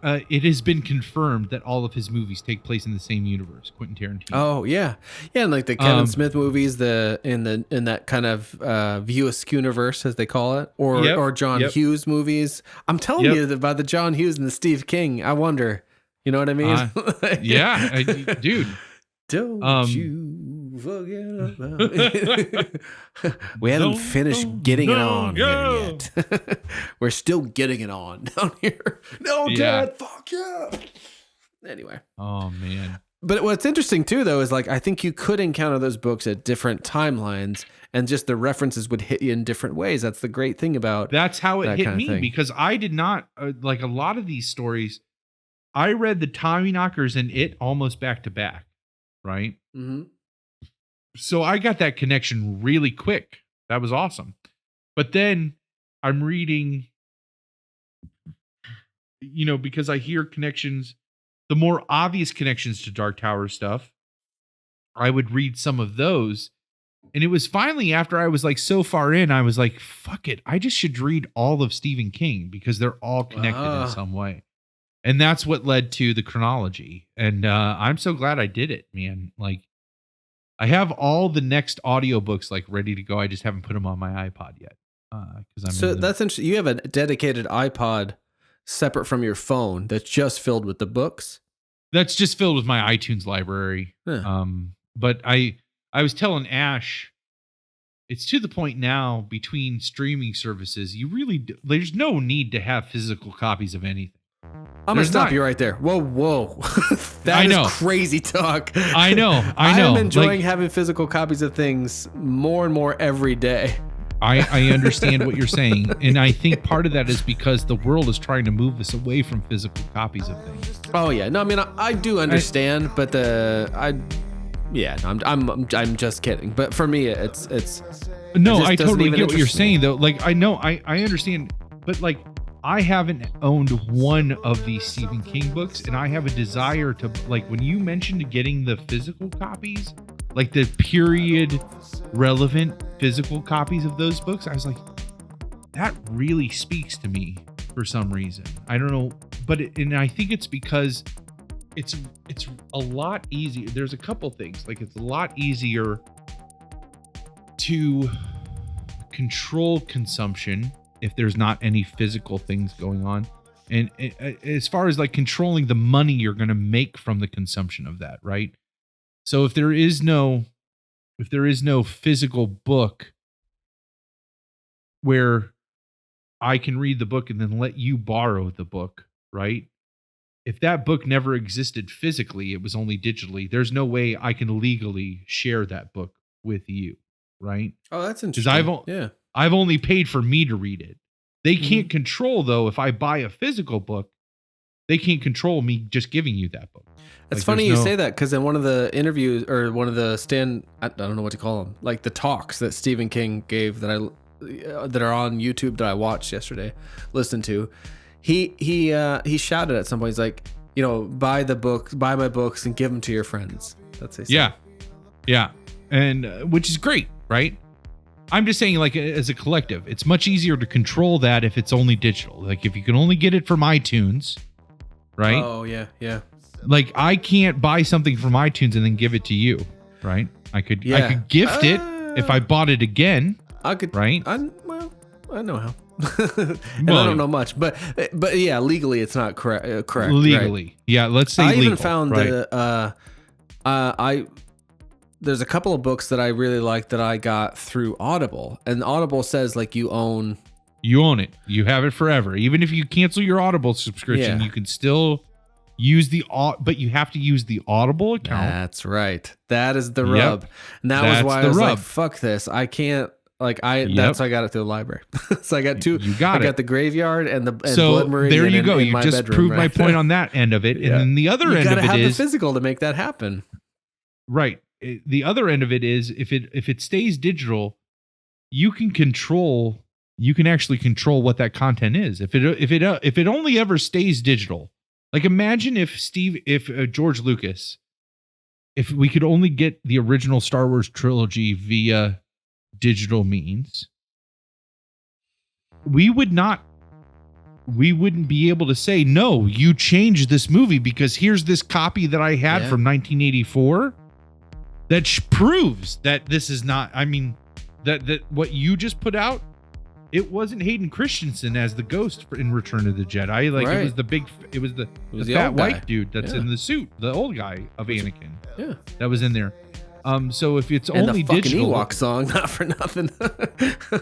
It has been confirmed that all of his movies take place in the same universe, Quentin Tarantino. Oh yeah, yeah, and like the Kevin Smith movies, in that kind of View Askew-universe, as they call it, or John Hughes movies. I'm telling you about the John Hughes and the Steve King. I wonder, you know what I mean? Yeah, dude. Don't you forget about we haven't finished getting it on here yet. We're still getting it on down here. No, Dad, fuck yeah. Anyway. Oh, man. But what's interesting, too, though, is like I think you could encounter those books at different timelines, and just the references would hit you in different ways. That's the great thing about That's how it hit me, because I did not, like a lot of these stories, I read the Tommyknockers and It almost back to back. Right. Mm-hmm. So I got that connection really quick. That was awesome. But then I'm reading, because I hear connections, the more obvious connections to Dark Tower stuff I would read some of those. And it was finally after I was like so far in, I was like, fuck it. I just should read all of Stephen King because they're all connected in some way. And that's what led to the chronology. And I'm so glad I did it, man. Like, I have all the next audiobooks like ready to go. I just haven't put them on my iPod yet. That's interesting. You have a dedicated iPod separate from your phone that's just filled with the books. That's just filled with my iTunes library. Huh. But I was telling Ash, it's to the point now between streaming services, there's no need to have physical copies of anything. I'm going to stop you right there. Whoa. That is crazy talk. I know. I'm enjoying having physical copies of things more and more every day. I understand what you're saying. And I think part of that is because the world is trying to move us away from physical copies of things. Oh, yeah. No, I mean, I do understand, but I'm just kidding. But for me, it's no, I totally get what you're saying though. Like, I know, I understand, but like, I haven't owned one of these Stephen King books, and I have a desire to, like, when you mentioned getting the physical copies, like the period relevant physical copies of those books, I was like, that really speaks to me for some reason. I don't know, but and I think it's because it's a lot easier. There's a couple things, like it's a lot easier to control consumption if there's not any physical things going on. And as far as like controlling the money you're going to make from the consumption of that, right? So if there is no physical book where I can read the book and then let you borrow the book, right? If that book never existed physically, it was only digitally, there's no way I can legally share that book with you, right? Oh, that's interesting. Because I've only paid for me to read it. They can't control, though, if I buy a physical book, they can't control me just giving you that book. It's funny you say that, because in one of the interviews or one of the I don't know what to call them, like the talks that Stephen King gave that are on YouTube that I watched yesterday, listened to, he shouted at some point, he's like, buy my books and give them to your friends. That's what he said. Yeah. And which is great, right? I'm just saying, like, as a collective, it's much easier to control that if it's only digital. Like, if you can only get it from iTunes, right? Oh, yeah. Like, I can't buy something from iTunes and then give it to you, right? I could gift it if I bought it again. I could, right? I know how. And I don't know much, but yeah, legally it's not correct. Legally, right? Yeah. Let's say I legal, even found right? There's a couple of books that I really like that I got through Audible, and Audible says like you own it. You have it forever. Even if you cancel your Audible subscription, you can still use but you have to use the Audible account. That's right. That is the rub. And that was why I was like, fuck this. I can't, like, that's why I got it through the library. So I got two. I got the Graveyard and the Blood Meridian. There you go. You just bedroom, proved my point on that end of it. And then the other end of it is, you gotta have the physical to make that happen. Right. The other end of it is if it stays digital, you can actually control what that content is. If it only ever stays digital, like imagine if George Lucas, if we could only get the original Star Wars trilogy via digital means, we wouldn't be able to say, no, you changed this movie because here's this copy that I had from 1984. That proves that this is not, I mean, that what you just put out, it wasn't Hayden Christensen as the ghost in Return of the Jedi. Like, it was the fat white dude that's in the suit, the old guy of Anakin. Yeah. That was in there. So if it's only the digital, Ewok song, not for nothing.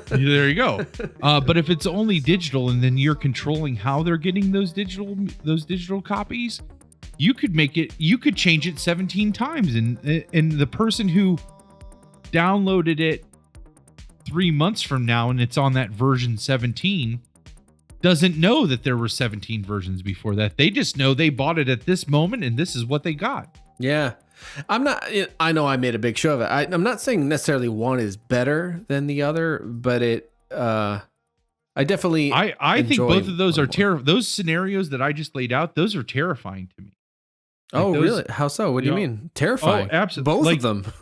There you go. But if it's only digital and then you're controlling how they're getting those digital copies, you could change it 17 times, and the person who downloaded it 3 months from now and it's on that version 17 doesn't know that there were 17 versions before that. They just know they bought it at this moment and this is what they got. Yeah. I know I made a big show of it. I'm not saying necessarily one is better than the other, but I definitely I think both of those are those scenarios that I just laid out, those are terrifying to me. Oh, really? How so? What do you mean? Terrifying. Oh, absolutely. Both of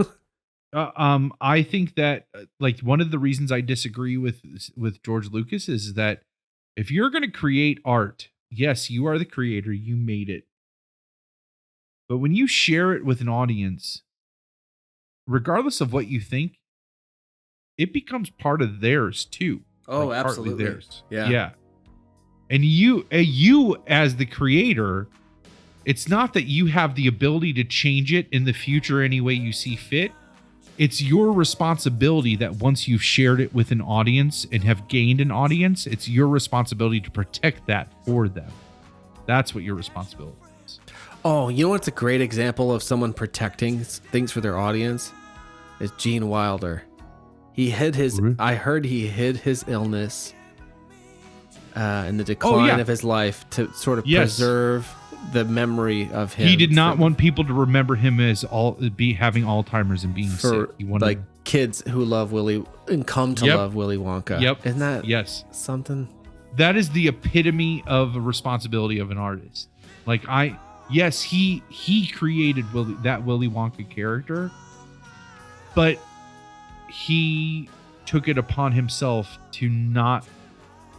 them. I think that like one of the reasons I disagree with George Lucas is that if you're going to create art, yes, you are the creator, you made it. But when you share it with an audience, regardless of what you think, it becomes part of theirs too. Oh, like, absolutely. Theirs. Yeah. Yeah. And you as the creator, it's not that you have the ability to change it in the future any way you see fit. It's your responsibility that once you've shared it with an audience and have gained an audience, it's your responsibility to protect that for them. That's what your responsibility is. Oh, you know what's a great example of someone protecting things for their audience? Is Gene Wilder. He hid his, I heard he hid his illness and the decline of his life to sort of preserve the memory of him. He did not want people to remember him as having Alzheimer's and being sick. He wanted like kids who love Willy and come to love Willy Wonka. Yep. Isn't that something? That is the epitome of a responsibility of an artist. Like he created that Willy Wonka character, but he took it upon himself to not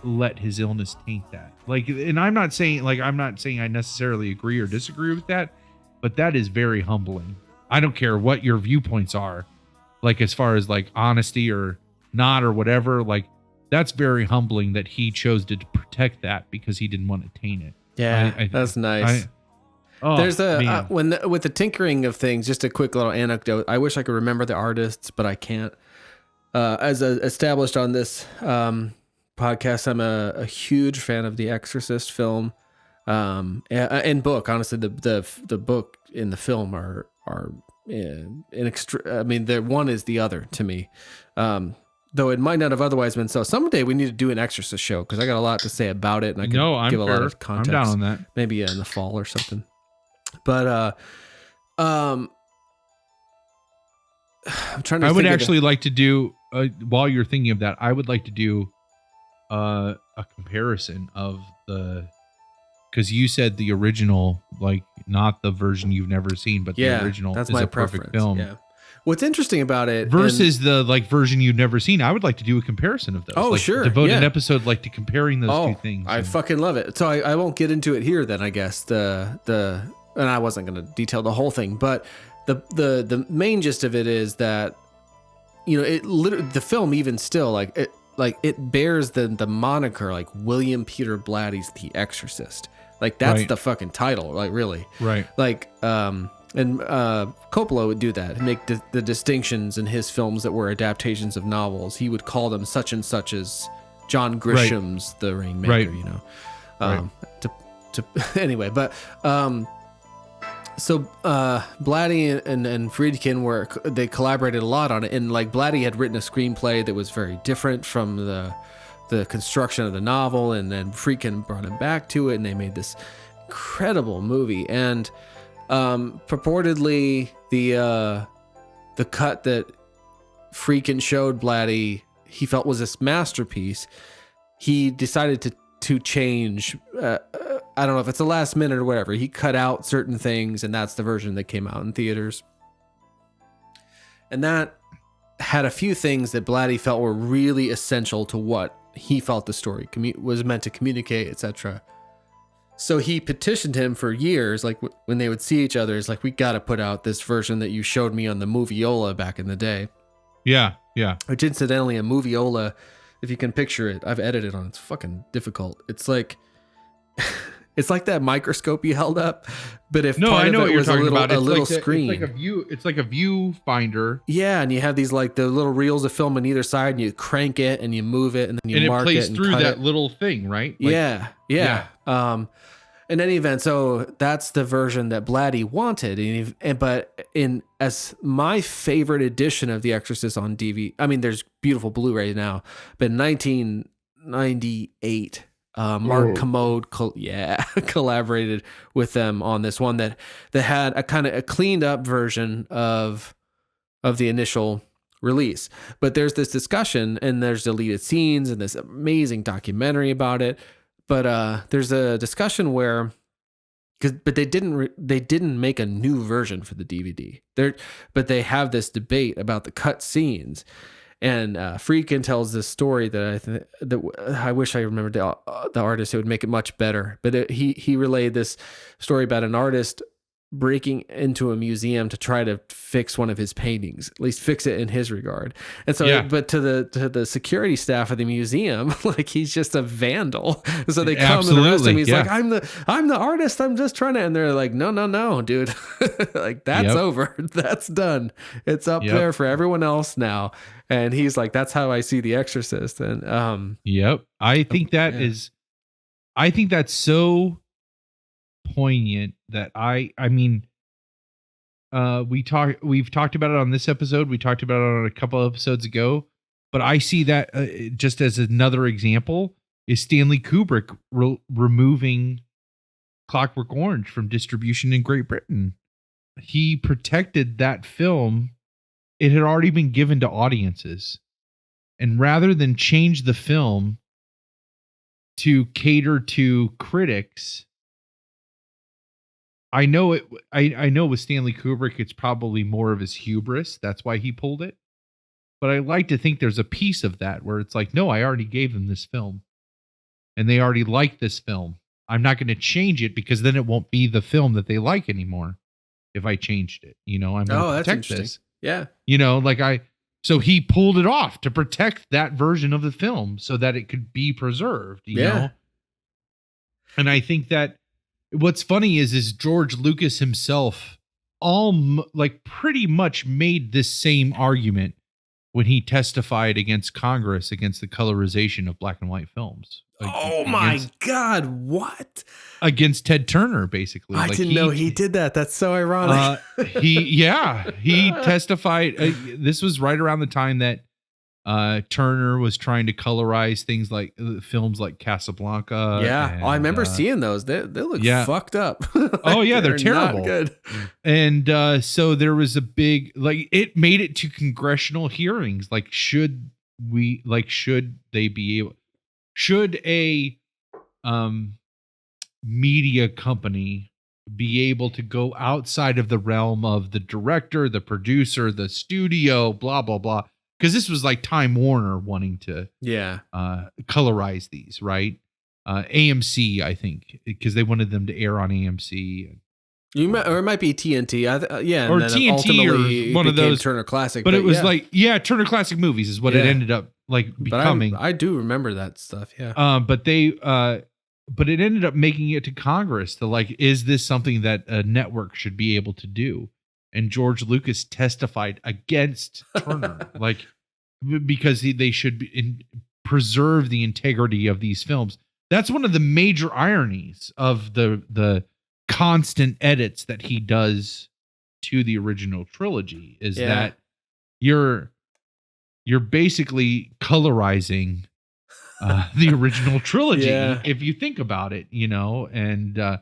let his illness taint that. Like, and I'm not saying I necessarily agree or disagree with that, but that is very humbling. I don't care what your viewpoints are, like as far as like honesty or not or whatever, like that's very humbling that he chose to protect that because he didn't want to taint it. Yeah, that's nice. There's with the tinkering of things, just a quick little anecdote. I wish I could remember the artists, but I can't. As established on this podcast, I'm a huge fan of the Exorcist film and book. Honestly, the book and the film are I mean, the one is the other to me. Though it might not have otherwise been so. Someday we need to do an Exorcist show because I got a lot to say about it, and I can give a lot of context. I'm down on that. Maybe in the fall or something. But I'm trying to. I would actually like to do while you're thinking of that. I would like to do a comparison of because you said the original, like not the version you've never seen, but the original. That's is my a perfect film. Yeah. What's interesting about it versus the like version you've never seen, I would like to do a comparison of those. Oh, like, sure. Devote an episode like to comparing those two things. I fucking love it. So I won't get into it here then, I guess. And I wasn't going to detail the whole thing, but the main gist of it is that, you know, it literally, the film even still it bears the moniker like William Peter Blatty's The Exorcist. Like that's the fucking title, like really. Right. Like and Coppola would do that, make the distinctions in his films that were adaptations of novels. He would call them such and such as John Grisham's The Rainmaker, you know. Anyway, but so Blatty and Friedkin they collaborated a lot on it, and like Blatty had written a screenplay that was very different from the construction of the novel, and then Friedkin brought him back to it, and they made this incredible movie. And purportedly the cut that Friedkin showed Blatty he felt was this masterpiece, he decided to change. I don't know if it's the last minute or whatever. He cut out certain things, and that's the version that came out in theaters. And that had a few things that Blatty felt were really essential to what he felt the story was meant to communicate, etc. So he petitioned him for years, like when they would see each other, it's like, we got to put out this version that you showed me on the Moviola back in the day. Yeah, yeah. Which incidentally, a Moviola, if you can picture it, I've edited on it. It's fucking difficult. It's like... It's like that microscope you held up, but if I know what you're talking about. A little screen. It's like a viewfinder. Yeah, and you have these like the little reels of film on either side, and you crank it and you move it, and then you mark it. And it plays and through cut that it. little thing, right? Like, yeah. In any event, so that's the version that Blatty wanted, but as my favorite edition of The Exorcist on DVD. I mean, there's beautiful Blu-ray now, but in 1998. Mark Commode collaborated with them on this one that had a kind of a cleaned up version of the initial release. But there's this discussion, and there's deleted scenes and this amazing documentary about it. But there's a discussion where but they didn't make a new version for the DVD. But they have this debate about the cut scenes. And Friedkin tells this story that I wish I remembered the artist. It would make it much better. But he relayed this story about an artist breaking into a museum to try to fix one of his paintings, at least fix it in his regard. And so, but to the security staff of the museum, like he's just a vandal. So they come and arrest him. He's like, I'm the artist. I'm just trying to. And they're like, no, dude, like that's over. That's done. It's up there for everyone else now. And he's like, that's how I see The Exorcist. And I think I think that's so poignant that we've talked about it on this episode. We talked about it on a couple of episodes ago, but I see that just as another example is Stanley Kubrick removing Clockwork Orange from distribution in Great Britain. He protected that film. It had already been given to audiences. And rather than change the film to cater to critics, I know with Stanley Kubrick, it's probably more of his hubris. That's why he pulled it. But I like to think there's a piece of that where it's like, no, I already gave them this film. And they already like this film. I'm not going to change it because then it won't be the film that they like anymore if I changed it. I'm going to protect this. Yeah. So he pulled it off to protect that version of the film so that it could be preserved, you know? And I think that what's funny is George Lucas himself pretty much made this same argument when he testified against Congress against the colorization of black and white films. God, what? Against Ted Turner, basically. I didn't know he did that. That's so ironic. He testified. This was right around the time that Turner was trying to colorize things like films like Casablanca. And, I remember seeing those. They look fucked up. Oh yeah, they're terrible. Not good. And so there was a big it made it to congressional hearings. Should they be able? Should a media company be able to go outside of the realm of the director, the producer, the studio, blah blah blah? Because this was like Time Warner wanting to colorize these, right? AMC, I think, because they wanted them to air on AMC. Or it might be TNT. Or TNT or one of those Turner Classic. But it was Turner Classic Movies is what it ended up becoming. I do remember that stuff. Yeah. But it ended up making it to Congress to is this something that a network should be able to do? And George Lucas testified against Turner, because they should preserve the integrity of these films. That's one of the major ironies of the constant edits that he does to the original trilogy is that you're basically colorizing the original trilogy if you think about it, and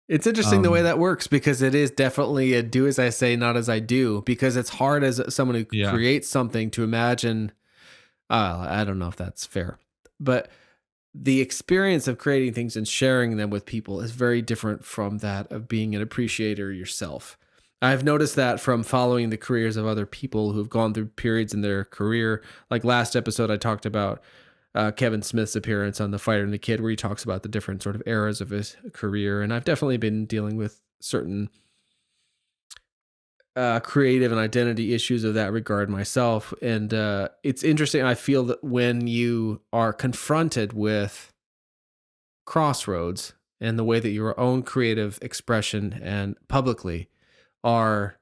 it's interesting the way that works because it is definitely a do as I say, not as I do, because it's hard as someone who creates something to imagine. I don't know if that's fair, but the experience of creating things and sharing them with people is very different from that of being an appreciator yourself. I've noticed that from following the careers of other people who've gone through periods in their career. Like last episode, I talked about Kevin Smith's appearance on The Fighter and the Kid, where he talks about the different sort of eras of his career. And I've definitely been dealing with certain creative and identity issues of that regard myself. And it's interesting. I feel that when you are confronted with crossroads and the way that your own creative expression and publicly are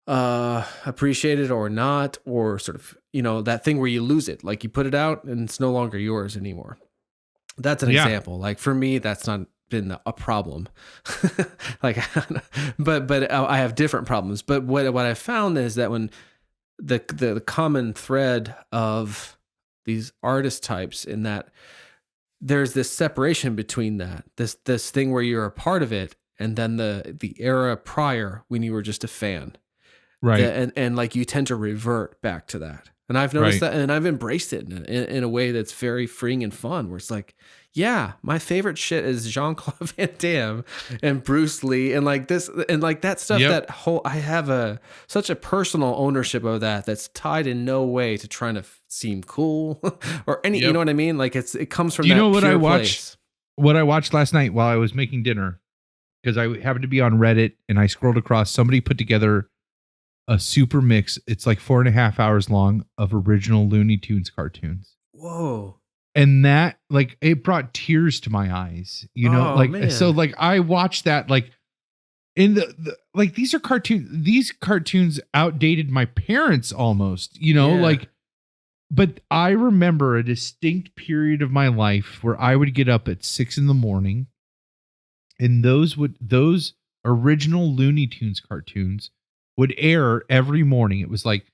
appreciated or not, or sort of, that thing where you lose it, like you put it out and it's no longer yours anymore. That's an example. Like for me, that's not been a problem. But I have different problems. But what I found is that when the common thread of these artist types in that there's this separation between this thing where you're a part of it and then the era prior when you were just a fan. Right. And you tend to revert back to that. And I've noticed that, and I've embraced it in a way that's very freeing and fun, where it's like, Yeah, my favorite shit is Jean-Claude Van Damme and Bruce Lee and like this and like that stuff. Yep. That whole I have such a personal ownership of that's tied in no way to trying to seem cool or any. Yep. You know what I mean? Like it comes from. Do you that know what pure I watched? place. What I watched last night while I was making dinner, because I happened to be on Reddit and I scrolled across. Somebody put together a super mix. It's like 4.5 hours long of original Looney Tunes cartoons. Whoa. And that, like, it brought tears to my eyes, you know, Oh, like, man. so like I watched that, like in the like, these cartoons outdated my parents almost, you know, Yeah. like, but I remember a distinct period of my life where I would get up at 6 a.m. and those original Looney Tunes cartoons would air every morning. It was like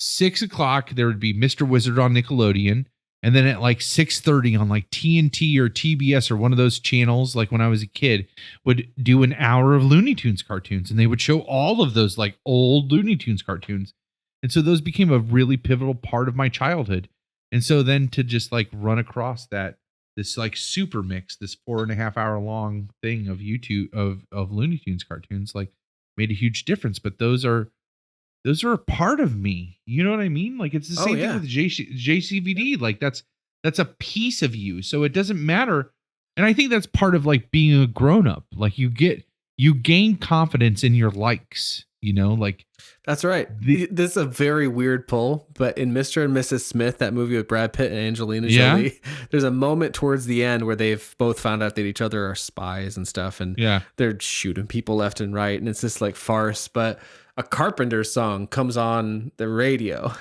6 o'clock. There would be Mr. Wizard on Nickelodeon. And then at like 6:30 on like TNT or TBS or one of those channels, like when I was a kid, would do an hour of Looney Tunes cartoons. And they would show all of those like old Looney Tunes cartoons. And so those became a really pivotal part of my childhood. And so then to just like run across this like super mix, this 4.5 hour long thing of YouTube of Looney Tunes cartoons, like made a huge difference. But those are a part of me. You know what I mean? Like it's the same thing with JCVD. Like that's a piece of you. So it doesn't matter. And I think that's part of like being a grown up. Like you gain confidence in your likes, you know, like That's right. This is a very weird pull, but in Mr. and Mrs. Smith, that movie with Brad Pitt and Angelina Jolie, there's a moment towards the end where they've both found out that each other are spies and stuff. And they're shooting people left and right. And it's this like farce, but a Carpenter song comes on the radio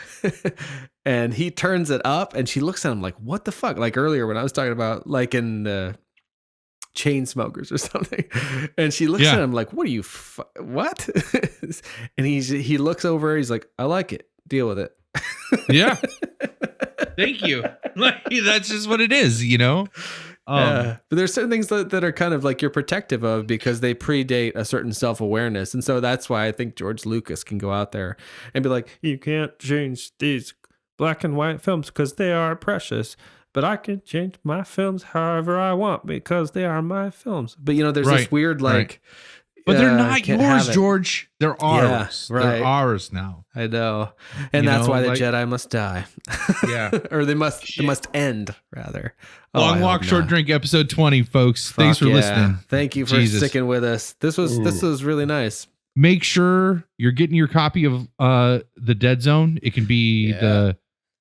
and he turns it up and she looks at him like, what the fuck? Like earlier when I was talking about like in the Chainsmokers or something. And she looks at him like, what are you, what? And he looks over, he's like, I like it. Deal with it. Yeah. Thank you. Like, that's just what it is, you know? But there's certain things that are kind of like you're protective of because they predate a certain self-awareness. And so that's why I think George Lucas can go out there and be like, you can't change these black and white films because they are precious. But I can change my films however I want because they are my films. But, you know, there's this weird like... But they're not yours, George. They're ours. Yeah, right. They're ours now. I know. And that's why the Jedi must die. Yeah. Or they must end, rather. Long Walk, Short Drink, episode 20, folks. Thanks for listening. Thank you for sticking with us. This was really nice. Make sure you're getting your copy of The Dead Zone. It can be the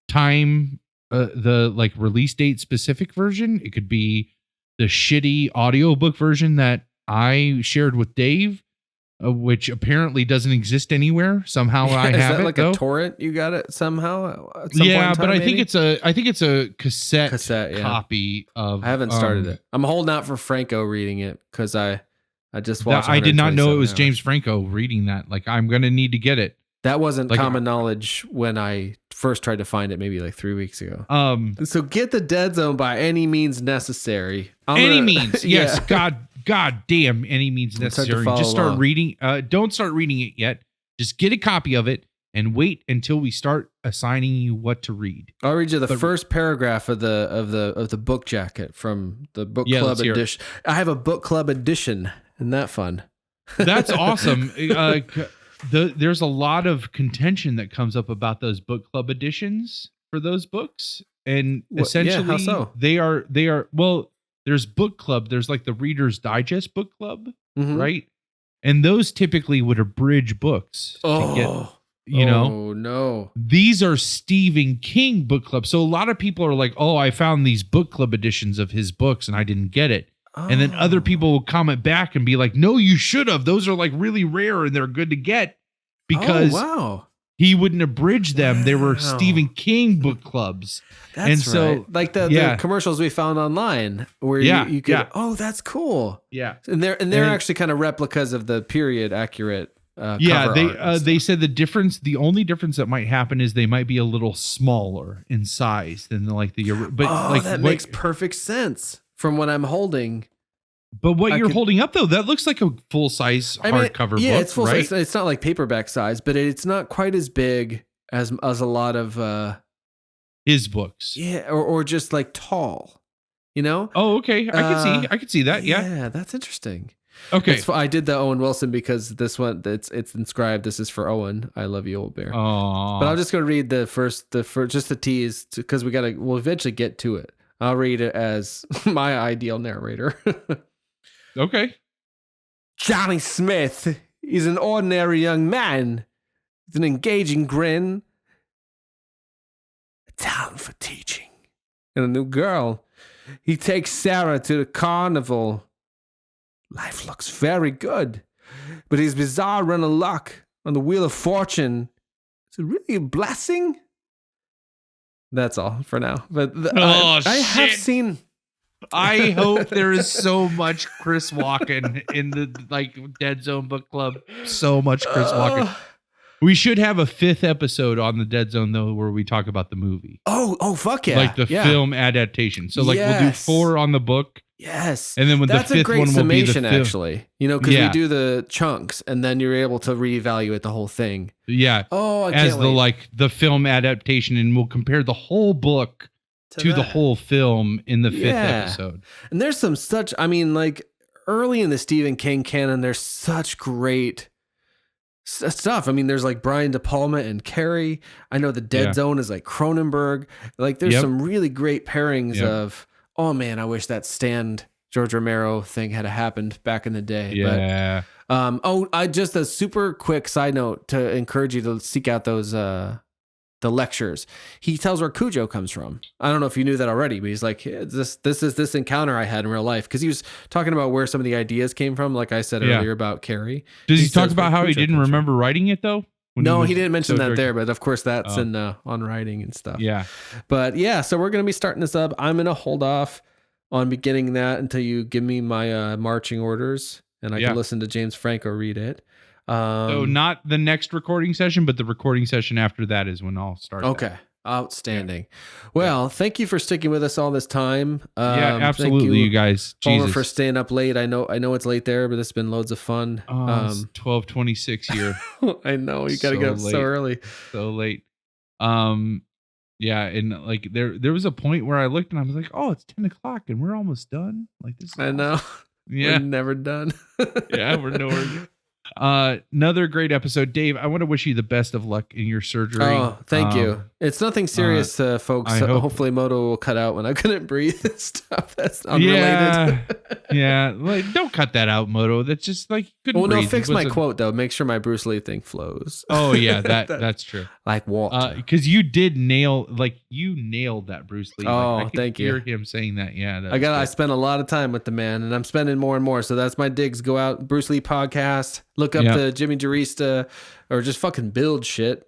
time, the like release date specific version. It could be the shitty audiobook version that I shared with Dave, which apparently doesn't exist anywhere. Somehow I have it. Like though. A torrent? You got it somehow? At some point in time, but I maybe? think it's a cassette copy of. I haven't started it. I'm holding out for Franco reading it because I just watched. I did not know it was hours. James Franco reading that. Like I'm gonna need to get it. That wasn't common knowledge when I first tried to find it maybe like 3 weeks ago. So get The Dead Zone by any means necessary. Means, yes. God damn, any means necessary. Just start reading. Don't start reading it yet. Just get a copy of it and wait until we start assigning you what to read. I'll read you the first paragraph of the book jacket from the book club edition. I have a book club edition. Isn't that fun? That's awesome. There's a lot of contention that comes up about those book club editions for those books, and essentially how so? they are well. There's book club. There's like the Reader's Digest book club, right? And those typically would abridge books to get, you know. Oh no! These are Stephen King book club. So a lot of people are like, "Oh, I found these book club editions of his books and I didn't get it." And then other people will comment back and be like, no, you should have. Those are like really rare and they're good to get because he wouldn't abridge them. Wow. They were Stephen King book clubs. That's right. Like the commercials we found online where you could, that's cool. Yeah. And they're actually kind of replicas of the period accurate. They said the only difference that might happen is they might be a little smaller in size than like that makes perfect sense. From what I'm holding. But what you're holding up, though, that looks like a full-size hardcover book, it's full right? size. It's not like paperback size, but it's not quite as big as a lot of... his books. Yeah, or just like tall. You know? Oh, okay. I can see that. Yeah. Yeah, that's interesting. Okay. I did the Owen Wilson because this one it's inscribed. This is for Owen. I love you, old bear. Oh. But I'm just gonna read the first just the tease because we'll eventually get to it. I'll read it as my ideal narrator. Okay. Johnny Smith is an ordinary young man with an engaging grin, a talent for teaching, and a new girl. He takes Sarah to the carnival. Life looks very good, but his bizarre run of luck on the Wheel of Fortune, is it really a blessing? That's all for now. But I have seen. I hope there is so much Chris Walken in the Dead Zone Book Club. So much Chris Walken. We should have a 5th episode on the Dead Zone though, where we talk about the movie. Oh, fuck yeah! Like the film adaptation. So we'll do 4 on the book. Yes, and then when that's the 5th one will be the film. Actually, because we do the chunks, and then you're able to reevaluate the whole thing. Yeah. Oh, I can't wait. The film adaptation, and we'll compare the whole book to the whole film in the 5th episode. And there's some such, early in the Stephen King canon, there's such great stuff. There's Brian De Palma and Carrie. I know the Dead Zone is Cronenberg. There's some really great pairings of, oh man, I wish that George Romero thing had happened back in the day. Yeah. But, just a super quick side note to encourage you to seek out those, the lectures. He tells where Cujo comes from. I don't know if you knew that already, but he's like, this is this encounter I had in real life. Because he was talking about where some of the ideas came from, like I said earlier about Carrie. Does he talk about how he didn't remember writing it though? No, he didn't mention that there, but of course that's in on writing and stuff. Yeah. But yeah, so we're going to be starting this up. I'm going to hold off on beginning that until you give me my marching orders and I can listen to James Franco read it. So not the next recording session, but the recording session after that is when I'll start. Okay. Outstanding. Well, thank you for sticking with us all this time. Yeah, absolutely, you guys. Homer, for staying up late. I know it's late there, but it's been loads of fun. It's 12:26 here. I know you got to get up so early. So late. Yeah, and there was a point where I looked and I was like, oh, it's 10 o'clock and we're almost done. This. I know. Yeah, we're never done. Yeah, we're nowhere near. Another great episode. Dave, I want to wish you the best of luck in your surgery. Oh, thank you. It's nothing serious, folks. Hopefully Moto will cut out when I couldn't breathe and stuff. That's unrelated. Yeah. Don't cut that out, Moto. That's just couldn't breathe. No, fix my quote though. Make sure my Bruce Lee thing flows. Oh yeah, that's true. Like what? Because you did nailed that Bruce Lee. Oh, thank you. Hear him saying that. Yeah. I spent a lot of time with the man, and I'm spending more and more. So that's my digs. Go out, Bruce Lee podcast. Look up the Jimmy Jurista, or just fucking build shit.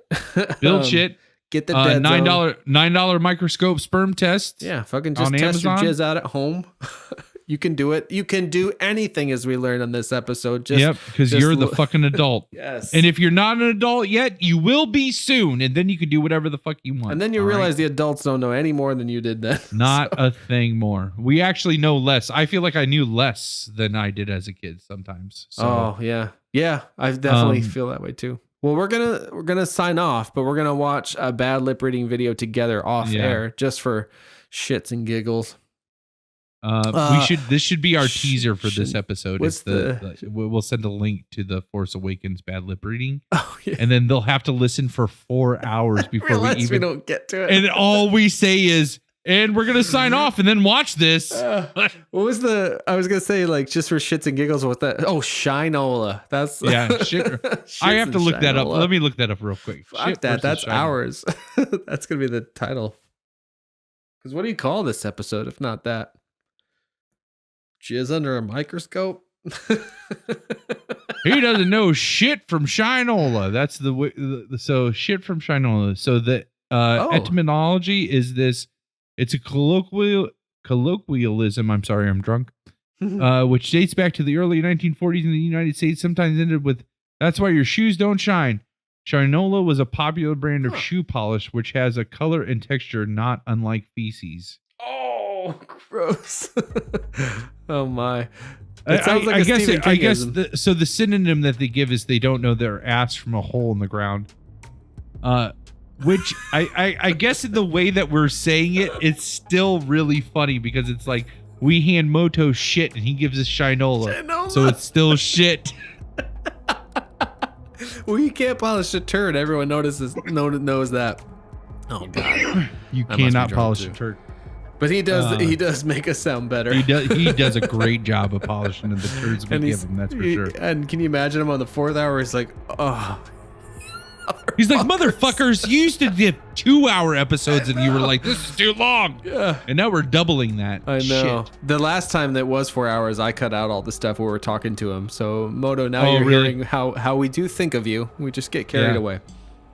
Build shit. Get the Dead Zone. $9 microscope sperm test. Yeah, fucking just test your jizz out at home. You can do it. You can do anything, as we learned on this episode. Because you're the fucking adult. Yes. And if you're not an adult yet, you will be soon, and then you can do whatever the fuck you want. And then you realize the adults don't know any more than you did then. Not a thing more. We actually know less. I feel like I knew less than I did as a kid sometimes. So. Oh yeah. I definitely feel that way too. Well, we're gonna sign off, but we're gonna watch a bad lip reading video together off air just for shits and giggles. This should be our teaser for this episode. We'll send a link to the Force Awakens bad lip reading. Oh, yeah. And then they'll have to listen for 4 hours before we don't get to it. And all we say is, and we're gonna sign off and then watch this. What was I was gonna say, just for shits and giggles with that. Oh, Shinola. That's I have to look that up. Let me look that up real quick. Fuck that. That's ours. That's gonna be the title. Because what do you call this episode if not that? Jizz under a microscope. He doesn't know shit from Shinola. That's so shit from Shinola. So the etymology is this. It's a colloquialism. I'm sorry, I'm drunk. Which dates back to the early 1940s in the United States. Sometimes ended with, "That's why your shoes don't shine." Shinola was a popular brand of shoe polish, which has a color and texture not unlike feces. Oh, gross. Oh my. It sounds like I guess the synonym that they give is they don't know their ass from a hole in the ground. Which I guess in the way that we're saying it, it's still really funny because it's like we hand Moto shit and he gives us Shinola. So it's still shit. Well, you can't polish a turd. Everyone knows that. Oh God. You cannot polish a turd. But he does make us sound better. He does a great job of polishing the turds we give him, that's for sure. And can you imagine him on the 4th hour? He's like, oh. He's like, motherfuckers, you used to give 2-hour episodes and you were like, this is too long. Yeah. And now we're doubling that. I know. Shit. The last time that was 4 hours, I cut out all the stuff where we're talking to him. So Moto, now you're hearing how we do think of you. We just get carried away.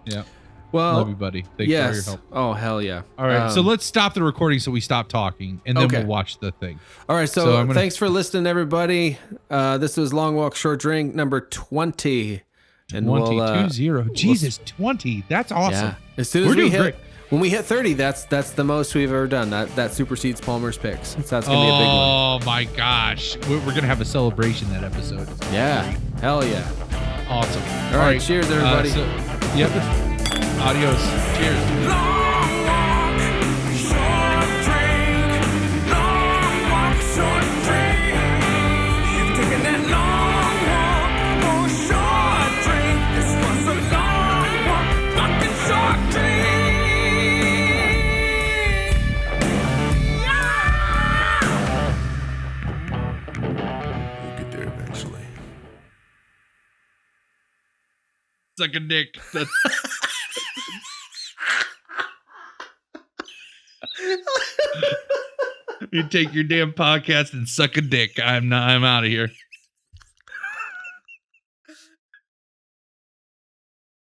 Yeah. Well, love you, buddy. Thanks for all your help. Oh, hell yeah. All right. So let's stop the recording so we stop talking and then we'll watch the thing. All right. So thanks for listening, everybody. This was Long Walk Short Drink number 20. And 20. Jesus, 20. That's awesome. Yeah. As soon as when we hit 30, that's the most we've ever done. That supersedes Palmer's picks. So that's gonna be a big one. Oh my gosh. We're gonna have a celebration that episode. Yeah. Hell yeah. Awesome. All right. Cheers, everybody. Yep. Adios. Cheers. Suck a dick. That's you take your damn podcast and suck a dick. I'm out of here.